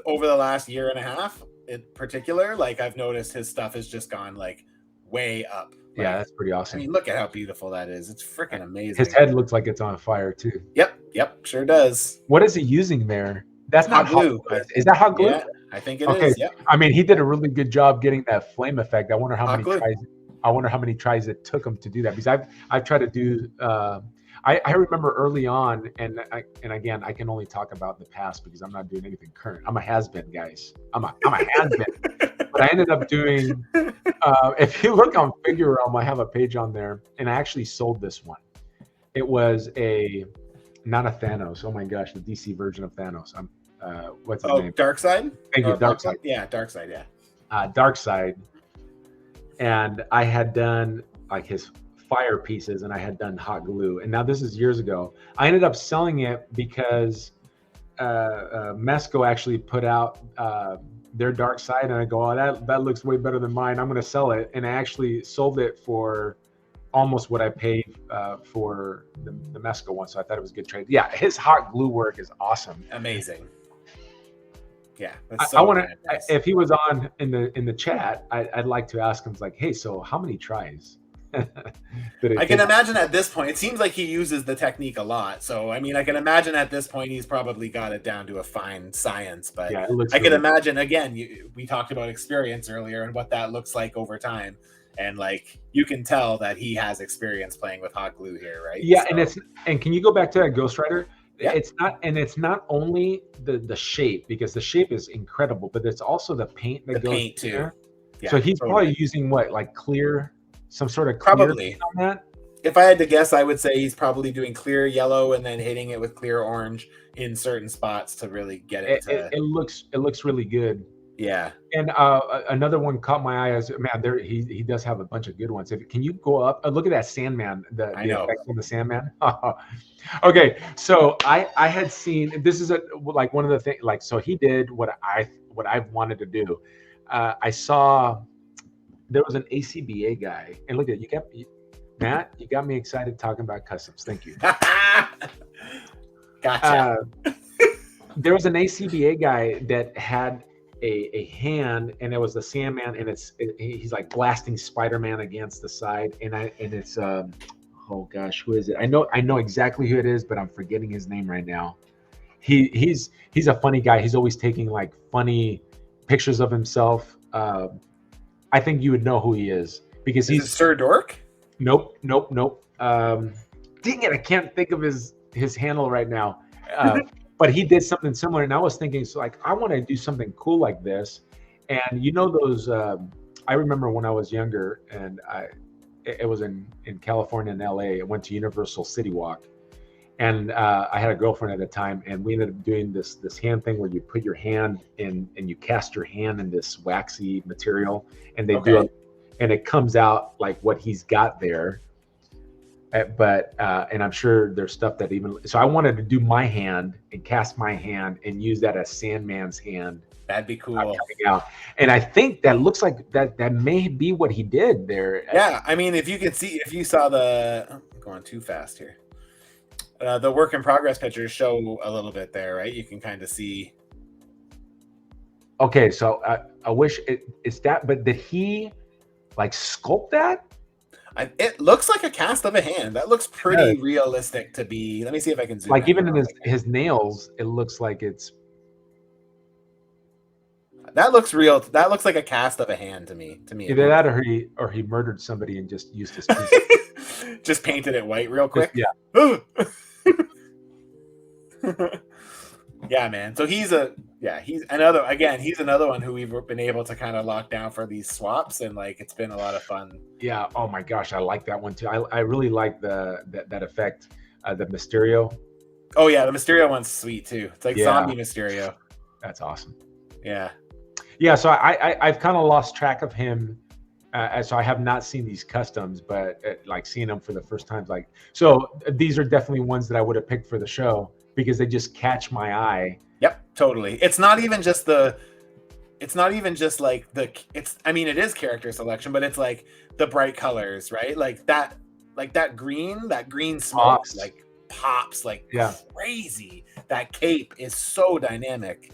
A: over the last year and a half in particular, like I've noticed his stuff has just gone like way up.
B: Yeah, that's pretty awesome.
A: I mean, look at how beautiful that is. It's freaking amazing.
B: His head looks like it's on fire too.
A: Yep, sure does.
B: What is he using there? That's not hot glue. Is that hot glue?
A: Yeah, I think it is. Yeah.
B: I mean, he did a really good job getting that flame effect. I wonder how many tries it took him to do that, because I've tried to do. I remember early on, and again, I can only talk about the past because I'm not doing anything current. I'm a has-been, guys. I'm a has-been. But I ended up doing. If you look on Figure Realm, I have a page on there, and I actually sold this one. It was not a Thanos. Oh my gosh, the DC version of Thanos. What's his name?
A: Darkseid?
B: Thank you, Darkseid.
A: Yeah, Darkseid, yeah.
B: Darkseid. And I had done like his fire pieces, and I had done hot glue. And now this is years ago. I ended up selling it because Mesco actually put out their Darkseid, and I go, oh, that looks way better than mine. I'm going to sell it. And I actually sold it for almost what I paid for the Mesco one. So I thought it was a good trade. Yeah, his hot glue work is awesome.
A: Amazing. Yeah,
B: I want to. If he was on in the chat, I'd like to ask him, like, hey, so how many tries?
A: I can imagine at this point, it seems like he uses the technique a lot. So I mean, I can imagine at this point he's probably got it down to a fine science. But yeah, I can imagine again. We talked about experience earlier and what that looks like over time. And like you can tell that he has experience playing with hot glue here, right?
B: Yeah, so. And can you go back to that Ghost Rider?
A: Yeah.
B: It's not only the shape, because the shape is incredible, but it's also the paint that
A: The
B: goes
A: paint
B: in
A: too.
B: there. So
A: Yeah,
B: he's
A: totally.
B: probably using what, like clear, some sort of clear paint
A: Probably.
B: on that.
A: If I had to guess, I would say he's probably doing clear yellow and then hitting it with clear orange in certain spots to really get it to.
B: It looks really good.
A: Yeah,
B: And another one caught my eye as, man. There he does have a bunch of good ones. Can you go up? Look at that Sandman.
A: I
B: The
A: know.
B: effect on the Sandman. Okay, so I had seen, this is like one of the things, like, so he did what I've wanted to do. I saw there was an ACBA guy, and look at Matt. You got me excited talking about customs. Thank you.
A: Gotcha.
B: Uh, there was an ACBA guy that had a hand, and it was the Sandman, and he's like blasting Spider-Man against the side, and it's oh gosh, who is it? I know exactly who it is, but I'm forgetting his name right now. He's a funny guy. He's always taking like funny pictures of himself. I think you would know who he is because
A: Is it Sir Dork?
B: Nope. Dang it, I can't think of his handle right now. But he did something similar, and I was thinking, so like, I want to do something cool like this. And you know those? I remember when I was younger, and it was in California and LA. I went to Universal City Walk, and I had a girlfriend at the time, and we ended up doing this hand thing where you put your hand in and you cast your hand in this waxy material, and they do it, and it comes out like what he's got there. But and I'm sure there's stuff that even, so I wanted to do my hand and cast my hand and use that as Sandman's hand.
A: That'd be cool.
B: Coming out. And I think that looks like that may be what he did there.
A: Yeah, I mean, if you saw I'm going too fast here. The work in progress pictures show a little bit there, right? You can kind of see.
B: Okay, so I wish it's that, but did he like sculpt that?
A: It looks like a cast of a hand. That looks pretty realistic to be. Let me see if I can zoom.
B: Like even in his nails, it looks like it's.
A: That looks real. That looks like a cast of a hand to me.
B: Either that, or he murdered somebody and just used his.
A: Just painted it white real quick.
B: Yeah.
A: Yeah, man. So he's another one who we've been able to kind of lock down for these swaps, and like it's been a lot of fun.
B: Yeah. Oh my gosh, I like that one too. I really like that effect, the Mysterio.
A: Oh yeah, the Mysterio one's sweet too. It's like zombie Mysterio.
B: That's awesome.
A: Yeah.
B: Yeah. So I've kind of lost track of him. So I have not seen these customs, but like seeing them for the first time, like, so these are definitely ones that I would have picked for the show because they just catch my eye.
A: Yep, totally. It's not even just like I mean, it is character selection, but it's like the bright colors, right? Like that green smoke like pops like crazy. That cape is so dynamic.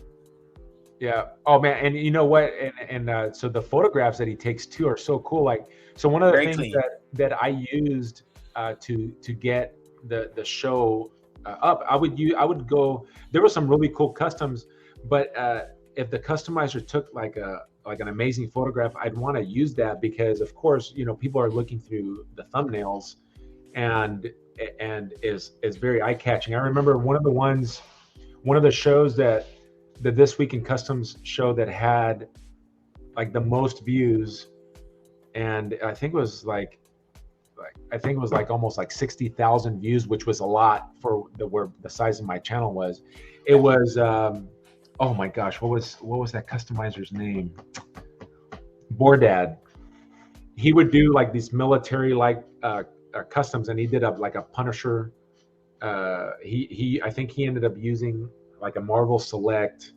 B: Yeah. Oh man. And you know what? And so the photographs that he takes too are so cool. Like, so one of the things that I used to get the show up, I would go. There were some really cool customs, but if the customizer took like an amazing photograph, I'd want to use that because, of course, you know, people are looking through the thumbnails, and is very eye catching. I remember one of the shows that the This Week in Customs show that had like the most views, and I think it was like almost like 60,000 views, which was a lot for where the size of my channel was. It was oh my gosh, what was that customizer's name? Bordad. He would do like these military like customs, and he did like a Punisher. I think he ended up using like a Marvel Select.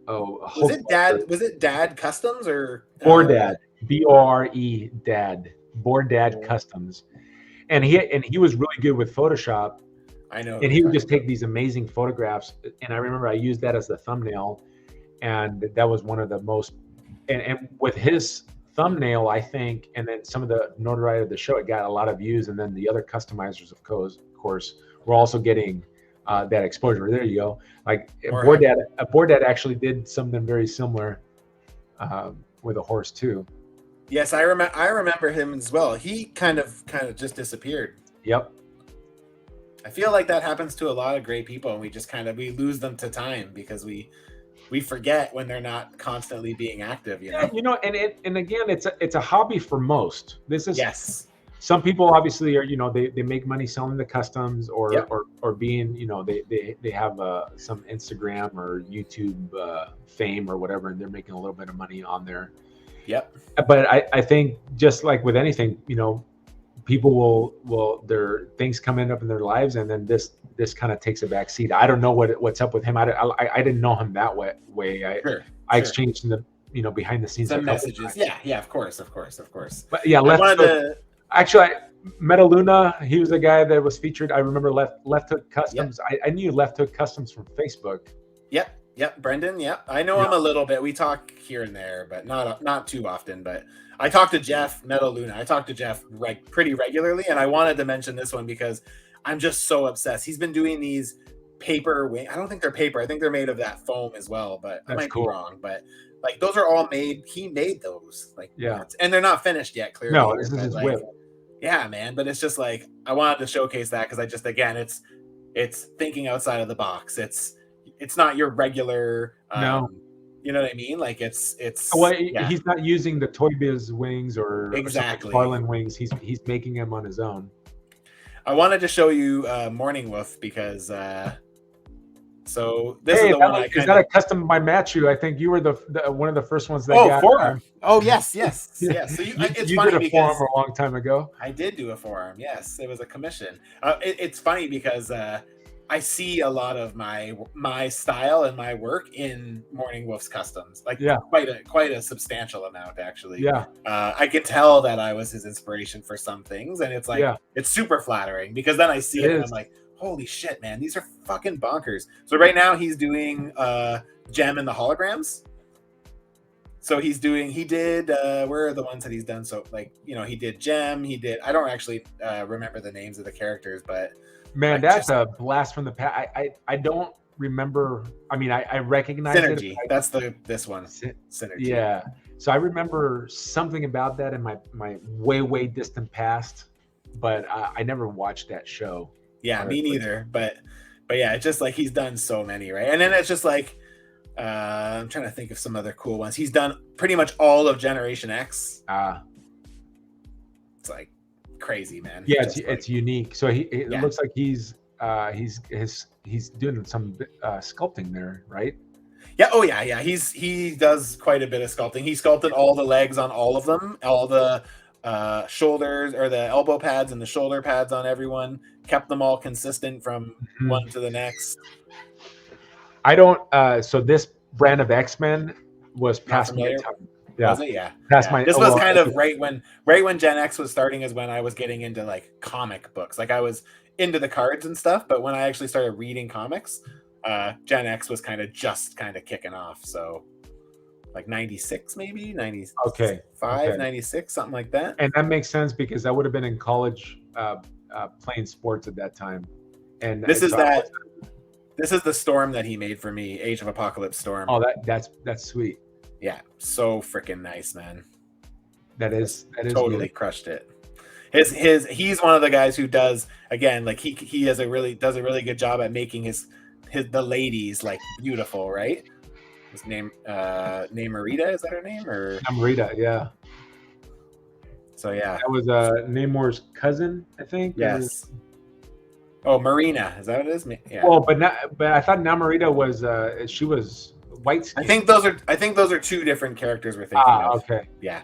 A: Was it Dad Customs or
B: Bordad? BORE Dad. Bordad Customs, and he was really good with Photoshop.
A: I know.
B: And he would just take these amazing photographs, and I remember I used that as the thumbnail, and that was one of the most. And with his thumbnail, I think, and then some of the notoriety of the show, it got a lot of views, and then the other customizers, of course, were also getting that exposure. There you go. Like Bordad actually did something very similar with a horse too.
A: Yes, I remember him as well. He kind of just disappeared.
B: Yep.
A: I feel like that happens to a lot of great people, and we just we lose them to time because we forget when they're not constantly being active.
B: Yeah, and again, it's a hobby for most. This is
A: Yes.
B: Some people obviously are, they make money selling the customs or
A: Yep.
B: or being, they have some Instagram or YouTube fame or whatever, and they're making a little bit of money on there.
A: Yep.
B: But I think just like with anything, people will their things coming up in their lives, and then this kind of takes a back seat. I don't know what's up with him. I didn't know him that way. I exchanged in the behind the scenes
A: some messages. Yeah, of course.
B: But yeah, actually, Metaluna, he was the guy that was featured. I remember Left Hook Customs. Yep. I knew Left Hook Customs from Facebook.
A: Yep, Brendan. Yep, I know him a little bit. We talk here and there, but not too often. But I talk to Jeff Metaluna. I talk to Jeff pretty regularly, and I wanted to mention this one because I'm just so obsessed. He's been doing these paper wings. I don't think they're paper. I think they're made of that foam as well, but I might be wrong. But like those are all made. He made those. And they're not finished yet. Clearly,
B: no, this is his whip.
A: Yeah, man. But it's just like I wanted to showcase that because it's thinking outside of the box. It's not your regular.
B: No.
A: You know what I mean? Like it's.
B: Well, he's not using the Toy Biz wings or Farland wings. He's making them on his own.
A: I wanted to show you Morning Wolf because. So this is the one
B: is that a custom by Matchu? I think you were the one of the first ones that got
A: forearm. Oh yes. So
B: it's you funny did a forearm a long time ago.
A: I did do a forearm. Yes, it was a commission. It's funny because I see a lot of my style and my work in Morning Wolf's customs. Quite a substantial amount actually.
B: Yeah.
A: I could tell that I was his inspiration for some things, and it's it's super flattering because then I see it and I'm like, holy shit, man, these are fucking bonkers. So right now he's doing Gem and the holograms. So he did where are the ones that he's done? So he did Gem, I don't actually remember the names of the characters, but
B: man, that's a blast from the past. I don't remember. I mean, I recognize
A: Synergy. That's this one. Synergy.
B: Yeah. So I remember something about that in my way distant past, but I never watched that show.
A: Yeah, me neither. But yeah, it's just like he's done so many, right? And then it's just like I'm trying to think of some other cool ones. He's done pretty much all of Generation X. It's like crazy, man.
B: Yeah, it's unique. So it looks like he's doing some sculpting there, right?
A: Yeah. Oh yeah. He does quite a bit of sculpting. He sculpted all the legs on all of them, all the shoulders or the elbow pads and the shoulder pads on everyone, kept them all consistent from one to the next.
B: I don't so this brand of X-Men was past my time.
A: Yeah. Was it? Yeah. This was kind of right when Gen X was starting is when I was getting into like comic books. Like I was into the cards and stuff, but when I actually started reading comics, Gen X was kind of kicking off. So like 96 maybe 95 96 something like that.
B: And that makes sense because I would have been in college playing sports at that time. And
A: this is the Storm that he made for me, Age of Apocalypse Storm.
B: Oh, that's sweet.
A: Yeah, so freaking nice, man.
B: That is
A: totally good. Crushed it. He's one of the guys who does, again, like he does a really good job at making the ladies like beautiful, right? His name Marita, is that her name? Or
B: Marita, yeah.
A: So yeah,
B: that was Namor's cousin, I think.
A: Yes. Oh, Marina, is that what it is? Yeah.
B: Well, but I thought Namorita was she was white skin.
A: I think those are two different characters we're thinking of.
B: Okay.
A: Yeah.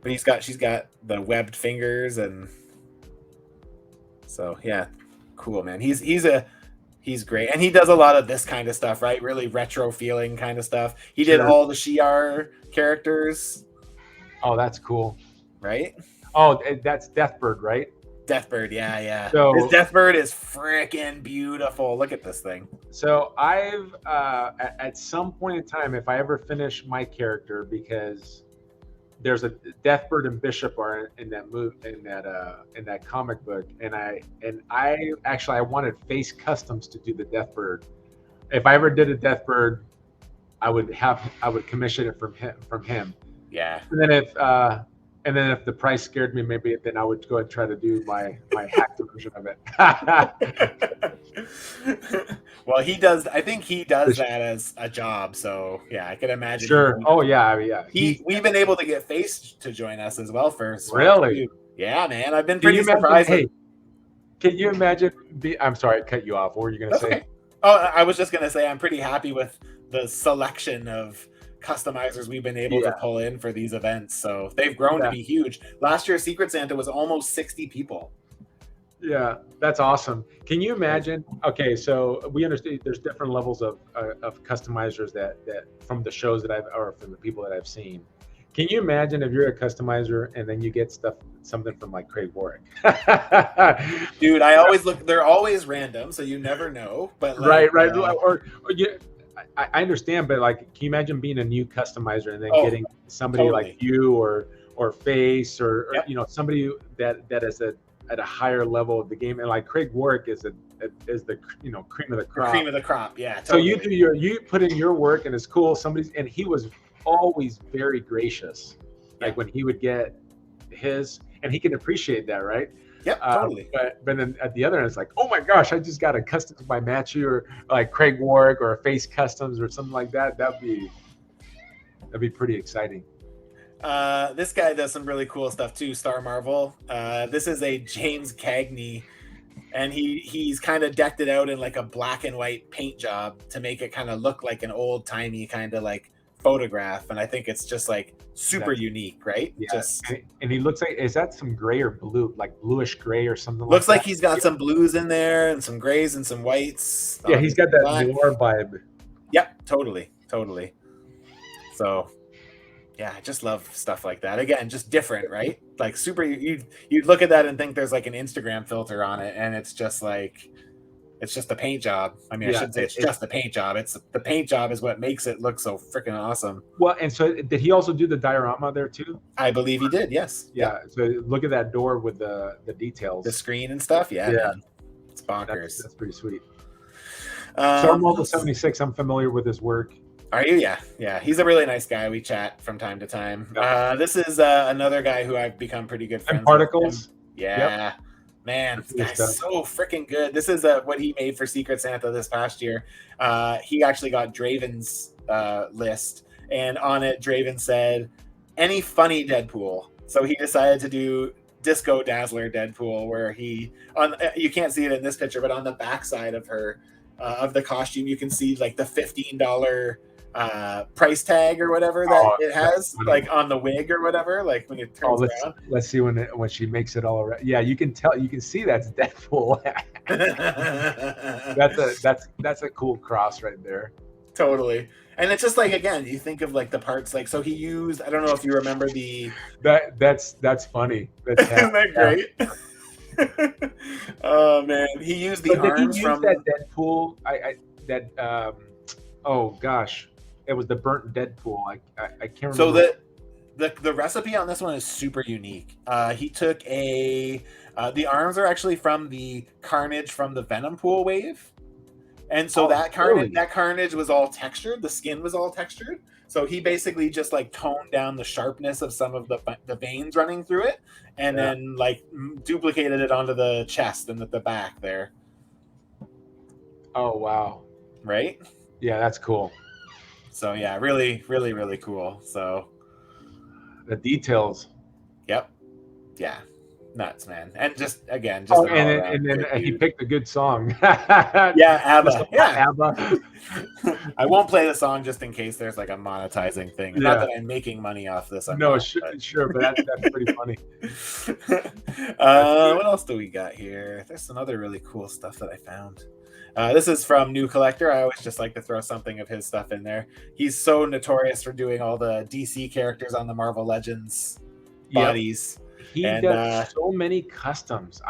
A: But she's got the webbed fingers, and so yeah, cool, man. He's great, and he does a lot of this kind of stuff, right? Really retro feeling kind of stuff. He did all the Shi'ar characters.
B: Oh, that's cool.
A: Right?
B: Oh, that's Deathbird, right?
A: Deathbird, yeah.
B: So
A: his Deathbird is freaking beautiful. Look at this thing.
B: So I've at some point in time, if I ever finish my character, because there's a Deathbird and Bishop are in that comic book, and I actually wanted Face Customs to do the Deathbird. If I ever did a Deathbird, I would commission it from him.
A: Yeah.
B: And then And then if the price scared me, maybe then I would go and try to do my hacked version of it.
A: Well, he does. I think he does that as a job. So yeah, I can imagine.
B: Sure. Oh yeah, I mean, yeah.
A: We've been able to get Face to join us as well for Swap
B: Really.
A: too. Yeah, man. I've been
B: Can you
A: pretty
B: imagine?
A: surprised.
B: Hey, can you imagine? I'm sorry, I cut you off. What were you going to say?
A: Okay. Oh, I was just gonna say I'm pretty happy with the selection of customizers we've been able to pull in for these events. So they've grown to be huge. Last year, Secret Santa was almost 60 people.
B: Yeah, that's awesome. Can you imagine? Okay, so we understand there's different levels of customizers that from the shows that or from the people that I've seen. Can you imagine if you're a customizer and then you get something from like Craig Warwick?
A: Dude, I always look. They're always random, so you never know. But like,
B: right. Or I understand, but like, can you imagine being a new customizer and then getting somebody like you or Face or you know, somebody that is at a higher level of the game, and like Craig Warwick is the cream of the crop.
A: Cream of the crop, yeah. Totally.
B: So you put in your work, and it's cool. And he was always very gracious, like when he would get his, and he can appreciate that, right?
A: Yep, totally.
B: But then at the other end, it's like, oh my gosh, I just got a Customs by Matchu or like Craig Warwick or a Face Customs or something like that. That'd be pretty exciting.
A: This guy does some really cool stuff too, Star Marvel. This is a James Cagney, and he's kind of decked it out in like a black and white paint job to make it kind of look like an old timey kind of like photograph, and I think it's just like super unique, right?
B: Yeah. And he looks like, is that some gray or blue, like bluish gray or something?
A: Looks like he's got some blues in there and some grays and some whites.
B: Yeah, he's got that noir vibe.
A: Yep, totally. So yeah, I just love stuff like that. Again, just different, right? Like super. You'd look at that and think there's like an Instagram filter on it, and it's just like, it's just a paint job. I mean, I shouldn't say it's just a paint job. It's the paint job is what makes it look so freaking awesome.
B: Well, and so did he also do the diorama there too?
A: I believe he did. Yes.
B: Yeah. So look at that door with the details,
A: the screen and stuff. Yeah. Man. It's bonkers.
B: That's pretty sweet. So I'm Level 76. I'm familiar with his work.
A: Are you? Yeah. He's a really nice guy. We chat from time to time. This is another guy who I've become pretty good friends
B: with. Particles.
A: Yeah. Yep. Man, this guy's so freaking good. This is what he made for Secret Santa this past year. He actually got Draven's list, and on it, Draven said, any funny Deadpool. So he decided to do Disco Dazzler Deadpool, where you can't see it in this picture, but on the backside of her, of the costume, you can see like the $15 price tag or whatever that it has, like on the wig or whatever, like when it turns around.
B: Let's see when she makes it all around. Yeah, you can see that's Deadpool. that's a cool cross right there.
A: Totally. And it's just like, again, you think of like the parts, like, so he used, I don't know if you remember
B: that's funny.
A: Isn't that great? Oh man, he used the arms from
B: that Deadpool. Oh gosh, it was the burnt Deadpool. I can't remember.
A: So the recipe on this one is super unique. He took the arms are actually from the Carnage from the Venom Pool wave. And so that Carnage was all textured. The skin was all textured. So he basically just like toned down the sharpness of some of the veins running through it, and then like duplicated it onto the chest and the back there.
B: Oh wow!
A: Right?
B: Yeah, that's cool.
A: So yeah, really, really, really cool. So
B: the details.
A: Yep. Yeah. Nuts, man. And just again,
B: and then he picked a good song.
A: Yeah, ABBA. Yeah, ABBA. I won't play the song just in case there's like a monetizing thing. Not that I'm making money off this.
B: Sure, but that's pretty funny.
A: What else do we got here? There's some other really cool stuff that I found. This is from New Collector. I always just like to throw something of his stuff in there. He's so notorious for doing all the DC characters on the Marvel Legends bodies.
B: He does so many customs.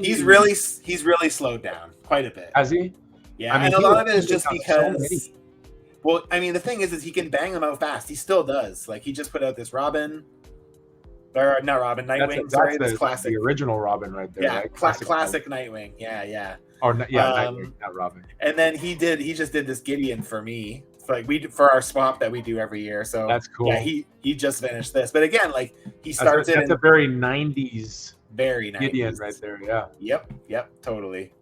B: He's
A: really slowed down quite a bit.
B: Has he?
A: Yeah, and a lot of it is just because. Well, I mean, the thing is he can bang them out fast. He still does. Like he just put out this Robin, or not Robin, Nightwing. Sorry, this classic,
B: the original Robin right there.
A: Yeah,
B: right?
A: classic Nightwing. Yeah.
B: Or Nightwing, not Robin.
A: And then he just did this Gideon for me like for our swap that we do every year. So
B: That's cool.
A: Yeah, he just finished this, but again, like he
B: That's
A: starts
B: a very 90s
A: very 90s
B: Gideon right there. Yeah.
A: Yep, totally.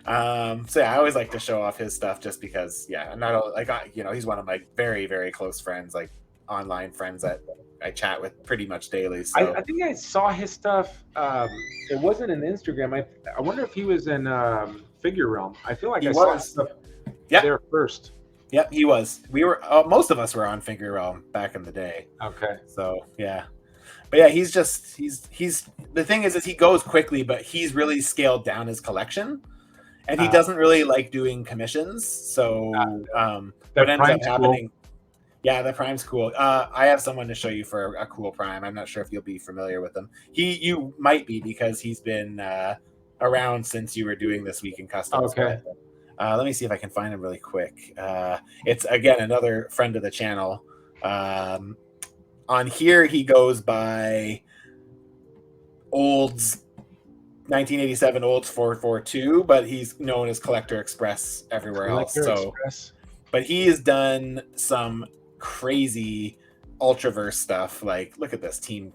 A: So yeah, I always like to show off his stuff just because, yeah, not like he's one of my very, very close friends, like online friends that I chat with pretty much daily. So
B: I think I saw his stuff. It wasn't in Instagram. I wonder if he was in Figure Realm. I feel like I saw his stuff there first.
A: Yep, he was. We were most of us were on Figure Realm back in the day.
B: Okay.
A: So yeah. But yeah, he's the thing is he goes quickly, but he's really scaled down his collection. And he doesn't really like doing commissions. So what ends up happening, cool. Yeah, the Prime's cool. I have someone to show you for a cool Prime. I'm not sure if you'll be familiar with him. You might be, because he's been around since you were doing This Week in Customs.
B: Okay.
A: But, let me see if I can find him really quick. It's, again, another friend of the channel. On here, he goes by Olds 1987 Olds 442, but he's known as Collector Express everywhere else. So, but he has done some crazy Ultraverse stuff. Like, look at this team.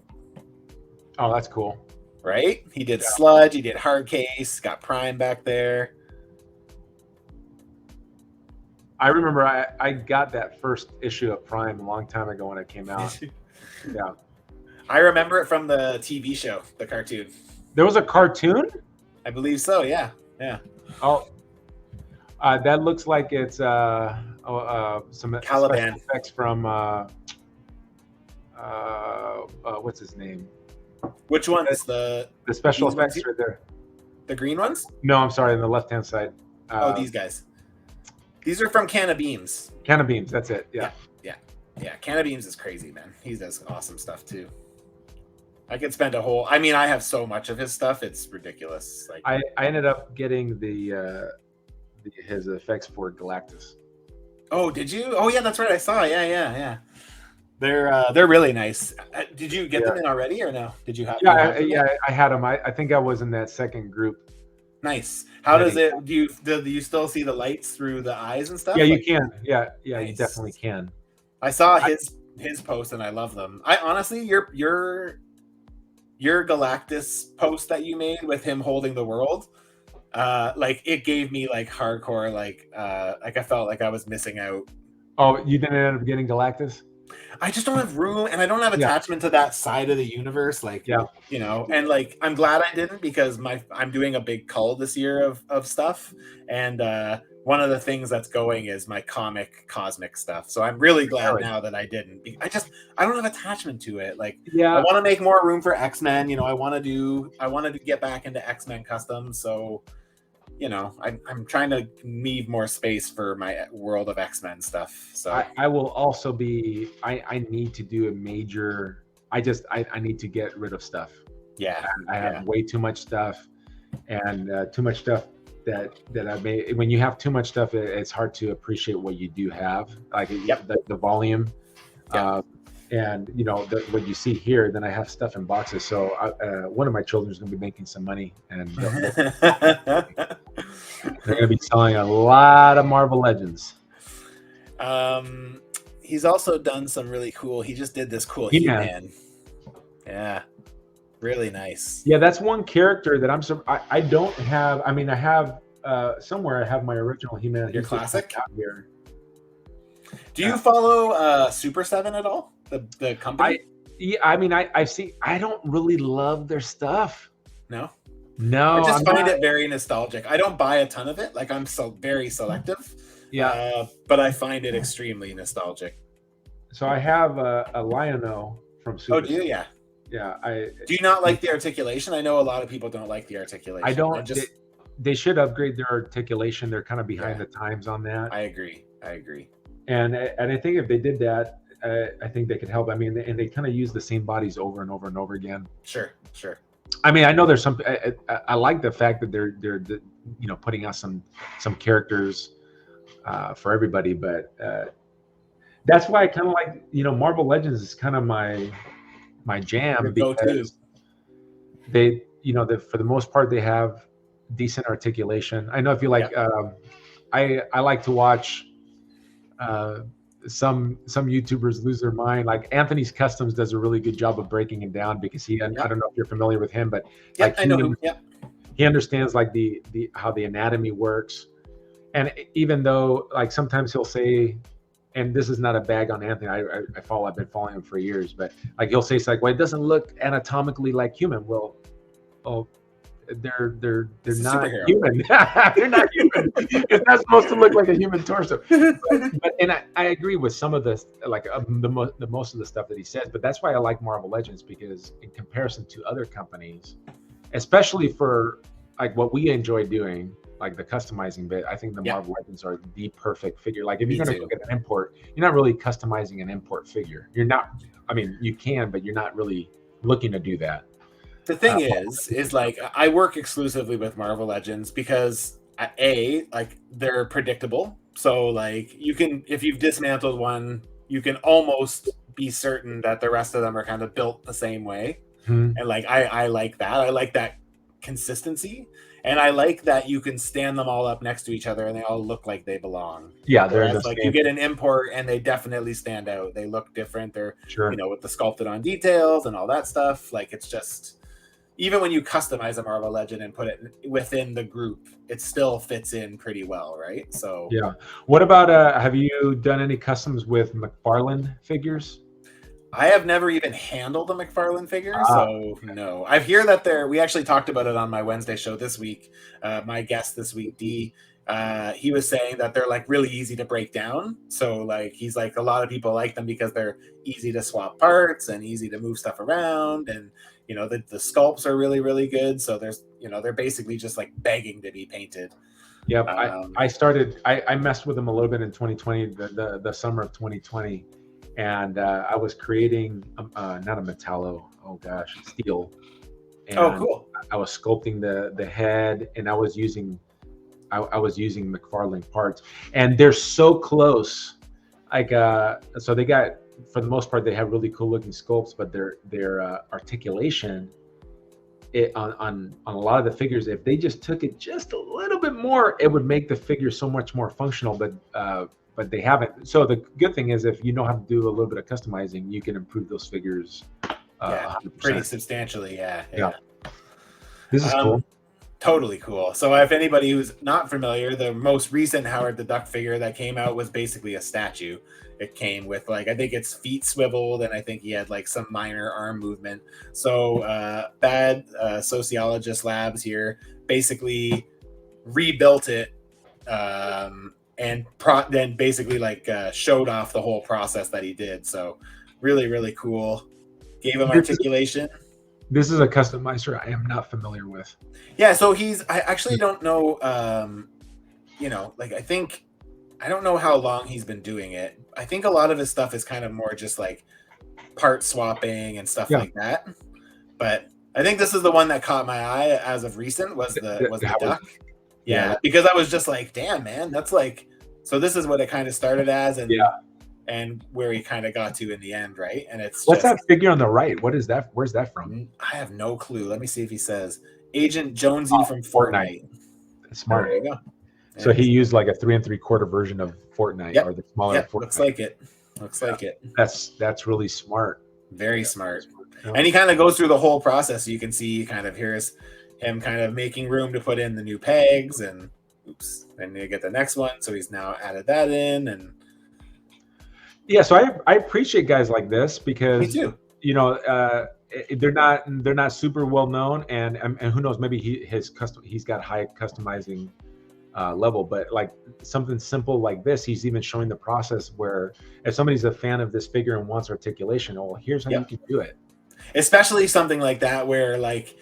B: Oh, that's cool.
A: Right? He did Sludge, he did Hardcase, got Prime back there.
B: I remember I got that first issue of Prime a long time ago when it came out. Yeah.
A: I remember it from the TV show, the cartoon.
B: There was a cartoon?
A: I believe so, yeah.
B: Oh, that looks like it's some
A: Caliban
B: effects from what's his name?
A: Which one is the
B: special effects right there?
A: The green ones?
B: No, I'm sorry, on the left-hand side.
A: These guys. These are from Canna Beams.
B: Canna Beams, that's it. Yeah.
A: Canna Beams is crazy, man. He does awesome stuff too. I could spend I have so much of his stuff, it's ridiculous. Like
B: I ended up getting his effects for Galactus.
A: Oh, did you? Oh yeah, that's right. I saw. Yeah. They're really nice. Did you get them in already or no? Did you have?
B: I had them. I think I was in that second group.
A: Nice. How does it? Do you still see the lights through the eyes and stuff?
B: Yeah, you can. Yeah, nice. You definitely can.
A: I saw his post and I love them. I honestly, your Galactus post that you made with him holding the world, like it gave me like hardcore like I felt like I was missing out.
B: Oh, you didn't end up getting Galactus?
A: I just don't have room, and I don't have attachment to that side of the universe. Like, and like I'm glad I didn't, because I'm doing a big cull this year of stuff, and one of the things that's going is my cosmic stuff. So I'm really glad now that I didn't. I don't have attachment to it. Like, I want to make more room for X-Men. I want to get back into X-Men customs. So, I'm trying to leave more space for my World of X-Men stuff. So
B: I will also be. I need to do a major. I need to get rid of stuff.
A: Yeah,
B: I have way too much stuff, and too much stuff that I made. When you have too much stuff, it's hard to appreciate what you do have. Like the volume.
A: Yep.
B: And what you see here, then I have stuff in boxes. So one of my children is going to be making some money, and they're going to be selling a lot of Marvel Legends.
A: He's also done some really cool. He just did this cool He-Man. Yeah, really nice.
B: Yeah, that's one character that I don't have. I mean, I have somewhere. I have my original He-Man.
A: Your classic
B: out here.
A: Do you follow Super 7 at all? The company?
B: I've seen. I don't really love their stuff.
A: No.
B: I
A: just find it very nostalgic. I don't buy a ton of it. Like, I'm very selective.
B: Yeah.
A: But I find it extremely nostalgic.
B: So I have a Lion-O from Super.
A: Oh, do you? Yeah.
B: Yeah.
A: Do you not like the articulation? I know a lot of people don't like the articulation.
B: I don't. They should upgrade their articulation. They're kind of behind the times on that.
A: I agree.
B: And I think if they did that, I think they could help. I mean, and they kind of use the same bodies over and over and over again.
A: Sure.
B: I mean, I know there's some. I like the fact that they're putting out some characters for everybody, but that's why I kind of like Marvel Legends is kind of my jam, because they for the most part they have decent articulation. I know if you like, I like to watch some YouTubers lose their mind. Like Anthony's Customs does a really good job of breaking it down because I
A: Yep.
B: don't know if you're familiar with him, but
A: Yep,
B: like
A: I know him. Yep.
B: he understands like the how the anatomy works. And even though like sometimes he'll say, and this is not a bag on Anthony, I've been following him for years, but like he'll say it's like, well, it doesn't look anatomically like human. Well, oh, they're not human. They're not human. It's not supposed to look like a human torso. But and I agree with some of this, like the most of the stuff that he says. But that's why I like Marvel Legends, because in comparison to other companies, especially for like what we enjoy doing, like the customizing bit, I think the Marvel Legends are the perfect figure. Like if you're going to look at an import, you're not really customizing an import figure. You're not. I mean, you can, but you're not really looking to do that.
A: The thing is like I work exclusively with Marvel Legends because like they're predictable. So like you can, if you've dismantled one, you can almost be certain that the rest of them are kind of built the same way. And like I like that. I like that consistency. And I like that you can stand them all up next to each other and they all look like they belong.
B: Yeah, they're
A: like you get an import and they definitely stand out. They look different. They're with the sculpted on details and all that stuff. Like it's just, even when you customize a Marvel Legend and put it within the group, it still fits in pretty well, right? So
B: yeah. What about have you done any customs with McFarlane figures?
A: I have never even handled a McFarlane figure, so no. I hear that we actually talked about it on my Wednesday show this week. My guest this week, D, he was saying that they're like really easy to break down. So like he's like, a lot of people like them because they're easy to swap parts and easy to move stuff around, and the sculpts are really, really good. So there's they're basically just like begging to be painted.
B: Yep. I messed with them a little bit in 2020, the summer of 2020. And I was creating not a metallo, steel. And
A: cool.
B: I was sculpting the head, and I was using McFarlane parts, and they're so close. Like so they got, for the most part, they have really cool looking sculpts, but their articulation on a lot of the figures, if they just took it just a little bit more, it would make the figure so much more functional. But they haven't. So the good thing is, if you know how to do a little bit of customizing, you can improve those figures 100%.
A: Pretty substantially. Yeah.
B: This is cool.
A: Totally cool. So if anybody who's not familiar, the most recent Howard the Duck figure that came out was basically a statue. It came with like, I think its feet swiveled, and I think he had like some minor arm movement. So Bad Sociologist Labs here basically rebuilt it and then basically like showed off the whole process that he did. So really, really cool. Gave him articulation.
B: This is a customizer I am not familiar with.
A: Yeah, so I actually don't know, like I don't know how long he's been doing it. I think a lot of his stuff is kind of more just like part swapping and stuff like that. But I think this is the one that caught my eye as of recent was the duck. Yeah, because I was just like, damn, man, that's like, so this is what it kind of started as, and where he kind of got to in the end, right? And it's
B: what's that figure on the right? What is that? Where's that from?
A: I have no clue. Let me see if he says Agent Jonesy from Fortnite.
B: Smart.
A: There you go.
B: So he used like a 3 3/4 version of Fortnite, or the smaller Fortnite.
A: Looks like it. Looks like it.
B: That's really smart.
A: Very smart. And he kind of goes through the whole process. So you can see kind of here's him kind of making room to put in the new pegs, and then you get the next one. So he's now added that in, and
B: so I appreciate guys like this, because
A: me too.
B: They're not super well known, and who knows, maybe he's got high customizing level, but like something simple like this, he's even showing the process where if somebody's a fan of this figure and wants articulation, here's how you can do it. Especially
A: something like that where like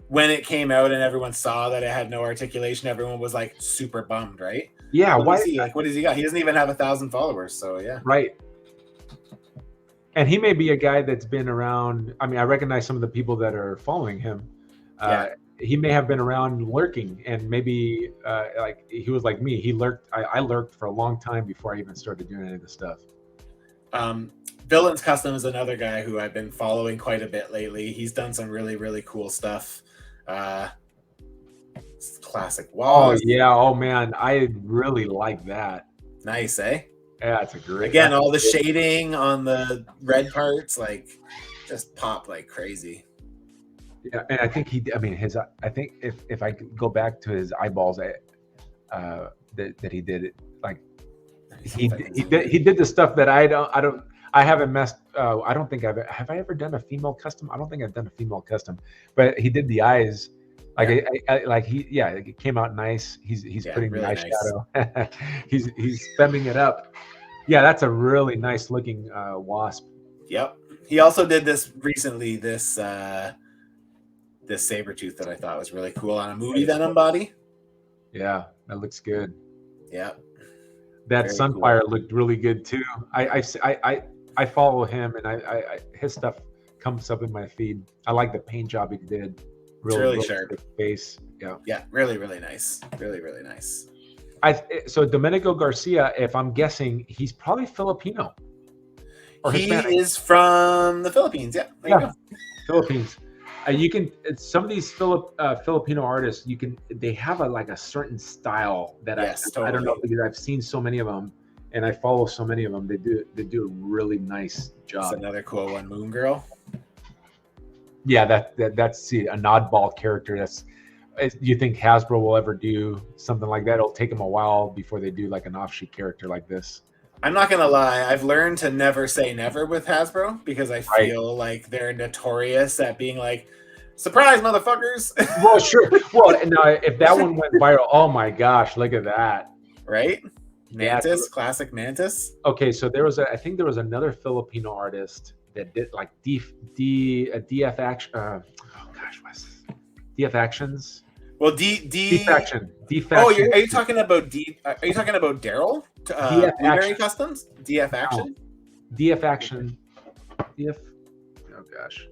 A: when it came out and everyone saw that it had no articulation, everyone was like super bummed, right?
B: Yeah.
A: What does he got? He doesn't even have 1,000 followers. So yeah.
B: Right. And he may be a guy that's been around. I mean, I recognize some of the people that are following him. He may have been around lurking, and maybe like he was like me. He lurked. I lurked for a long time before I even started doing any of this stuff.
A: Villains Custom is another guy who I've been following quite a bit lately. He's done some really, really cool stuff. Classic walls.
B: Oh yeah. Oh man, I really like that.
A: Nice, eh?
B: Yeah, it's a great.
A: Again, all the shading on the red parts, like, just pop like crazy.
B: Yeah, and I think I mean, I think if I go back to his eyeballs, that he did it, like he did the stuff that I haven't messed. I don't think have I ever done a female custom. I don't think I've done a female custom, but he did the eyes. Like it came out nice. He's putting
A: really
B: the
A: nice.
B: eyeshadow. he's spending it up. Yeah, that's a really nice looking wasp.
A: Yep. He also did this recently. This Sabretooth that I thought was really cool on a movie Venom body.
B: Yeah, that looks good.
A: Yeah.
B: That very Sunfire cool. Looked really good too. I follow him, and I his stuff comes up in my feed. I like the paint job he did.
A: Really sharp
B: face. Yeah.
A: Yeah, really nice. Really nice.
B: So Domenico Garcia, if I'm guessing, he's probably Filipino.
A: Or he is from the Philippines. Yeah. There you go.
B: Philippines. You can some of these Filipino artists, they have a certain style that I don't know, because I've seen so many of them, and I follow so many of them. They do a really nice job.
A: That's another cool one, Moon Girl.
B: Yeah, that's an oddball character. You think Hasbro will ever do something like that? It'll take them a while before they do like an offshoot character like this.
A: I'm not gonna lie, I've learned to never say never with Hasbro, because I feel like they're notorious at being like, surprise, motherfuckers.
B: Well, sure. Well, no, if that one went viral, oh my gosh, look at that.
A: Right? Mantis, classic Mantis.
B: Okay, so I think there was another Filipino artist that did like DF action. Oh gosh, what's this? DF actions.
A: Well,
B: Defaction.
A: Oh, are you talking about Are you talking about Daryl?
B: DF
A: Blueberry Customs? DF Action?
B: Oh, DF Action. DF. Oh gosh.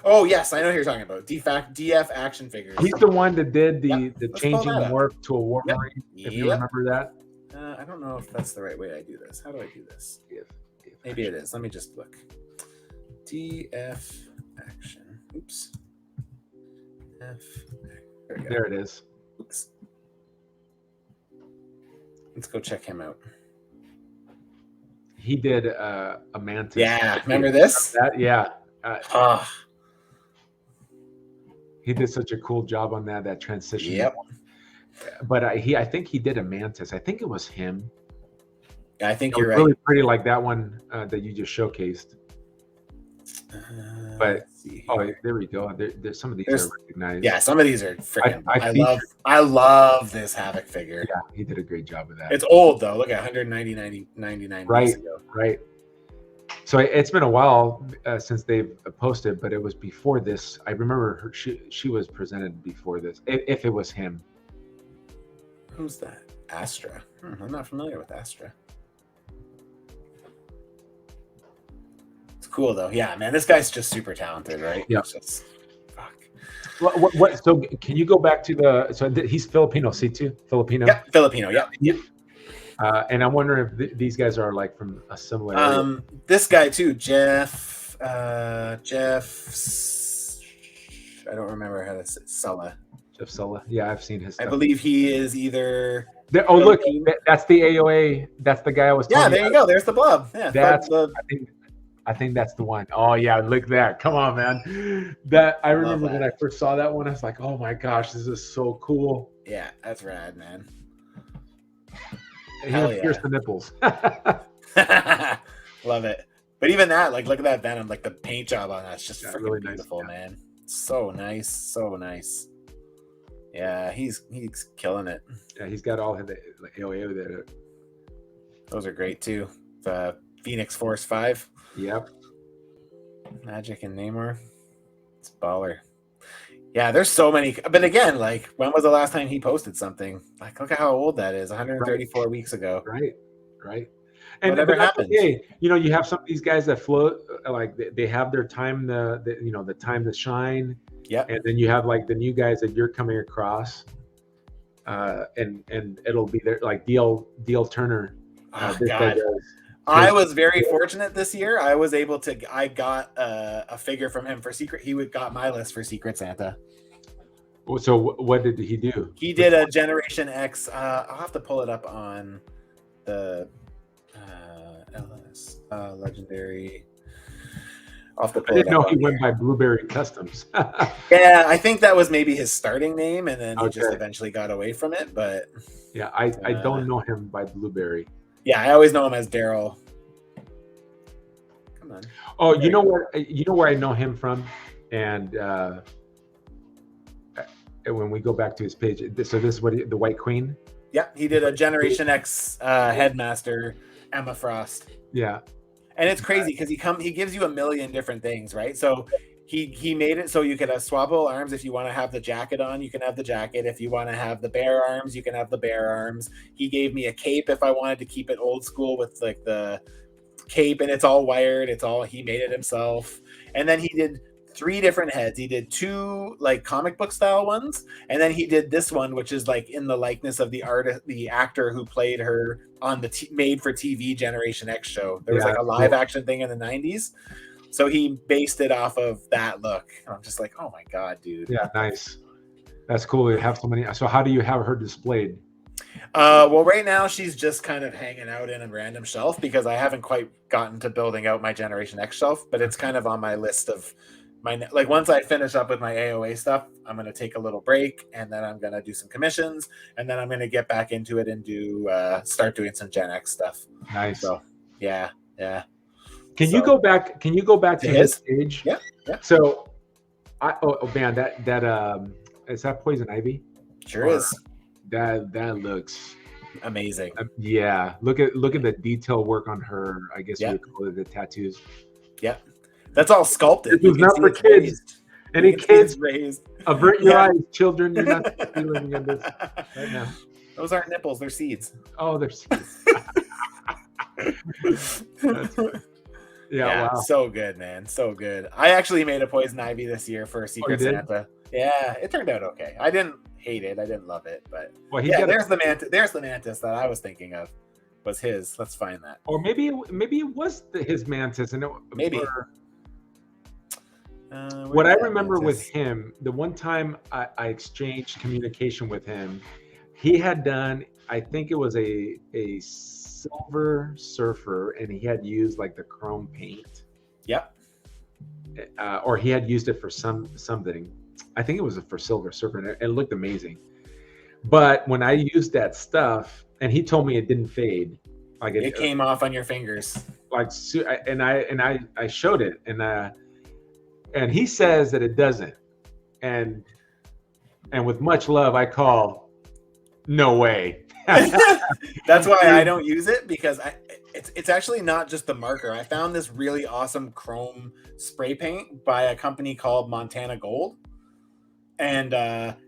A: Oh yes, I know who you're talking about. DF Action figures.
B: He's the one that did the changing warp to a Wolverine. If you remember that.
A: I don't know if that's the right way I do this. How do I do this? Maybe it is. Let me just look. DF Action. Oops.
B: There it is.
A: Oops. Let's go check him out.
B: He did a Mantis.
A: Yeah, remember this?
B: Yeah. He did such a cool job on that transition.
A: Yep.
B: But I think he did a Mantis. I think it was him.
A: Yeah, I think you're right.
B: Really pretty, like that one that you just showcased. But there we go. There's some of these are recognized.
A: Yeah, some of these are freaking. I love this Havoc figure.
B: Yeah, he did a great job with that.
A: It's old though. Look at 199
B: right,
A: ago.
B: Right. So it's been a while since they've posted, but it was before this. I remember she was presented before this. If it was him.
A: Who's that? Astra. I'm not familiar with Astra. Cool though. Yeah, man, this guy's just super talented, right?
B: Yeah.
A: Fuck.
B: What? So can you go back to he's Filipino, C2? Filipino?
A: Yeah, Filipino. Yeah.
B: And I'm wondering if these guys are like from a similar area.
A: This guy too, Jeff. I don't remember how to say Sulla.
B: Jeff Sulla. Yeah, I've seen his stuff.
A: I believe he is either.
B: Look, that's the AOA. That's the guy I was talking about.
A: Yeah, there you go. There's the blob. Yeah,
B: that's I think that's the one. Oh yeah, look at that. Come on, man. I remember when I first saw that one, I was like, oh my gosh, this is so cool.
A: Yeah, that's rad, man.
B: He pierce the nipples.
A: Love it. But even that, like, look at that Venom, like the paint job on that's just freaking really beautiful, man. So nice, so nice. Yeah, he's killing it.
B: Yeah, he's got all the AOA there.
A: Those are great too. The Phoenix Force 5.
B: Yep.
A: Magic and Namor. It's baller. Yeah, there's so many. But again, like, when was the last time he posted something? Like, look at how old that is. 134 weeks ago.
B: Right. And
A: whatever happens.
B: Okay. You have some of these guys that float, like they have their time, the time to shine.
A: Yeah.
B: And then you have like the new guys that you're coming across, and it'll be there, like DL Turner.
A: Oh, God. I was very fortunate this year. I got a figure from him for Secret. He got my list for Secret Santa.
B: So what did he do?
A: He did a Generation X. I'll have to pull it up on the LS legendary. Off the
B: I
A: pull it
B: didn't
A: up
B: know
A: on
B: he
A: here.
B: went by Blueberry Customs.
A: Yeah, I think that was maybe his starting name, and then he just
B: Okay.
A: eventually got away from it. But
B: Yeah, I don't know him by Blueberry.
A: yeah, I always know him as Daryl. Come on.
B: Oh,
A: There
B: you
A: we
B: know
A: go.
B: what? You know where I know him from, and when we go back to his page, so this is what the White Queen.
A: Yeah, he did a Generation X headmaster, Emma Frost.
B: Yeah,
A: And it's crazy because he gives you a million different things, right? So he made it so you could have swappable arms. If you want to have the jacket on, you can have the jacket. If you want to have the bear arms, you can have the bear arms. He gave me a cape if I wanted to keep it old school with like the cape, and it's all wired. He made it himself. And then he did 3 different heads. He did 2 like comic book style ones, and then he did this one, which is like in the likeness of the actor who played her on the made for TV Generation X show. There was
B: yeah,
A: like a live action thing in the 90s. So he based it off of that look. And I'm just like, oh my God, dude.
B: yeah, nice. That's cool to have so many. So how do you have her displayed?
A: Well, right now she's just kind of hanging out in a random shelf because I haven't quite gotten to building out my Generation X shelf, but it's kind of on my list of like once I finish up with my AOA stuff, I'm going to take a little break, and then I'm going to do some commissions, and then I'm going to get back into it and start doing some Gen X stuff.
B: Nice.
A: So yeah.
B: Can you go back? Can you go back to his page?
A: Yeah.
B: So, oh man, that is that Poison Ivy?
A: Sure is.
B: That looks
A: amazing.
B: Yeah, look at the detail work on her. I guess you would call it the tattoos.
A: Yeah, that's all sculpted.
B: It's not for kids. Raised. Any kids
A: raised?
B: Avert your eyes, children. You're not living in this right now.
A: Those aren't nipples; they're seeds.
B: Oh, they're seeds.
A: Yeah, wow. So good, man. So good. I actually made a Poison Ivy this year for Secret Santa. Yeah, it turned out okay. I didn't hate it. I didn't love it, but there's the mantis. There's the mantis that I was thinking of. Was his? Let's find that.
B: Or maybe it was his mantis, and
A: maybe.
B: What I remember with him, the one time I exchanged communication with him, he had done. I think it was a Silver Surfer, and he had used like the chrome paint.
A: Yep.
B: Or he had used it for something. I think it was for Silver Surfer, and it looked amazing. But when I used that stuff, and he told me it didn't fade, like
A: it came off on your fingers.
B: Like, and I showed it, and he says that it doesn't. And with much love, I call, no way.
A: That's why I don't use it, because it's actually not just the marker. I found this really awesome chrome spray paint by a company called Montana Gold, and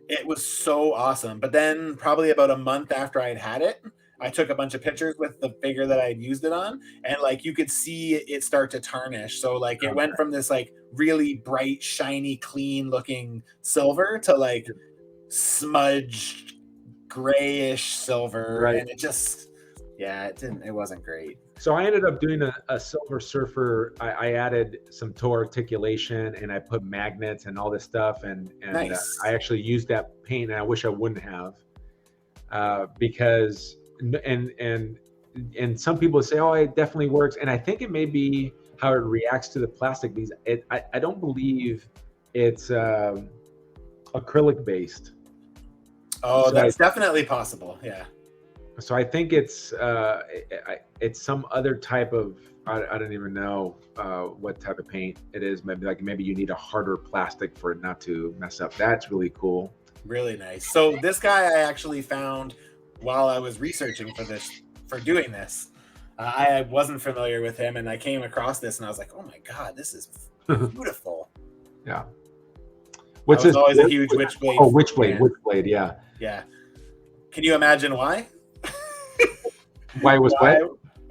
A: it was so awesome. But then probably about a month after I'd had it, I took a bunch of pictures with the figure that I'd used it on, and like you could see it start to tarnish. So like it went from this like really bright, shiny, clean looking silver to like smudged grayish silver, right. And it wasn't great.
B: So I ended up doing a Silver Surfer. I added some toe articulation, and I put magnets and all this stuff, and nice. I actually used that paint, and I wish I wouldn't have, because and some people say, oh, it definitely works, and I think it may be how it reacts to the plastic. I don't believe it's acrylic based.
A: Oh, so that's definitely possible. Yeah.
B: So I think it's some other type of, I don't even know what type of paint it is. Maybe you need a harder plastic for it not to mess up. That's really cool.
A: Really nice. So this guy I actually found while I was researching for doing this. I wasn't familiar with him, and I came across this, and I was like, oh my God, this is beautiful.
B: Yeah.
A: Which is always a huge Witchblade.
B: Oh, Witchblade, yeah.
A: Yeah. Can you imagine why?
B: Why was what?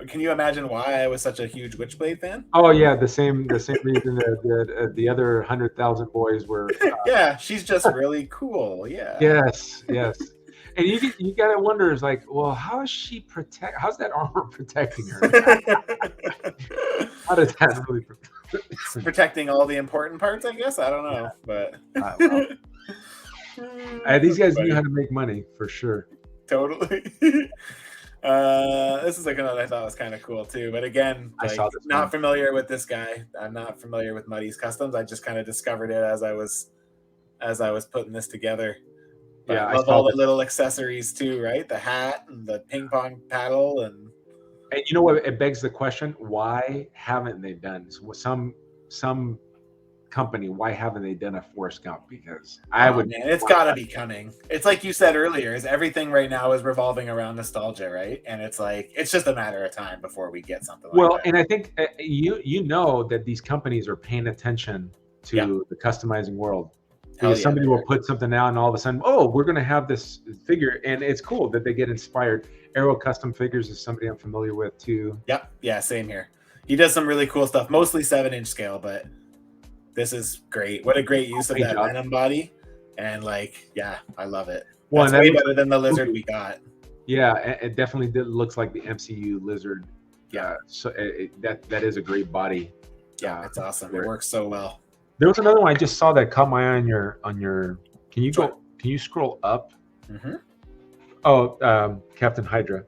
A: Can you imagine why I was such a huge Witchblade fan?
B: Oh yeah, the same reason that the other 100,000 boys were.
A: Yeah, she's just really cool. Yeah.
B: Yes. And you gotta wonder, is like, well, how's that armor protecting her? How does that really
A: protecting all the important parts? I guess I don't know, but
B: these guys knew how to make money for sure.
A: Totally. This is like another I thought was kind of cool too. But again,
B: I
A: like
B: saw this
A: not
B: one.
A: familiar with this guy. I'm not familiar with Muddy's Customs. I just kind of discovered it as I was putting this together.
B: Yeah,
A: But
B: I
A: love
B: saw
A: all the
B: this.
A: little accessories too, right? The hat and the ping pong paddle and
B: And you know what? It begs the question: why haven't they done some company? Why haven't they done a Forrest Gump? Because I
A: oh
B: would
A: man, it's
B: want
A: gotta
B: that.
A: be coming. It's like you said earlier, is everything right now is revolving around nostalgia, right? And it's like it's just a matter of time before we get something like
B: Well,
A: that.
B: and I think you know that these companies are paying attention
A: Yeah,
B: to the customizing world,
A: hell
B: because
A: yeah,
B: somebody
A: they
B: will
A: are.
B: put something out and all of a sudden, oh, we're going to have this figure, and it's cool that they get inspired. Aero Custom Figures is somebody I'm familiar with too.
A: Yep, yeah, same here. He does some really cool stuff, mostly 7-inch scale, but this is great. What a great
B: Cool
A: use of
B: paint
A: that
B: job.
A: Venom body. And like, yeah, I love it.
B: Well,
A: That's
B: and that
A: way
B: looks
A: better than the
B: like,
A: lizard we got.
B: yeah, it definitely looks like the MCU lizard.
A: Yeah,
B: So that is a great body.
A: yeah, it's awesome. It
B: For it.
A: works so well.
B: There was another one I just saw that caught my eye on your. Can you
A: Which one?
B: go? Can you scroll up?
A: Mm-hmm.
B: Oh, Captain Hydra.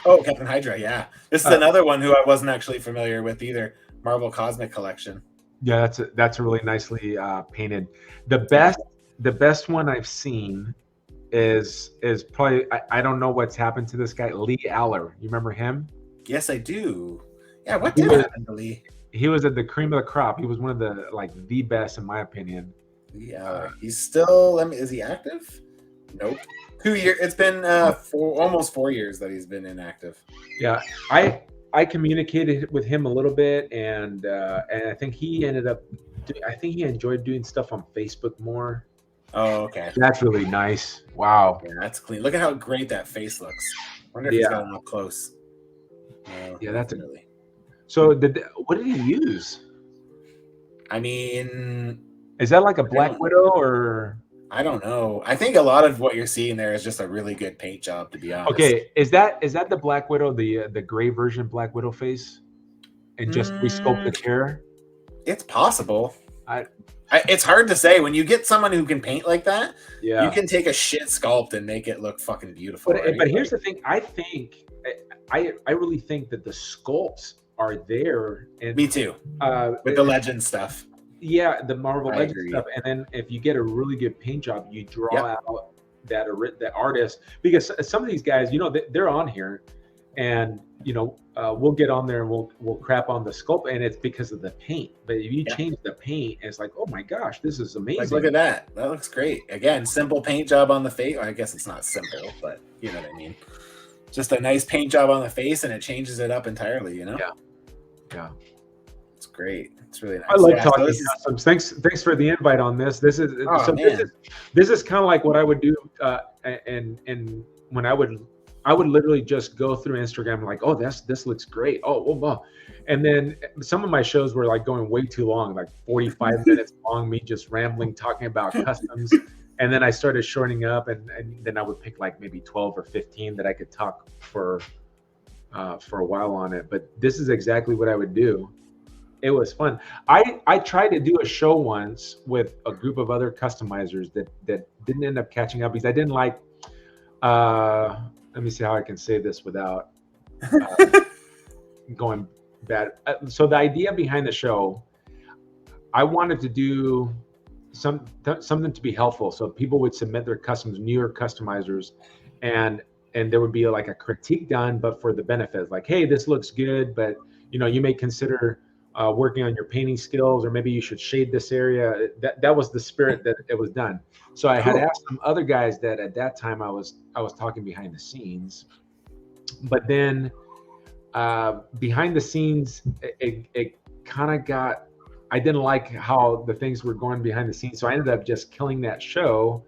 A: Oh, Captain Hydra, yeah. This is
B: Uh,
A: another one who I wasn't actually familiar with either. Marvel Cosmic Collection.
B: yeah, that's a really nicely painted. The
A: Yeah.
B: best the best one I've seen is probably I don't know what's happened to this guy, Lee Aller. You remember him?
A: Yes, I do. Yeah, what
B: He
A: did
B: was
A: happen to Lee?
B: he was at the cream of the crop. He was one of the best in my opinion.
A: Lee
B: Uh,
A: Aller. He's still, let me, is he active? Nope. 2 years. It's been almost 4 years that he's been inactive.
B: yeah, I communicated with him a little bit, and I think he ended up. I think he enjoyed doing stuff on Facebook more.
A: Oh, okay.
B: That's really nice. Wow.
A: Yeah, that's clean. Look at how great that face looks. Wonder if he's got
B: Yeah,
A: him up close. No,
B: yeah.
A: nothing really.
B: So what did he use?
A: I mean,
B: Is that like a
A: I
B: Black
A: don't
B: Widow or?
A: I don't know. I think a lot of what you're seeing there is just a really good paint job, to be honest.
B: Okay, is that the Black Widow, the gray version Black Widow face, and just
A: Mm,
B: resculpted hair?
A: it's possible.
B: I
A: It's hard to say. When you get someone who can paint like that, you
B: Yeah,
A: can take a shit sculpt and make it look fucking beautiful, right?
B: but here's
A: Like,
B: the thing. I really think that the sculpts are there, and
A: me too.
B: uh,
A: With the legend stuff.
B: yeah, the Marvel
A: I
B: Legends
A: agree.
B: stuff, and then if you get a really good paint job, you draw
A: Yep.
B: out that artist, because some of these guys, they're on here, and we'll get on there and we'll crap on the sculpt, and it's because of the paint. But if you
A: Yeah.
B: change the paint, it's like, oh my gosh, this is
A: Like, look
B: amazing.
A: at that. That looks great. Again, simple paint job on the face. I guess it's not simple, but you know what I mean. Just a nice paint job on the face, and it changes it up entirely. You know,
B: Yeah, yeah.
A: it's great. It's really
B: I
A: nice.
B: like
A: Yeah. So
B: talking
A: this is.
B: customs. Thanks for the invite on this. This is
A: Oh
B: so this is
A: man.
B: this is kind of like what I would do, and when I would literally just go through Instagram like, oh, this looks great. Oh, and then some of my shows were like going way too long, like 45 minutes long, me just rambling talking about customs. And then I started shortening up, and then I would pick like maybe 12 or 15 that I could talk for a while on it. But this is exactly what I would do. It was fun. I tried to do a show once with a group of other customizers that didn't end up catching up because I didn't like. Let me see how I can say this without going bad. So the idea behind the show, I wanted to do something to be helpful. So people would submit their customs, newer customizers, and there would be like a critique done, but for the benefits, like, hey, this looks good, but you may consider working on your painting skills, or maybe you should shade this area. That was the spirit that it was done. So I had
A: Cool.
B: asked some other guys that at that time I was talking behind the scenes, but then behind the scenes, it kind of got. I didn't like how the things were going behind the scenes, so I ended up just killing that show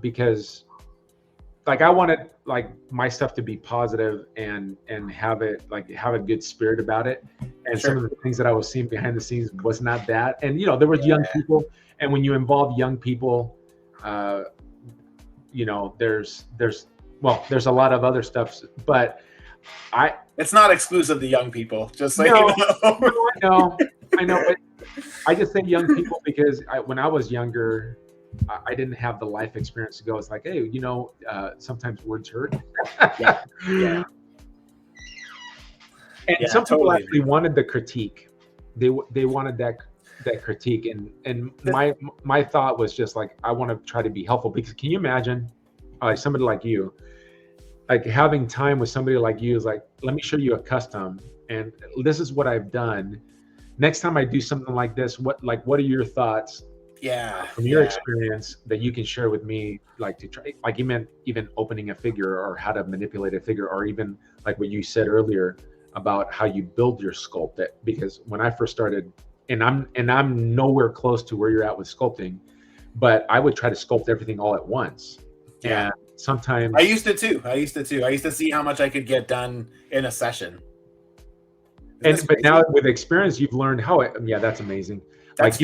B: because, like, I wanted like my stuff to be positive and have a good spirit about it. And some of
A: Sure.
B: the things that I was seeing behind the scenes was not that. And there was young
A: Yeah.
B: people, and when you involve young people, uh, there's a lot of other stuff, but I
A: It's not exclusive to young people, just so you
B: no,
A: know.
B: no, I know, but I just say young people because when I was younger, I didn't have the life experience to go. It's like, hey, sometimes words hurt.
A: Yeah. Yeah.
B: And
A: Yeah,
B: some people
A: totally.
B: actually wanted the critique. They wanted that critique, and my thought was just like, I want to try to be helpful, because can you imagine, somebody like you, like having time with somebody like you is like, let me show you a custom, and this is what I've done. Next time I do something like this, what are your thoughts
A: Yeah.
B: from your experience that you can share with me, like to try, like even opening a figure, or how to manipulate a figure, or even like what you said earlier about how you build your sculpt. That, because when I first started, and I'm nowhere close to where you're at with sculpting, but I would try to sculpt everything all at once.
A: Yeah.
B: And sometimes
A: I used to too. I used to see how much I could get done in a session.
B: but now with experience, you've learned how yeah, that's amazing.
A: That's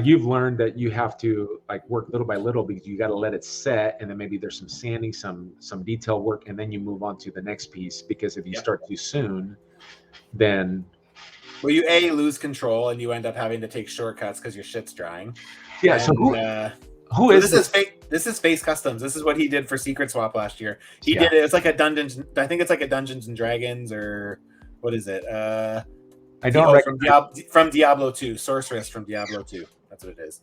B: You've learned that you have to like work little by little, because you got to let it set, and then maybe there's some sanding, some detail work, and then you move on to the next piece. Because if you start too soon, then
A: you lose control, and you end up having to take shortcuts because your shit's drying.
B: Yeah.
A: And,
B: who is
A: this? This is Space Customs. This is what he did for Secret Swap last year. He
B: Yeah.
A: did it. It's like a Dungeons. I think it's like a Dungeons and Dragons, or what is it?
B: I don't recognize.
A: From Diablo 2, Sorceress from Diablo 2. That's what it is.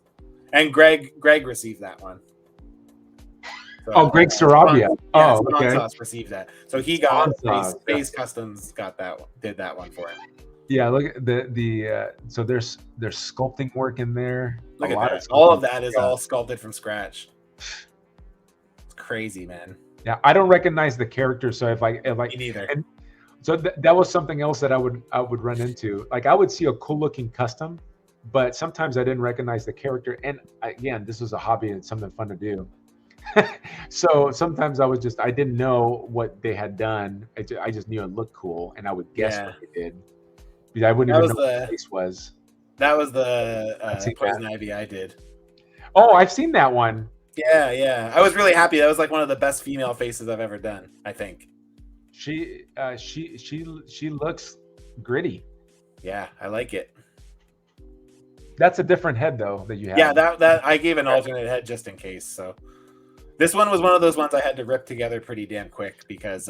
A: And Greg received that one.
B: So, Greg Sarabia.
A: Okay. Received that. So he got Space Customs did that one for him.
B: Yeah, look at the so there's sculpting work in there.
A: Look at that. All of that is all sculpted from scratch. It's crazy, man.
B: Yeah, I don't recognize the character, so if
A: Me neither.
B: And so that was something else that I would run into. Like, I would see a cool looking custom, but sometimes I didn't recognize the character. And again, this was a hobby and something fun to do. So sometimes I didn't know what they had done. I just knew it looked cool, and I would guess what they did. Because I wouldn't even know what the face was.
A: That was the Poison Ivy I did.
B: Oh, I've seen that one.
A: Yeah. I was really happy. That was like one of the best female faces I've ever done, I think.
B: She looks gritty.
A: Yeah, I like it.
B: That's a different head though that you have.
A: Yeah, that I gave an alternate head just in case. So this one was one of those ones I had to rip together pretty damn quick, because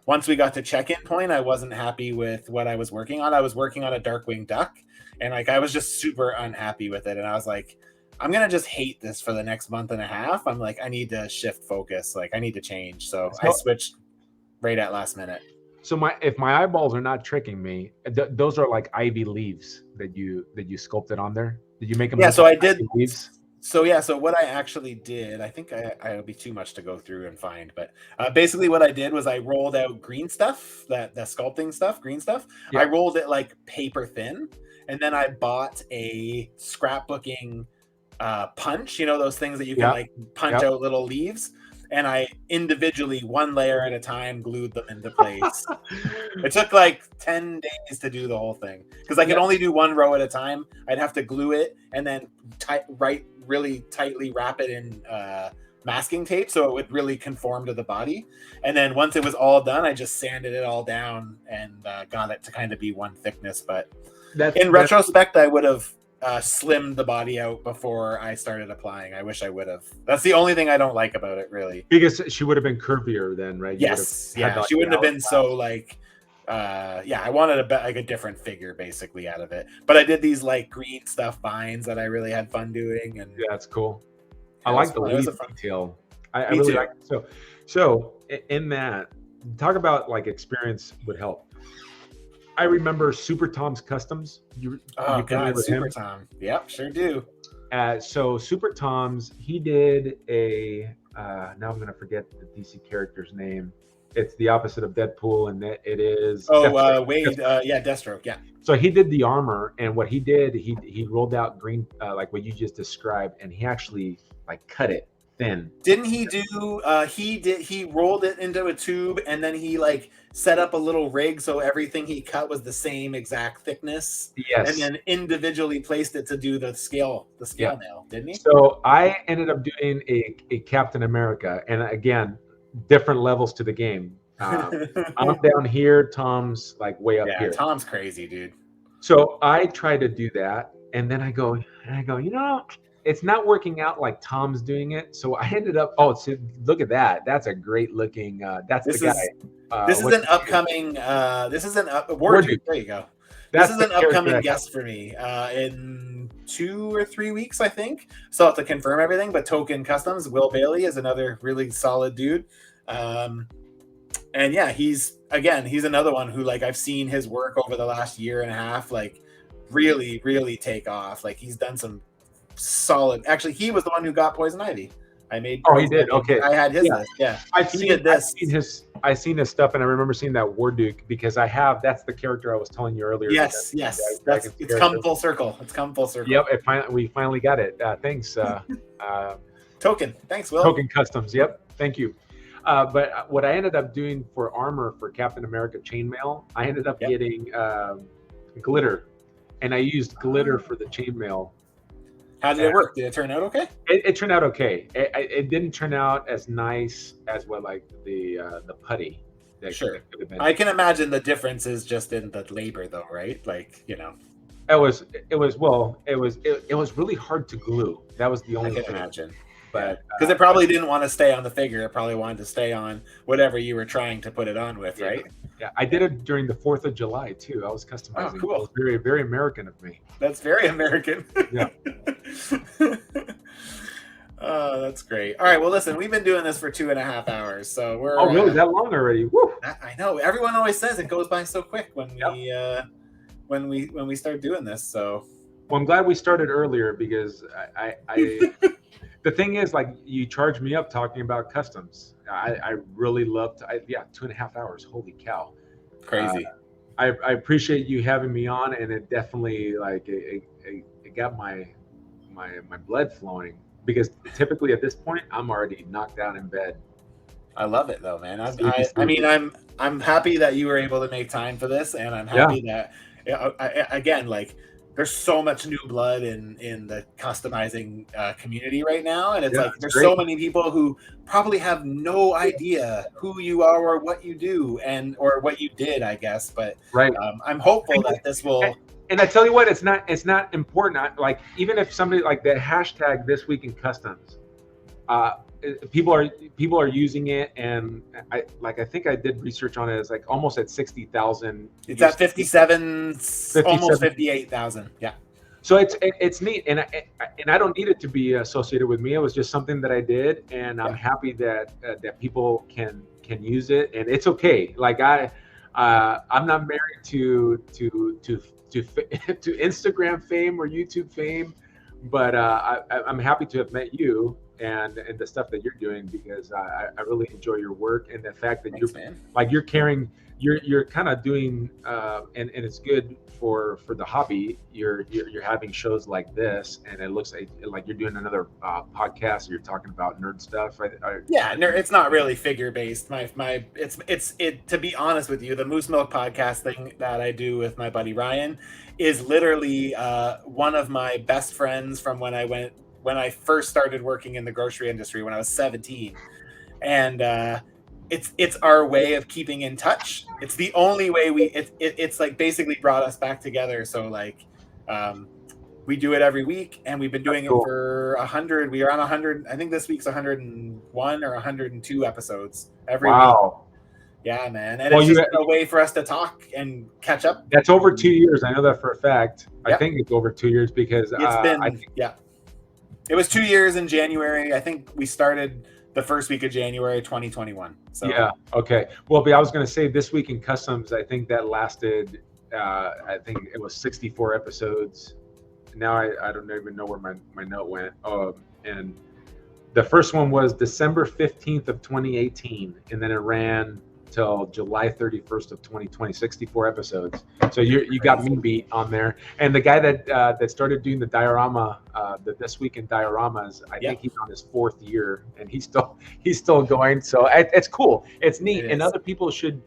A: once we got to check-in point, I wasn't happy with what I was working on. I was working on a Darkwing Duck, and like I was just super unhappy with it. And I was like, I'm gonna just hate this for the next month and a half. I'm like, I need to shift focus. Like, I need to change. So I switched right at last minute.
B: So if my eyeballs are not tricking me, those are like ivy leaves that you sculpted on there. Did you make them?
A: Yeah, so I did leaves. So what I actually did, I think it'll be too much to go through and find, but basically what I did was I rolled out green stuff, the sculpting stuff, green stuff. Yeah. I rolled it like paper thin, and then I bought a scrapbooking punch, those things that you can like punch out little leaves. And I individually, one layer at a time, glued them into place. It took like 10 days to do the whole thing, because I could only do one row at a time. I'd have to glue it and then really tightly wrap it in masking tape so it would really conform to the body. And then once it was all done, I just sanded it all down and got it to kind of be one thickness. But in retrospect, I would have slimmed the body out before I started applying. I wish I would have. That's the only thing I don't like about it, really.
B: Because she would have been curvier then, right?
A: Yes. Yeah. She wouldn't have been so like. I wanted a different figure basically out of it. But I did these like green stuff vines that I really had fun doing, and
B: yeah, that's cool. I like the leaf detail. I really like it. So in that, talk about like experience would help. I remember Super Tom's Customs.
A: Super Tom. Yep, sure do.
B: So Super Tom's, he did a. Now I'm going to forget the DC character's name. It's the opposite of Deadpool, and it is.
A: Wade. Deathstroke. Yeah.
B: So he did the armor, and what he did, he rolled out green, like what you just described, and he actually like cut it thin.
A: Didn't he do? He rolled it into a tube, and then he like set up a little rig so everything he cut was the same exact thickness.
B: Yes.
A: And then individually placed it to do the scale nail, didn't he?
B: So I ended up doing a Captain America, and again, different levels to the game. I'm down here, Tom's like way up here.
A: Tom's crazy, dude.
B: So I try to do that, and then I go, it's not working out like Tom's doing it. So I ended up. Oh, so look at that. That's a great looking. That's
A: This
B: the guy.
A: is this is
B: What's
A: an
B: his name?
A: upcoming. This is an War
B: Warduke.
A: Duke. There you go. This
B: That's
A: is
B: the
A: an
B: character.
A: upcoming guest for me in 2 or 3 weeks, I think. So I have to confirm everything. But Token Customs, Will Bailey is another really solid dude. And yeah, he's another one who, like, I've seen his work over the last year and a half, like, really, really take off. Like, he's done some solid. Actually, he was the one who got Poison Ivy. I made.
B: Oh, he did. Okay.
A: I had his
B: Yeah.
A: list. Yeah,
B: I've
A: he
B: seen
A: did this.
B: I've seen his stuff, and I remember seeing that Warduke because that's the character I was telling you earlier.
A: Yes. It's come full circle. It's come full circle.
B: Yep. We finally got it. Thanks.
A: Token. Thanks, Will.
B: Token Customs. Yep. Thank you. But what I ended up doing for armor for Captain America chainmail, I ended up getting glitter, and I used glitter for the chainmail.
A: How did it work? Did it turn out okay?
B: It turned out okay. It didn't turn out as nice as what, like, the putty.
A: Sure. I can imagine the difference is just in the labor, though, right? Like, you know.
B: It was really hard to glue. That was the only thing.
A: I can imagine. But because it probably didn't want to stay on the figure, it probably wanted to stay on whatever you were trying to put it on with, right?
B: Yeah, I did it during the 4th of July too. I was customizing.
A: Oh, cool.
B: It was very, very American of me.
A: That's very American.
B: Yeah.
A: Oh, that's great. All right. Well, listen, we've been doing this for 2.5 hours, so we're.
B: Oh, really? That long already? Woo!
A: I know. Everyone always says it goes by so quick when we start doing this. So.
B: Well, I'm glad we started earlier because I the thing is, like, you charged me up talking about customs. I really loved. 2.5 hours. Holy cow!
A: Crazy.
B: I appreciate you having me on, and it definitely, like, it got my blood flowing, because typically at this point I'm already knocked out in bed.
A: I love it though, man. I'm happy that you were able to make time for this, and I'm happy that again, like, there's so much new blood in the customizing community right now, and it's like there's so many people who probably have no idea who you are or what you do or what you did, I guess. But I'm hopeful that this will.
B: And I tell you what, it's not important. Like, even if somebody, like, the hashtag This Week in Customs, people are using it, and I think I did research on it. It's like almost at 60,000.
A: It's at 57, almost 58,000. Yeah.
B: So it's neat, and I don't need it to be associated with me. It was just something that I did, and I'm happy that people can use it, and it's okay. Like, I'm not married to Instagram fame or YouTube fame, but I'm happy to have met you and the stuff that you're doing, because I really enjoy your work, and the fact that you're carrying, you're kind of doing, and it's good for the hobby. You're having shows like this, and it looks like you're doing another podcast. You're talking about nerd stuff.
A: It's not really figure based. It's to be honest with you, the Moose Milk podcast thing that I do with my buddy Ryan is literally one of my best friends from when I first started working in the grocery industry when I was 17, and it's our way of keeping in touch. It's the only way it's like basically brought us back together. So, like, we do it every week, and we've been doing it for 100. We are on 100. I think this week's 101 or 102 episodes every week. Yeah, man. And it's just a way for us to talk and catch up.
B: That's over 2 years. I know that for a fact. Yep. I think it's over 2 years because
A: it's been it was 2 years in January. I think we started the first week of January 2021. So
B: yeah, okay. Well, but I was going to say This Week in Customs, I think that lasted, I think it was 64 episodes. Now I don't even know where my note went. And the first one was December 15th of 2018, and then it ran till July 31st of 2020, 64 episodes. So you got me beat on there. And the guy that started doing the diorama, the This Week in Dioramas, I think he's on his 4th year, and he's still going. So it's cool. It's neat. And other people should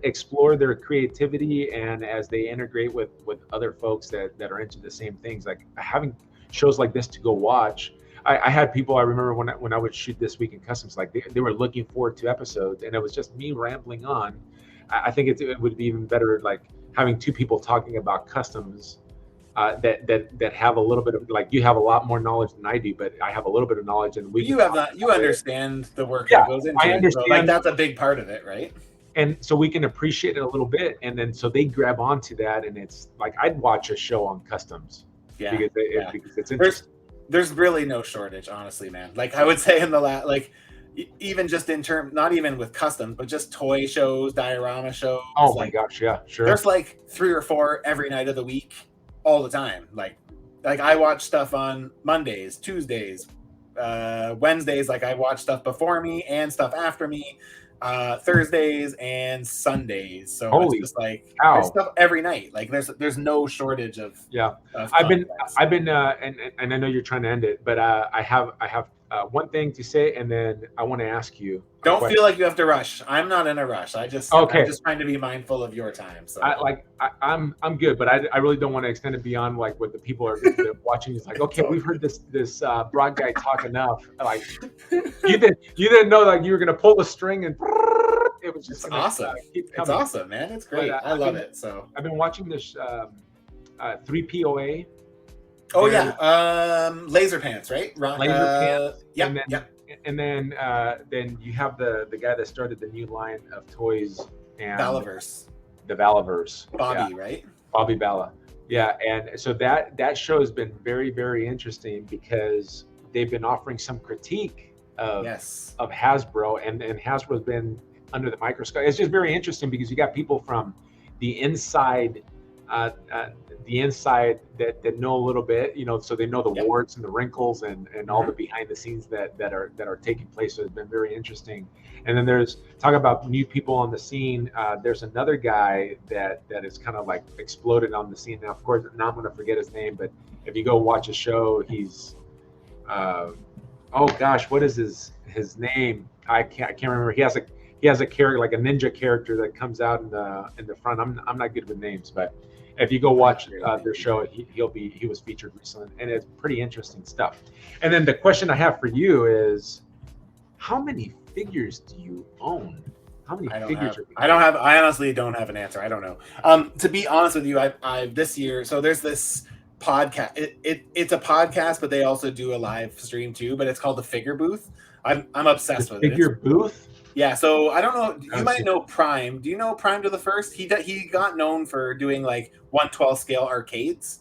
B: explore their creativity, and as they integrate with other folks that are into the same things, like having shows like this to go watch. I had people, I remember when I would shoot This Week in Customs, like they were looking forward to episodes, and it was just me rambling on. I think it would be even better, like, having two people talking about customs that have a little bit of, like, you have a lot more knowledge than I do, but I have a little bit of knowledge, and we
A: You
B: can
A: have
B: talk
A: that. You
B: about it.
A: understand the work
B: Yeah,
A: that goes
B: I
A: into it. So, like,
B: understand,
A: that's a big part of it, right?
B: and so we can appreciate it a little bit, and then so they grab onto that, and it's like I'd watch a show on customs
A: Yeah,
B: because
A: yeah.
B: because it's
A: There's
B: interesting.
A: there's really no shortage, honestly, man. Like I would say in the like even just in term, not even with custom, but just toy shows, diorama shows.
B: Oh my
A: Like
B: gosh, yeah, sure.
A: there's like 3 or 4 every night of the week, all the time. Like I watch stuff on Mondays, Tuesdays, Wednesdays. Like I watch stuff before me and stuff after me, Thursdays and Sundays. So it's
B: Holy
A: just like there's
B: cow.
A: stuff every night. Like there's no shortage
B: Yeah,
A: of
B: I've been,
A: content.
B: and I know you're trying to end it, but I have one thing to say, and then I want to ask you a
A: Don't
B: question.
A: feel like you have to rush. I'm not in a rush. I'm
B: Okay,
A: just trying to be mindful of your time. So
B: I'm good, but I really don't want to extend it beyond like what the people are that watching. Is like, okay, we've heard this broad guy talk enough. Like you didn't know like you were gonna pull the string and it was just
A: it's
B: gonna
A: awesome.
B: keep
A: It's
B: coming.
A: awesome, man. It's
B: But
A: great. I love it. So
B: I've been watching this 3POA.
A: oh
B: They're
A: yeah, laser pants, right?
B: laser pants,
A: Yep, yep.
B: and then you have the guy that started the new line of toys and
A: Balaverse,
B: the Valaverse. Yeah,
A: Bobby, right?
B: Bobby Bala. Yeah, and so that show has been very, very interesting because they've been offering some critique
A: Yes.
B: of Hasbro, and Hasbro's been under the microscope. It's just very interesting because you got people from the inside, uh, uh, that know a little bit, so they know the
A: Yep.
B: warts and the wrinkles and all the behind the scenes that are taking place. So it's been very interesting. And then there's talk about new people on the scene. There's another guy that is kind of like exploded on the scene. Now, of course, now I'm going to forget his name, but if you go watch a show, he's oh gosh, what is his name? I can't remember. He has a character like a ninja character that comes out in the front. I'm not good with names, but if you go watch their show, he was featured recently, and it's pretty interesting stuff. And then the question I have for you is, how many figures do you own? How many figures are
A: I don't have. I honestly don't have an answer. I don't know. To be honest with you, I this year. So there's this podcast. It's a podcast, but they also do a live stream too. But it's called the Figure Booth. I'm obsessed with it.
B: Figure booth?
A: Yeah. So I don't know. You might know Prime. Do you know Prime to the First? He got known for doing like 1/12 scale arcades.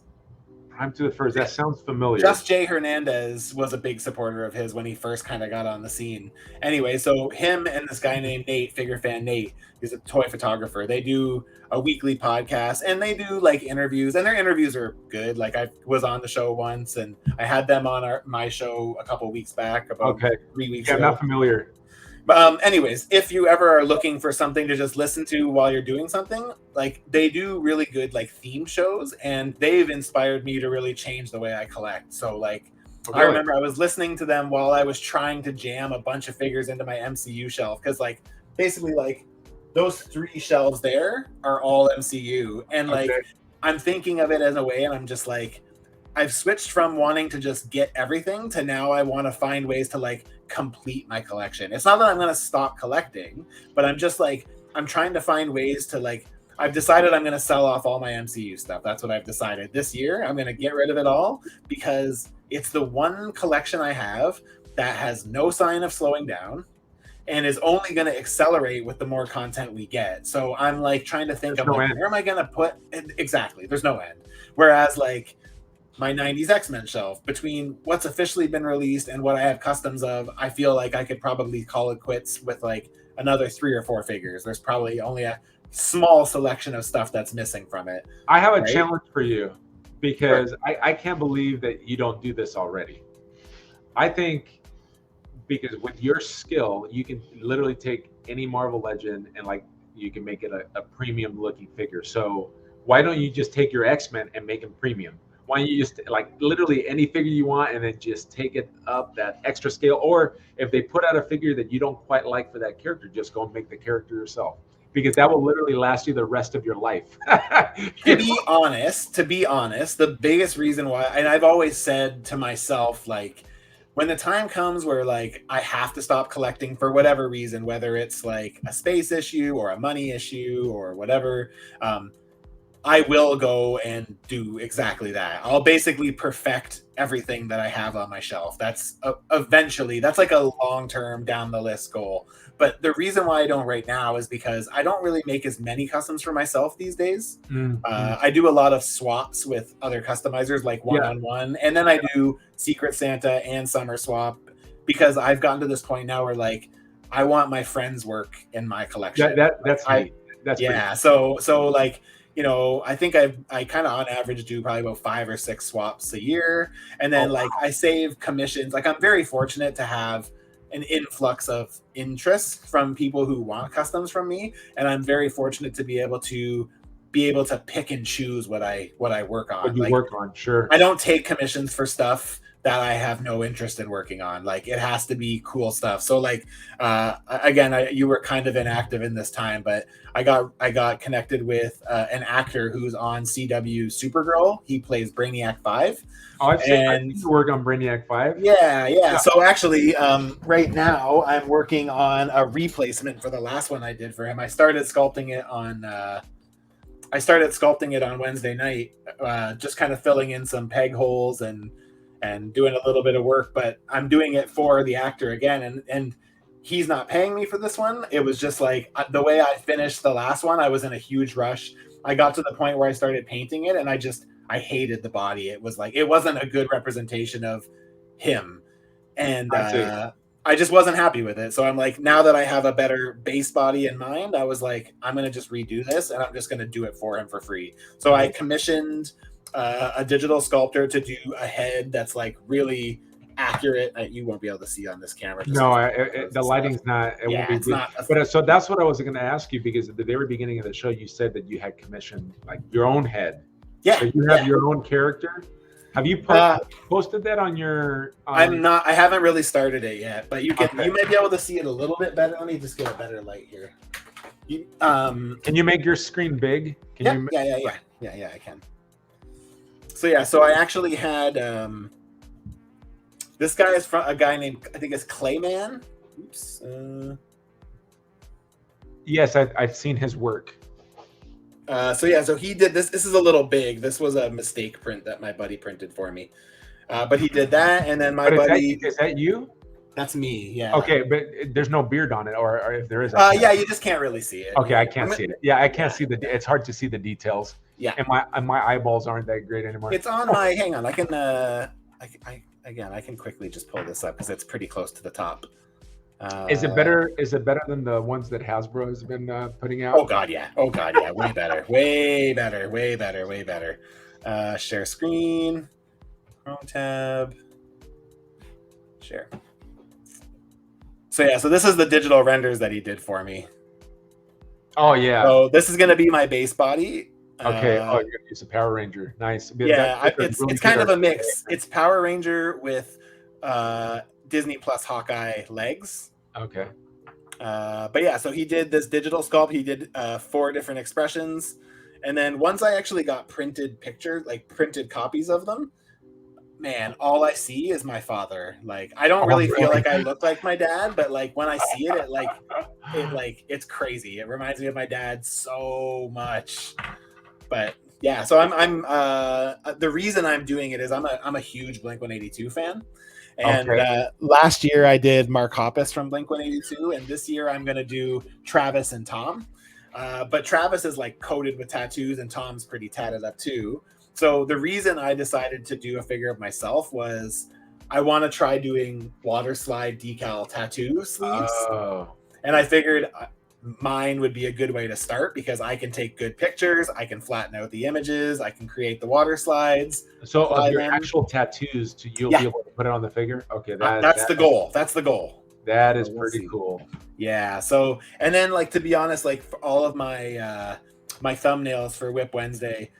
B: Prime to the First. That sounds familiar.
A: Just Jay Hernandez was a big supporter of his when he first kind of got on the scene. Anyway, so him and this guy named Nate, Figure Fan Nate, he's a toy photographer. They do a weekly podcast and they do like interviews, and their interviews are good. Like I was on the show once, and I had them on my show a couple weeks back, about 3 weeks ago.
B: I'm not familiar.
A: Anyways, if you ever are looking for something to just listen to while you're doing something, like they do really good like theme shows, and they've inspired me to really change the way I collect. So like I remember I was listening to them while I was trying to jam a bunch of figures into my MCU shelf, because like basically like those 3 shelves there are all MCU, and like I'm thinking of it as a way, and I'm just like I've switched from wanting to just get everything to now I want to find ways to like complete my collection. It's not that I'm going to stop collecting, but I'm just like I'm trying to find ways to like I've decided I'm going to sell off all my MCU stuff. That's what I've decided this year. I'm going to get rid of it all because it's the one collection I have that has no sign of slowing down and is only going to accelerate with the more content we get. So I'm like trying to think of like, where am I going to put exactly? There's no end. Whereas like my 90s X-Men shelf, between what's officially been released and what I have customs of, I feel like I could probably call it quits with like another 3 or 4 figures. There's probably only a small selection of stuff that's missing from it.
B: I have a challenge for you, because I can't believe that you don't do this already. I think because with your skill, you can literally take any Marvel Legend and like you can make it a premium looking figure. So why don't you just take your X-Men and make them premium? Why don't you just like literally any figure you want and then just take it up that extra scale? Or if they put out a figure that you don't quite like for that character, just go and make the character yourself, because that will literally last you the rest of your life.
A: To be honest, the biggest reason why, and I've always said to myself, like, when the time comes where like I have to stop collecting for whatever reason, whether it's like a space issue or a money issue or whatever, I will go and do exactly that. I'll basically perfect everything that I have on my shelf. That's eventually, that's like a long-term down the list goal. But the reason why I don't right now is because I don't really make as many customs for myself these days. I do a lot of swaps with other customizers, like one-on-one, and then I do Secret Santa and Summer Swap, because I've gotten to this point now where like I want my friends' work in my collection.
B: That's neat. That's
A: yeah. So like, you know, I think I kind of on average do probably about 5 or 6 swaps a year, and then like I save commissions. Like I'm very fortunate to have an influx of interest from people who want customs from me, and I'm very fortunate to be able to pick and choose what I work on.
B: What you
A: Like
B: work on, sure.
A: I don't take commissions for stuff that I have no interest in working on. Like it has to be cool stuff. So like again, you were kind of inactive in this time, but I got connected with an actor who's on CW Supergirl. He plays Brainiac 5.
B: Oh, I've seen you work on Brainiac 5.
A: Yeah. So actually, right now I'm working on a replacement for the last one I did for him. I started sculpting it on Wednesday night, just kind of filling in some peg holes and doing a little bit of work. But I'm doing it for the actor again, and he's not paying me for this one. It was just like the way I finished the last one. I was in a huge rush. I got to the point where I started painting it, and I hated the body. It was like it wasn't a good representation of him, and I just wasn't happy with it. So I'm like, now that I have a better base body in mind, I was like, I'm going to just redo this, and I'm just going to do it for him for free. So I commissioned a digital sculptor to do a head that's like really accurate. You won't be able to see on this camera.
B: No, the lighting's not. It won't be
A: it's
B: good.
A: not.
B: But so that's what I was going to ask you, because at the very beginning of the show, you said that you had commissioned like your own head.
A: Yeah.
B: So you have your own character. Have you posted that on your?
A: I'm not. I haven't really started it yet, but you can. Okay. You might be able to see it a little bit better. Let me just get a better light here.
B: Can you make your screen big?
A: Yeah, I can. So yeah, so I actually had this guy is from a guy named, I think it's Clayman. Oops.
B: Yes, I've seen his work.
A: So he did this. This is a little big. This was a mistake print that my buddy printed for me. But he did that, and then my buddy.
B: Is that you?
A: That's me. Yeah.
B: Okay, but there's no beard on it, or if there is.
A: Yeah, you just can't really see it.
B: Okay, I can't see it. Yeah, I can't see It's hard to see the details.
A: Yeah.
B: And my eyeballs aren't that great anymore.
A: It's on my. Hang on, I can. I can quickly just pull this up because it's pretty close to the top.
B: Is it better? Is it better than the ones that Hasbro has been putting out?
A: Oh god, yeah. Way better. Way better. Share screen. Chrome tab. Share. So yeah, so this is the digital renders that he did for me.
B: Oh yeah.
A: So this is gonna be my base body.
B: Okay. You're gonna use a Power Ranger. Nice.
A: Yeah, it's kind of a mix. It's Power Ranger with Disney Plus Hawkeye legs.
B: Okay.
A: But yeah, so he did this digital sculpt. He did 4 different expressions, and then once I actually got printed pictures, like printed copies of them, man, all I see is my father. Like I don't really feel like I look like my dad, but like when I see it, it's crazy. It reminds me of my dad so much. But yeah, so I'm the reason I'm doing it is I'm a huge Blink-182 fan. And last year I did Mark Hoppus from Blink-182, and this year I'm gonna do Travis and Tom. But Travis is like coated with tattoos, and Tom's pretty tatted up too. So the reason I decided to do a figure of myself was I want to try doing water slide decal tattoo sleeves. Oh. And I figured mine would be a good way to start because I can take good pictures, I can flatten out the images, I can create the water slides.
B: So of your actual tattoos, you'll be able to put it on the figure? Okay,
A: that's the goal. That's the goal.
B: That is pretty cool.
A: Yeah. So, and then like, to be honest, like for all of my my thumbnails for WIP Wednesday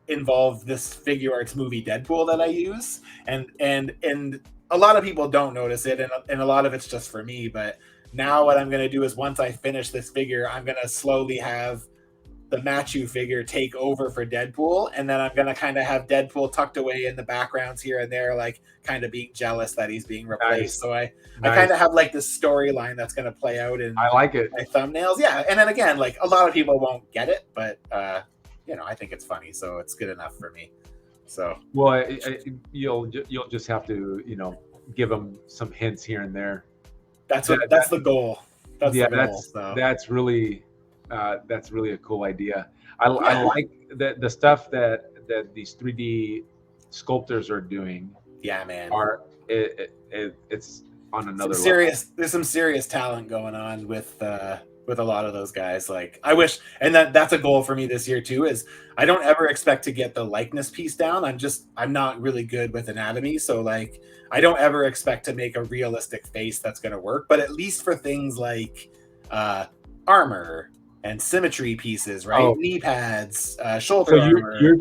A: involve this figure arts movie Deadpool that I use, and a lot of people don't notice it, and a lot of it's just for me. But now what I'm going to do is once I finish this figure, I'm going to slowly have the Matchu figure take over for Deadpool, and then I'm going to kind of have Deadpool tucked away in the backgrounds here and there, like kind of being jealous that he's being replaced. Nice. So I kind of have like this storyline that's going to play out in
B: I like it.
A: My thumbnails. Yeah. And then again, like a lot of people won't get it, but I think it's funny, so it's good enough for me. So
B: Well, you'll just have to give them some hints here and there.
A: that's
B: That,
A: that's the goal. That's
B: yeah,
A: the goal. So
B: that's really a cool idea. I
A: yeah,
B: like the stuff that these 3D sculptors are doing.
A: yeah, man.
B: It's on another level.
A: There's some serious talent going on with a lot of those guys. Like I wish, and that's a goal for me this year too. Is I don't ever expect to get the likeness piece down. I'm not really good with anatomy, so like I don't ever expect to make a realistic face that's going to work. But at least for things like uh, armor and symmetry pieces, right?
B: Oh,
A: Knee pads,
B: so
A: shoulder armor.
B: you're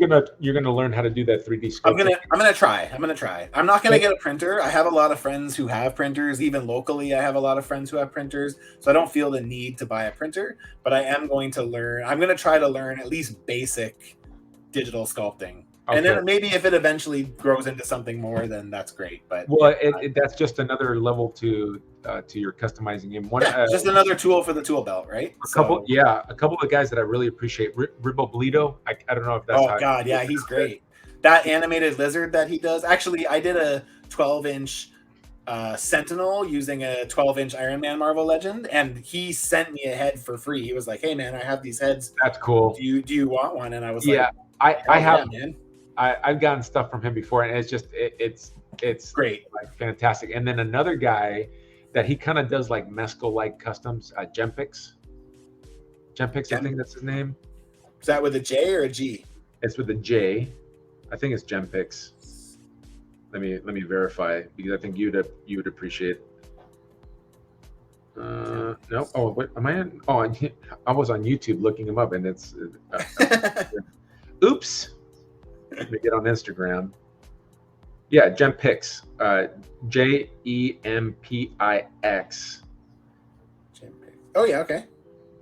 B: gonna learn how to do that 3D
A: I'm
B: sculpting.
A: gonna I'm gonna try. I'm gonna try. I'm not gonna get a printer. I have a lot of friends who have printers. Even locally, I have a lot of friends who have printers. So I don't feel the need to buy a printer. But I am going to learn. I'm gonna try to learn at least basic digital sculpting. And
B: Okay.
A: then maybe if it eventually grows into something more, then that's great. But
B: Well, that's just another level to your customizing game.
A: yeah, just another tool for the tool belt, right?
B: A couple of guys that I really appreciate. Riboblito. I don't know if that's
A: Oh
B: how.
A: God, yeah, he's great. That animated lizard that he does. Actually, I did a 12-inch Sentinel using a 12-inch Iron Man Marvel Legend, and he sent me a head for free. He was like, "Hey man, I have these heads.
B: That's cool.
A: Do you want one?" And I was
B: Yeah,
A: like,
B: I have.
A: yeah, man.
B: I've gotten stuff from him before, and it's just it's
A: Great,
B: like fantastic. And then another guy that he kind of does like Mescal like customs, Gempix. I think that's his name.
A: Is that with a J or a G?
B: It's with a J. I think it's Gempix. Let me verify because I think you would appreciate. No. Oh, what am I on? Oh, I was on YouTube looking him up, and it's. Oops. Let me get on Instagram. Yeah, Gempix. Jempix.
A: Oh yeah, okay.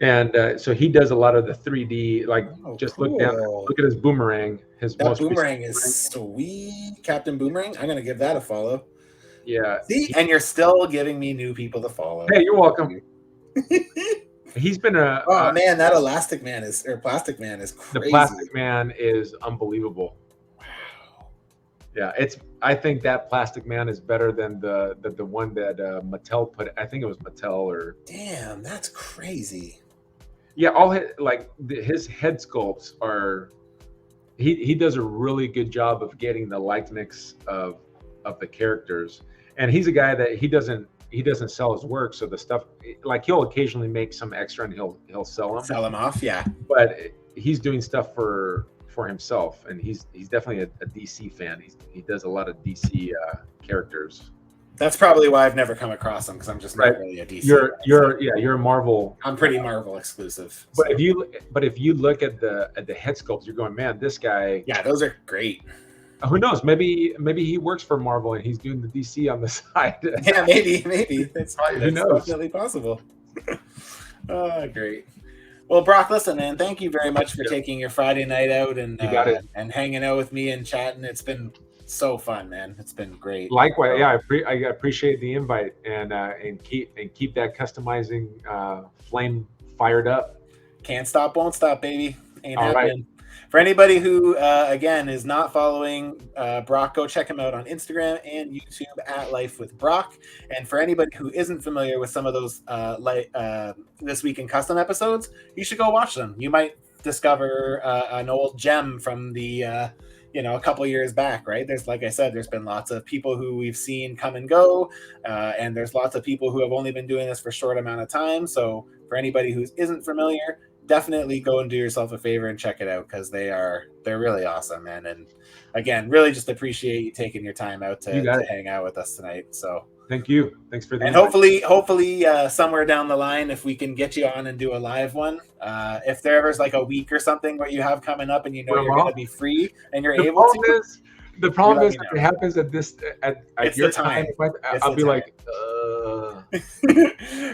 B: And so he does a lot of the 3D. Like, just
A: cool.
B: look at his boomerang.
A: That boomerang is sweet, Captain Boomerang. I'm gonna give that a follow.
B: Yeah.
A: See, and you're still giving me new people to follow.
B: Hey, you're welcome. He's been a.
A: Oh man, that Plastic Man is crazy.
B: The Plastic Man is unbelievable.
A: Wow.
B: Yeah, I think that Plastic Man is better than the one that Mattel put. I think it was Mattel or.
A: Damn, that's crazy.
B: Yeah, his head sculpts are. He does a really good job of getting the likeness of the characters, and he's a guy that he doesn't sell his work, so the stuff like he'll occasionally make some extra and he'll sell them
A: Off, yeah.
B: But he's doing stuff for himself, and he's definitely a DC fan. He does a lot of DC characters.
A: That's probably why I've never come across him, because I'm just not really a DC.
B: You're a Marvel.
A: I'm pretty Marvel exclusive.
B: But if you look at the head sculpts, you're going, man, this guy.
A: Yeah, those are great.
B: Who knows? Maybe he works for Marvel and he's doing the DC on the side.
A: Yeah, maybe. That's
B: knows?
A: definitely possible. Oh, great. Well, Brock, listen, man, thank you very much for taking your Friday night out and and hanging out with me and chatting. It's been so fun, man. It's been great.
B: Likewise, yeah, I appreciate the invite and keep that customizing flame fired up.
A: Can't stop, won't stop, baby. Ain't
B: All
A: happening.
B: right.
A: For anybody who, again, is not following Brock, go check him out on Instagram and YouTube at Life with Brock. And for anybody who isn't familiar with some of those This Week in Custom episodes, you should go watch them. You might discover an old gem from the, a couple years back, right? There's, like I said, there's been lots of people who we've seen come and go. And there's lots of people who have only been doing this for a short amount of time. So for anybody who isn't familiar, definitely go and do yourself a favor and check it out, because they're really awesome, man. And again, really just appreciate you taking your time out to hang out with us tonight. So
B: thank you. Thanks for the
A: and
B: invite.
A: hopefully somewhere down the line, if we can get you on and do a live one, if there ever's like a week or something where you have coming up and you're going to be free and you're able to.
B: The problem is it happens at your time. I'll be like,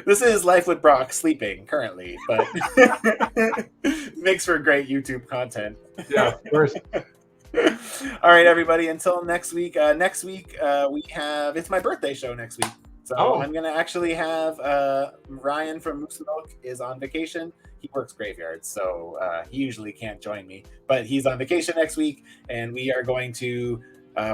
A: This is Life with Brock sleeping currently, but makes for great YouTube content.
B: Yeah, of course.
A: All right, everybody. Until next week. Next week we have it's my birthday show next week. So I'm going to actually have Ryan from Moose Milk is on vacation. He works graveyards, so he usually can't join me. But he's on vacation next week, and we are going to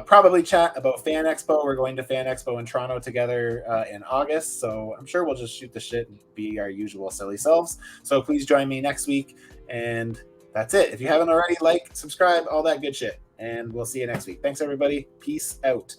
A: probably chat about Fan Expo. We're going to Fan Expo in Toronto together in August, so I'm sure we'll just shoot the shit and be our usual silly selves. So please join me next week, and that's it. If you haven't already, like, subscribe, all that good shit. And we'll see you next week. Thanks, everybody. Peace out.